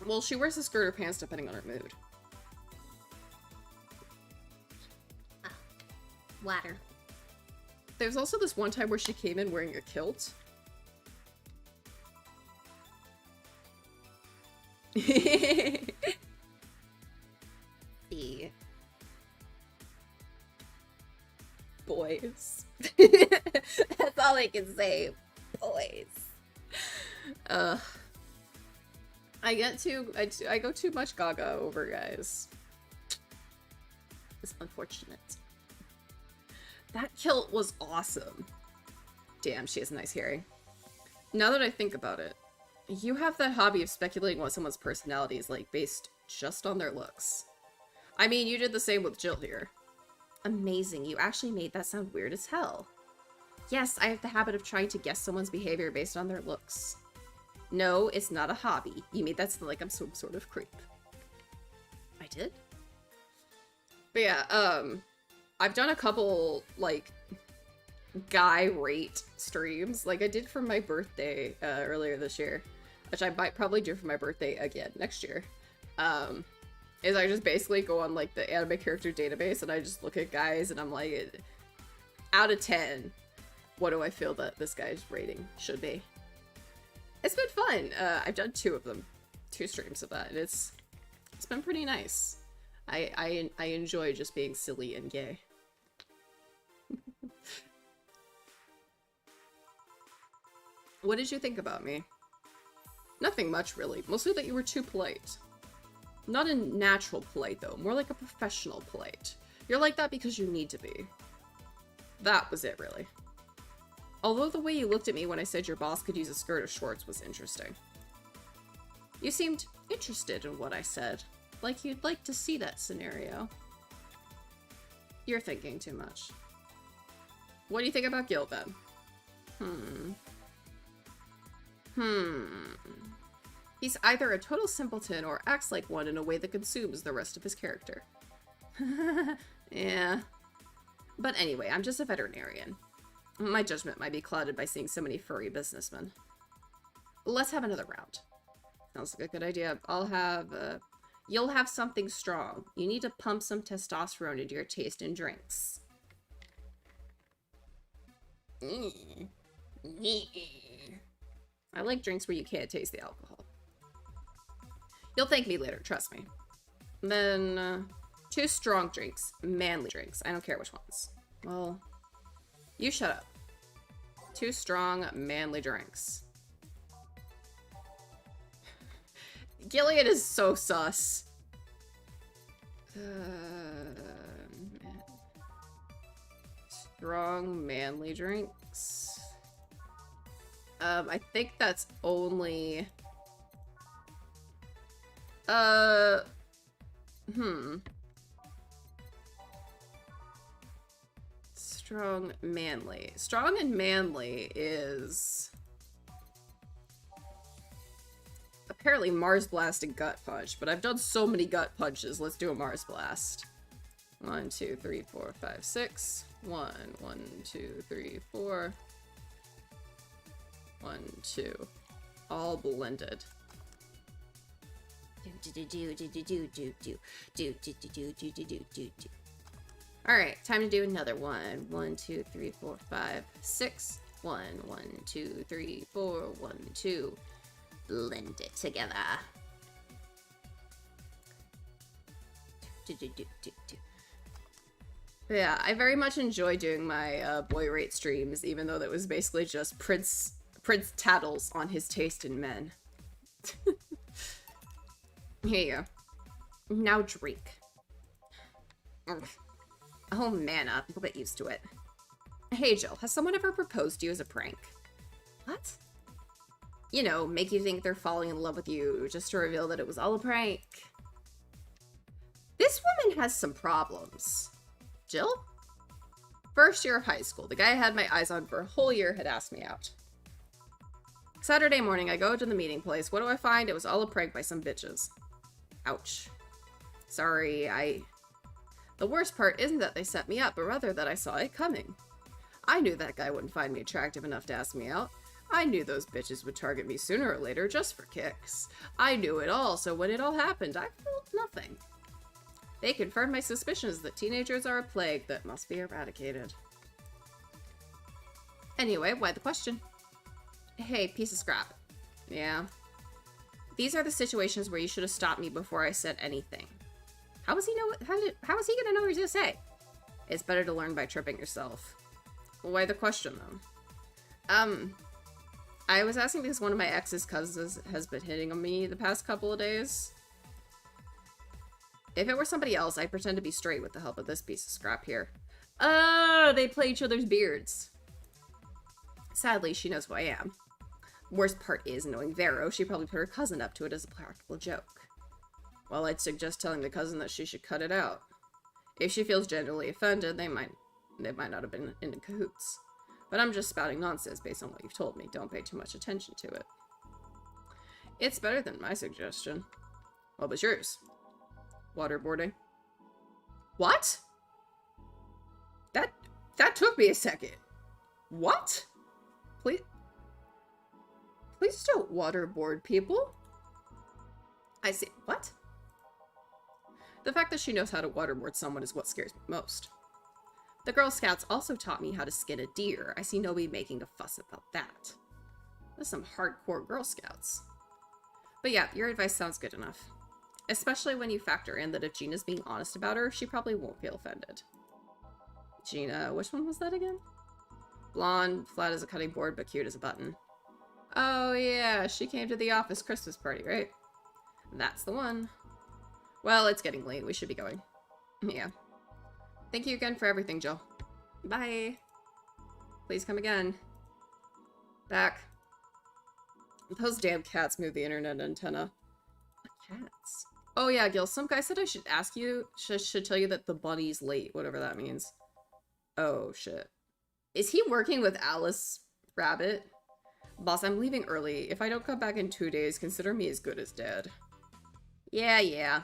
Well, she wears a skirt or pants depending on her mood. Water. There's also this one time where she came in wearing a kilt. The boys. That's all I can say. Boys. I go too much gaga over guys. It's unfortunate. That kilt was awesome. Damn, she has nice hearing. Now that I think about it, you have that hobby of speculating what someone's personality is like based just on their looks. I mean, you did the same with Jill here. Amazing, you actually made that sound weird as hell. Yes, I have the habit of trying to guess someone's behavior based on their looks. No, it's not a hobby. You made that sound like I'm some sort of creep. I did? But yeah, I've done a couple, like, guy rate streams. Like, I did for my birthday earlier this year. Which I might probably do for my birthday again next year. Is I just basically go on, like, the anime character database and I just look at guys and I'm like, out of 10, what do I feel that this guy's rating should be? It's been fun. I've done 2 of them. 2 streams of that. And it's been pretty nice. I enjoy just being silly and gay. What did you think about me? Nothing much, really. Mostly that you were too polite. Not a natural polite, though. More like a professional polite. You're like that because you need to be. That was it, really. Although the way you looked at me when I said your boss could use a skirt or shorts was interesting. You seemed interested in what I said. Like you'd like to see that scenario. You're thinking too much. What do you think about Gil, then? Hmm. He's either a total simpleton or acts like one in a way that consumes the rest of his character. Yeah. But anyway, I'm just a veterinarian. My judgment might be clouded by seeing so many furry businessmen. Let's have another round. Sounds like a good idea. You'll have something strong. You need to pump some testosterone into your taste in drinks. I like drinks where you can't taste the alcohol. You'll thank me later, trust me. Then, 2 strong drinks. Manly drinks. I don't care which ones. Well, you shut up. 2 strong, manly drinks. Gilead is so sus. Strong, manly drinks. I think that's only... Strong, manly. Strong and manly is... apparently Mars Blast and Gut Punch, but I've done so many Gut Punches. Let's do a Mars Blast. 1, 2, 3, 4, 5, 6. 1, 2, 3, 4. 1, 2. All blended. Alright, time to do another one. 1, 2, 3, 4, 5, 6. 1, 2, 3, 4, 1, 2. Blend it together. Yeah, I very much enjoy doing my boy rate streams, even though that was basically just Prince tattles on his taste in men. Here you go. Now drink. Oh, manna. People get used to it. Hey, Jill, has someone ever proposed to you as a prank? What? You know, make you think they're falling in love with you just to reveal that it was all a prank. This woman has some problems. Jill? First year of high school, the guy I had my eyes on for a whole year had asked me out. Saturday morning, I go to the meeting place. What do I find? It was all a prank by some bitches. Ouch. Sorry, The worst part isn't that they set me up, but rather that I saw it coming. I knew that guy wouldn't find me attractive enough to ask me out. I knew those bitches would target me sooner or later just for kicks. I knew it all, so when it all happened, I felt nothing. They confirmed my suspicions that teenagers are a plague that must be eradicated. Anyway, why the question? Hey, piece of scrap. Yeah. These are the situations where you should have stopped me before I said anything. How was he gonna know what to say? It's better to learn by tripping yourself. Why the question, though? I was asking because one of my ex's cousins has been hitting on me the past couple of days. If it were somebody else, I'd pretend to be straight with the help of this piece of scrap here. They play each other's beards. Sadly, she knows who I am. Worst part is, knowing Vero, she probably put her cousin up to it as a practical joke. Well, I'd suggest telling the cousin that she should cut it out. If she feels genuinely offended, they might not have been in cahoots. But I'm just spouting nonsense based on what you've told me. Don't pay too much attention to it. It's better than my suggestion. What was yours? Waterboarding. What? That took me a second. What? Please don't waterboard people. I see. What? The fact that she knows how to waterboard someone is what scares me most. The Girl Scouts also taught me how to skin a deer. I see nobody making a fuss about that. That's some hardcore Girl Scouts. But yeah, your advice sounds good enough. Especially when you factor in that if Gina's being honest about her, she probably won't feel offended. Gina, which one was that again? Blonde, flat as a cutting board, but cute as a button. Oh yeah, she came to the office Christmas party, right? That's the one. Well, it's getting late. We should be going. Yeah. Thank you again for everything, Jill. Bye. Please come again. Back. Those damn cats move the internet antenna. What cats? Oh yeah, Gil, some guy said I should ask you, should tell you that the bunny's late, whatever that means. Oh, shit. Is he working with Alice Rabbit? Boss, I'm leaving early. If I don't come back in 2 days, consider me as good as dead. Yeah, yeah.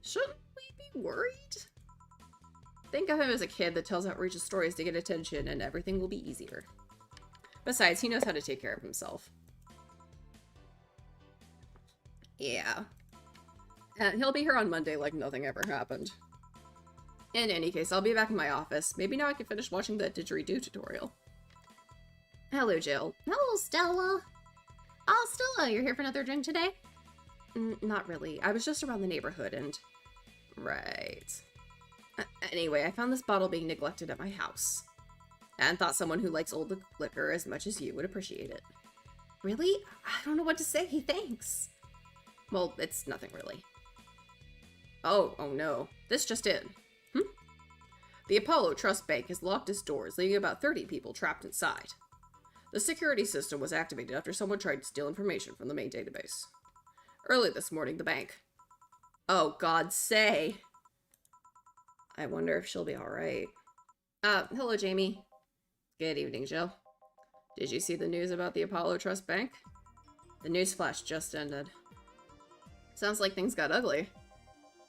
Shouldn't we be worried? Think of him as a kid that tells outrageous stories to get attention and everything will be easier. Besides, he knows how to take care of himself. Yeah. And he'll be here on Monday like nothing ever happened. In any case, I'll be back in my office. Maybe now I can finish watching that didgeridoo tutorial. Hello, Jill. Hello, Stella. Oh, Stella, you're here for another drink today? Not really. I was just around the neighborhood and... Right. Anyway, I found this bottle being neglected at my house. And thought someone who likes old liquor as much as you would appreciate it. Really? I don't know what to say. Thanks. Well, it's nothing really. Oh no. This just in. The Apollo Trust Bank has locked its doors, leaving about 30 people trapped inside. The security system was activated after someone tried to steal information from the main database. Early this morning, the bank... Oh, God, say! I wonder if she'll be alright. Hello, Jamie. Good evening, Jill. Did you see the news about the Apollo Trust Bank? The news flash just ended. Sounds like things got ugly.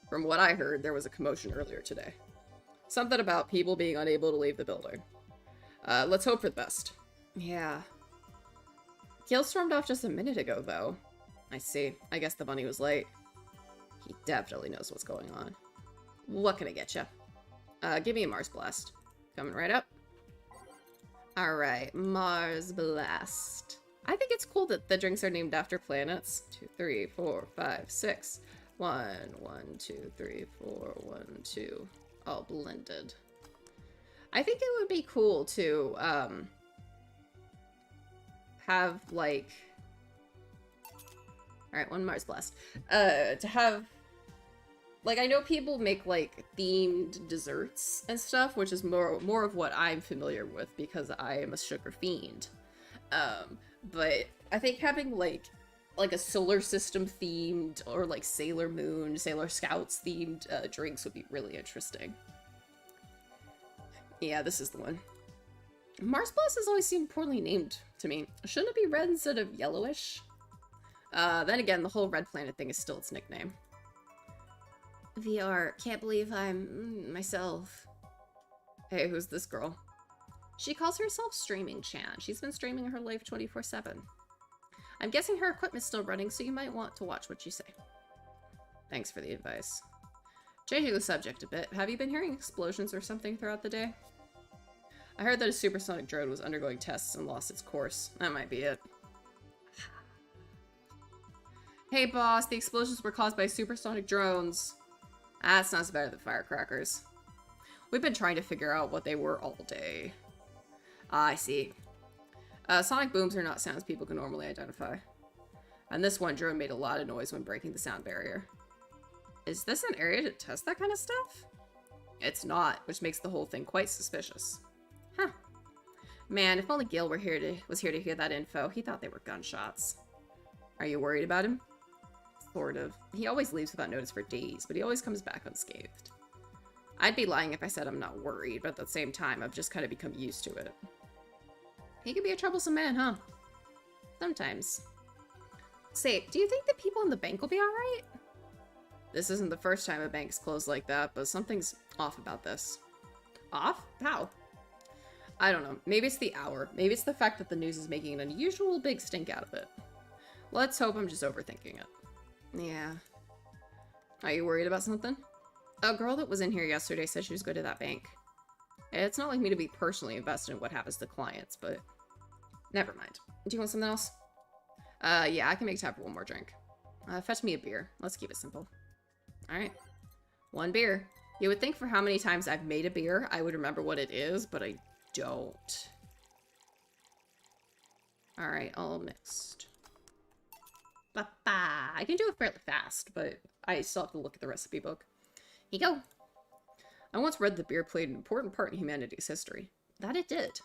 From what I heard, there was a commotion earlier today. Something about people being unable to leave the building. Let's hope for the best. Yeah. Gil stormed off just a minute ago, though. I see. I guess the bunny was late. He definitely knows what's going on. What can I get you? Give me a Mars Blast. Coming right up. Alright, Mars Blast. I think it's cool that the drinks are named after planets. 2, 3, 4, 5, 6. 1, 1, 2, 3, 4, 1, 2. All blended. I think it would be cool to, have, like... Alright, one Mars Blast. To have... Like, I know people make, like, themed desserts and stuff, which is more of what I'm familiar with because I am a sugar fiend. But I think having, like a solar system themed or, like, Sailor Moon, Sailor Scouts themed drinks would be really interesting. Yeah, this is the one. Mars Blast has always seemed poorly named to me. Shouldn't it be red instead of yellowish? Then again, the whole red planet thing is still its nickname. VR, can't believe I'm myself. Hey, who's this girl? She calls herself Streaming Chan. She's been streaming her life 24/7. I'm guessing her equipment's still running, so you might want to watch what you say. Thanks for the advice. Changing the subject a bit, have you been hearing explosions or something throughout the day? I heard that a supersonic drone was undergoing tests and lost its course. That might be it. Hey boss, the explosions were caused by supersonic drones. That sounds better than firecrackers. We've been trying to figure out what they were all day. I see. Sonic booms are not sounds people can normally identify. And this one drone made a lot of noise when breaking the sound barrier. Is this an area to test that kind of stuff? It's not, which makes the whole thing quite suspicious. Huh. Man, if only Gil was here to hear that info. He thought they were gunshots. Are you worried about him? Sort of. He always leaves without notice for days, but he always comes back unscathed. I'd be lying if I said I'm not worried, but at the same time, I've just kind of become used to it. He could be a troublesome man, huh? Sometimes. Say, do you think the people in the bank will be alright? This isn't the first time a bank's closed like that, but something's off about this. Off? How? I don't know. Maybe it's the hour. Maybe it's the fact that the news is making an unusual big stink out of it. Let's hope I'm just overthinking it. Yeah. Are you worried about something? A girl that was in here yesterday said she was going to that bank. It's not like me to be personally invested in what happens to clients, but... Never mind. Do you want something else? Yeah, I can make time for one more drink. Fetch me a beer. Let's keep it simple. Alright. One beer. You would think for how many times I've made a beer, I would remember what it is, but I don't. Alright, all mixed. Ba-ba. I can do it fairly fast, but I still have to look at the recipe book. Here you go. I once read that beer played an important part in humanity's history. That it did.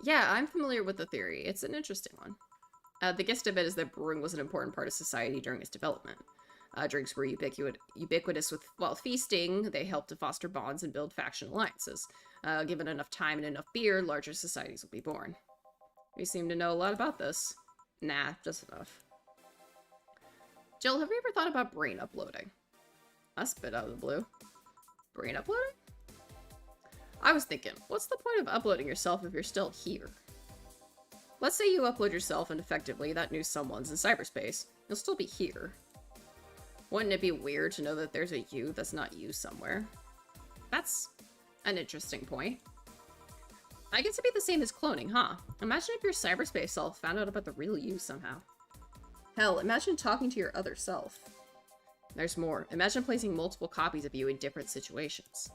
Yeah, I'm familiar with the theory. It's an interesting one. The gist of it is that brewing was an important part of society during its development. Drinks were ubiquitous while feasting. They helped to foster bonds and build faction alliances. Given enough time and enough beer, larger societies would be born. You seem to know a lot about this. Nah, just enough. Jill, have you ever thought about brain uploading? That's a bit out of the blue. Brain uploading? I was thinking, what's the point of uploading yourself if you're still here? Let's say you upload yourself and effectively that new someone's in cyberspace. You'll still be here. Wouldn't it be weird to know that there's a you that's not you somewhere? That's an interesting point. I guess it'd be the same as cloning, huh? Imagine if your cyberspace self found out about the real you somehow. Hell, imagine talking to your other self. There's more. Imagine placing multiple copies of you in different situations.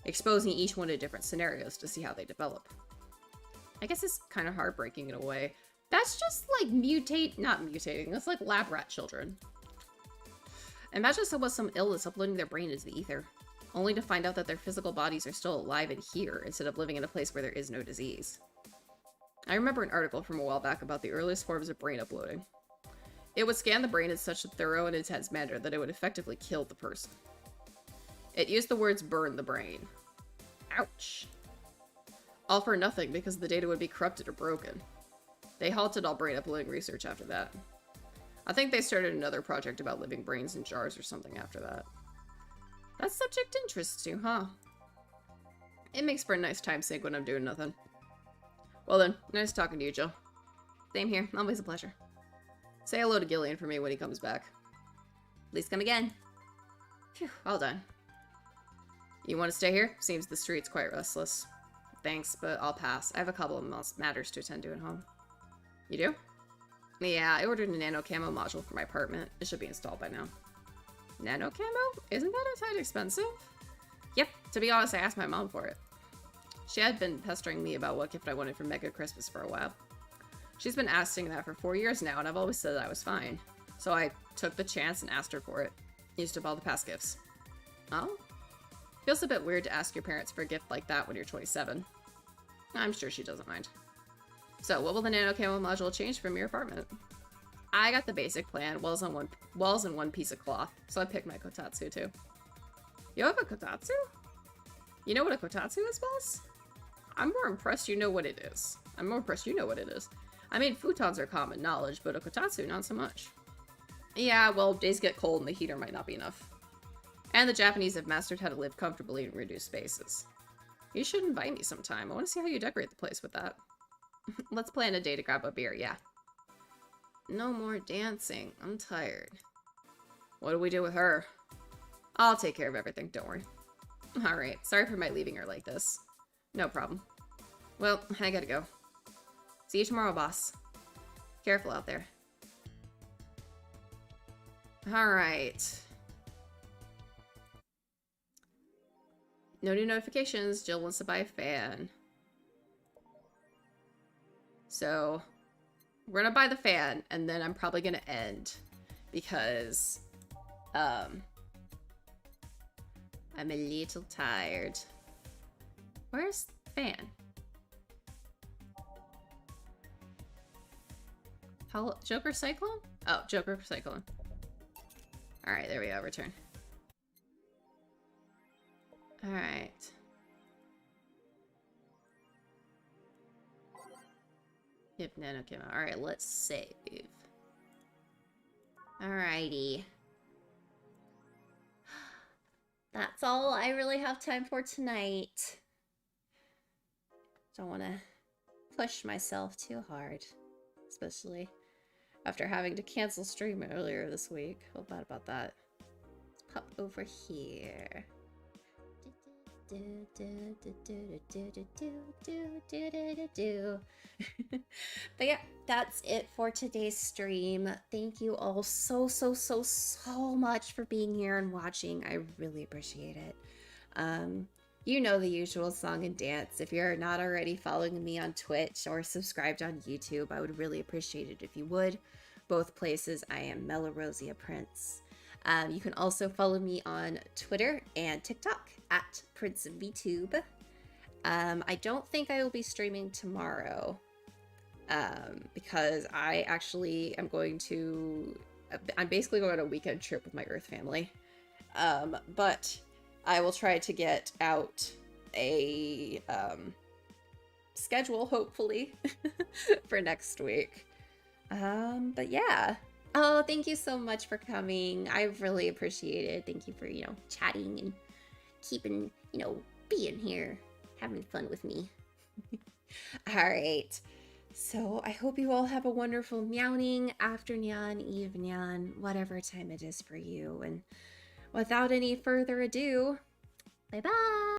Exposing each one to different scenarios to see how they develop. I guess it's kind of heartbreaking in a way. That's just like not mutating, that's like lab rat children. Imagine someone with some illness uploading their brain into the ether, only to find out that their physical bodies are still alive and here instead of living in a place where there is no disease. I remember an article from a while back about the earliest forms of brain uploading. It would scan the brain in such a thorough and intense manner that it would effectively kill the person. It used the words burn the brain. Ouch. All for nothing because the data would be corrupted or broken. They halted all brain uploading research after that. I think they started another project about living brains in jars or something after that. That subject interests you, huh? It makes for a nice time sink when I'm doing nothing. Well then, nice talking to you, Jill. Same here, always a pleasure. Say hello to Gillian for me when he comes back. Please come again. Phew, all done. You want to stay here? Seems the street's quite restless. Thanks, but I'll pass. I have a couple of matters to attend to at home. You do? Yeah, I ordered a nano camo module for my apartment. It should be installed by now. Nano camo? Isn't that a tad expensive? Yep, to be honest, I asked my mom for it. She had been pestering me about what gift I wanted for Mega Christmas for a while. She's been asking that for 4 years now, and I've always said I was fine. So I took the chance and asked her for it. Used up all the past gifts. Oh? Feels a bit weird to ask your parents for a gift like that when you're 27. I'm sure she doesn't mind. So, what will the nano camo module change from your apartment? I got the basic plan, walls and one piece of cloth, so I picked my kotatsu too. You have a kotatsu? You know what a kotatsu is, boss? I'm more impressed you know what it is. I'm more impressed you know what it is. I mean, futons are common knowledge, but a kotatsu, not so much. Yeah, well, days get cold and the heater might not be enough. And the Japanese have mastered how to live comfortably in reduced spaces. You should invite me sometime. I want to see how you decorate the place with that. Let's plan a day to grab a beer, yeah. No more dancing. I'm tired. What do we do with her? I'll take care of everything, don't worry. Alright, sorry for my leaving her like this. No problem. Well, I gotta go. See you tomorrow, boss. Careful out there. Alright. No new notifications. Jill wants to buy a fan. So, we're gonna buy the fan, and then I'm probably gonna end. Because, I'm a little tired. Where's the fan? Joker Cyclone? Oh, Joker Cyclone. Alright, there we go, return. Alright. Yep, nano came out. Alright, let's save. Alrighty. That's all I really have time for tonight. Don't want to push myself too hard. Especially after having to cancel stream earlier this week. Feel bad about that. Let's pop over here. But yeah, that's it for today's stream. Thank you all so much for being here and watching. I really appreciate it. You know the usual song and dance. If you're not already following me on Twitch or subscribed on YouTube, I would really appreciate it if you would. Both places I am Melorosia Prince. You can also follow me on Twitter and TikTok at ENVtuber. I don't think I will be streaming tomorrow because I actually am I'm basically going on a weekend trip with my Earth family. But I will try to get out a schedule, hopefully, for next week. But yeah. Oh, thank you so much for coming. I really appreciate it. Thank you for, chatting and keeping, being here, having fun with me. All right. So I hope you all have a wonderful meowing, afternoon, evening, whatever time it is for you. And without any further ado, bye bye.